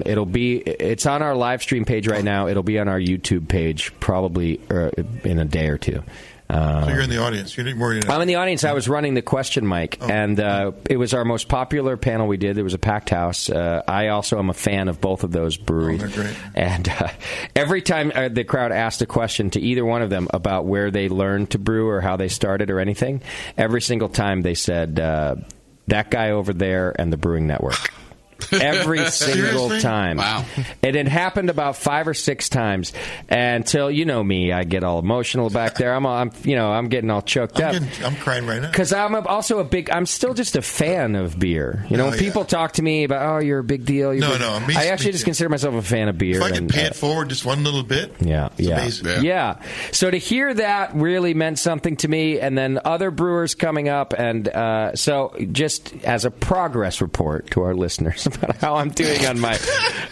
It's on our live stream page right now. It'll be on our YouTube page probably in a day or two. So you're in the audience. I'm in the audience. I was running the question mic, and it was our most popular panel we did. There was a packed house. I also am a fan of both of those breweries. Oh, they're great. And every time the crowd asked a question to either one of them about where they learned to brew or how they started or anything, every single time they said, that guy over there and the Brewing Network. Every single time. Wow. And it happened about 5 or 6 times until, me, I get all emotional back there. I'm getting all choked up. I'm crying right now. Because I'm I'm still just a fan of beer. When people talk to me about, you're a big deal. I actually just consider myself a fan of beer. If I can pay it forward just one little bit, it's amazing. Yeah. So to hear that really meant something to me, and then other brewers coming up, and so just as a progress report to our listeners about how I'm doing on my...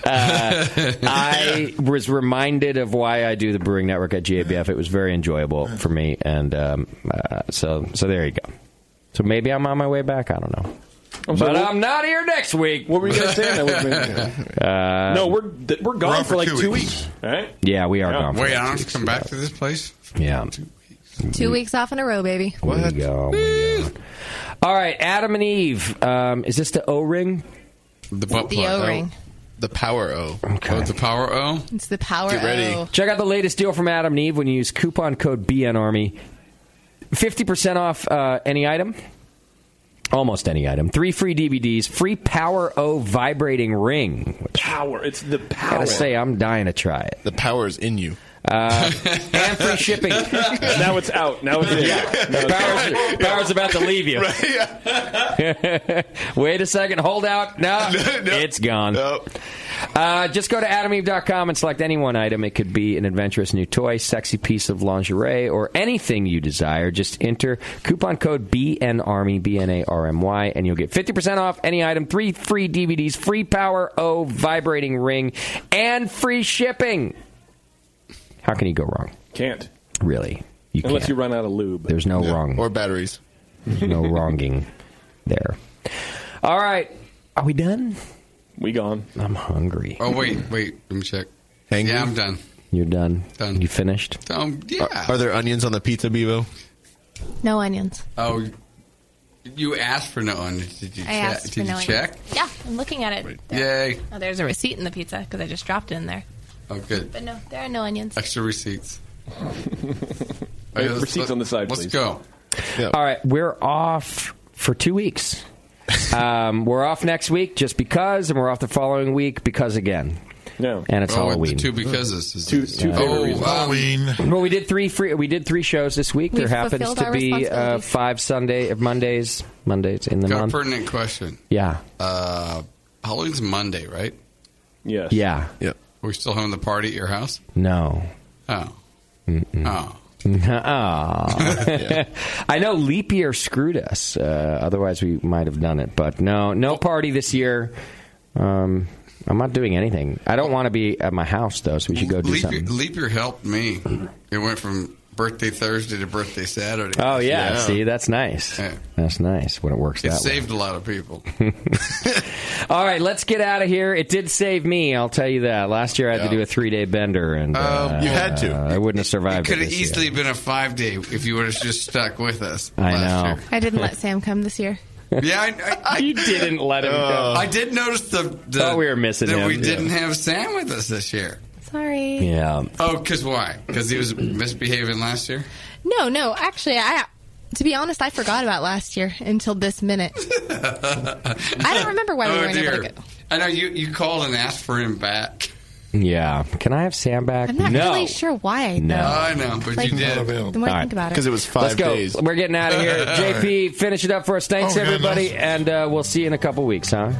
I was reminded of why I do the Brewing Network at GABF. It was very enjoyable for me, and so there you go. So maybe I'm on my way back. I don't know. I'm not here next week. What were you guys saying? No, we're gone for like 2 weeks. All right? Yeah, we are gone. Wait, I don't have to come back to this place? Yeah. 2 weeks off in a row, baby. We go. All right, Adam and Eve. Is this the O-ring? The butt plug. O-ring. The Power O. Okay. Oh, the Power O? It's the Power Get ready. O. Check out the latest deal from Adam and Eve when you use coupon code BNARMY. 50% off any item. Almost any item. 3 free DVDs. Free Power O vibrating ring. Power. It's the power. I gotta say, I'm dying to try it. The power is in you. And free shipping. Now it's out. Now it's in. Power's about to leave you. Right, yeah. Wait a second. Hold out. No. It's gone. Nope. Just go to adameve.com and select any one item. It could be an adventurous new toy, sexy piece of lingerie, or anything you desire. Just enter coupon code BNARMY, BNARMY, and you'll get 50% off any item, 3 free DVDs, free Power O vibrating ring, and free shipping. How can you go wrong? Can't. Really? Unless you run out of lube. There's no wrong. Or batteries. There's no wronging there. All right. Are we done? We gone. I'm hungry. Oh, wait. Let me check. Hangry? Yeah, I'm done. You're done? Done. You finished? Yeah. Are there onions on the pizza, Bevo? No onions. Oh, you asked for no onions. Did you check? Asked for no check? Onions. Yeah, I'm looking at it. Yay. Oh, there's a receipt in the pizza because I just dropped it in there. Oh, good. But no, there are no onions. Extra receipts. Receipts on the side, please. Let's go. Yep. All right. We're off for 2 weeks. We're off next week just because, and we're off the following week because again. No. And it's Halloween. The two becauses. Two favorite reasons. Halloween. Well, we did 3 shows this week. We've there happens fulfilled to our be responsibilities. Mondays in the Got month. a pertinent question. Yeah. Halloween's Monday, right? Yes. Yeah. Yep. Are we still having the party at your house? No. Oh. Mm-mm. Oh. Yeah. I know leap year screwed us. Otherwise, we might have done it. But no party this year. I'm not doing anything. I don't want to be at my house, though, so we should go do something. Leap year helped me. It went from birthday Thursday to birthday Saturday. Oh, yeah. See, that's nice. Yeah. That's nice when it works that way. It saved a lot of people. All right, let's get out of here. It did save me, I'll tell you that. Last year I had to do a 3-day bender, and you had to. I wouldn't have survived It could have this year. easily been a 5-day if you would have just stuck with us. I know. last year. I didn't let Sam come this year. Yeah, you didn't let him go. I did notice thought we were missing that him. we didn't have Sam with us this year. Sorry. Yeah. Oh, because why? Because he was misbehaving last year? No. Actually, to be honest, I forgot about last year until this minute. I don't remember why we weren't able to go. I know you called and asked for him back. Yeah. Can I have Sam back? I'm not no. really sure why. No. I know, but you did. The more I think about it. Because it was 5 days. We're getting out of here. JP, finish it up for us. Thanks, everybody. And we'll see you in a couple weeks, huh?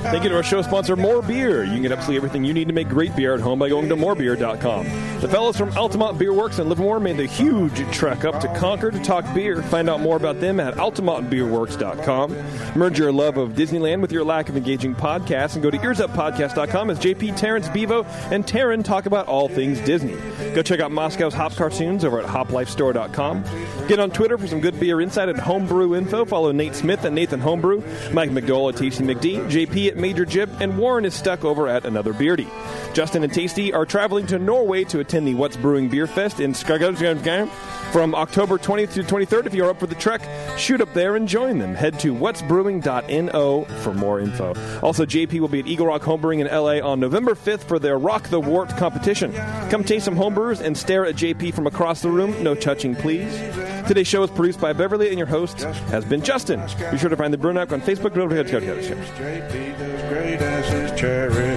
Thank you to our show sponsor, More Beer. You can get absolutely everything you need to make great beer at home by going to morebeer.com. The fellows from Altamont Beer Works in Livermore made the huge trek up to Concord to talk beer. Find out more about them at altamontbeerworks.com. Merge your love of Disneyland with your lack of engaging podcasts and go to earsuppodcast.com as JP, Terrence, Bevo, and Taryn talk about all things Disney. Go check out Moscow's Hop Cartoons over at hoplifestore.com. Get on Twitter for some good beer insight and homebrew info. Follow Nate Smith at Nathan Homebrew, Mike McDowell at Tasty McD, JP at Major Jib, and Warren is stuck over at Another Beardy. Justin and Tasty are traveling to Norway to attend the What's Brewing Beer Fest in Skagensgame from October 20th to 23rd. If you're up for the trek, shoot up there and join them. Head to whatsbrewing.no for more info. Also, JP will be at Eagle Rock Homebrewing in LA on November 5th for their Rock the Wart competition. Come taste some homebrewers and stare at JP from across the room. No touching, please. Today's show is produced by Beverly, and your host has been Justin. Be sure to find the Brew Network on Facebook. JP does great as his cherry.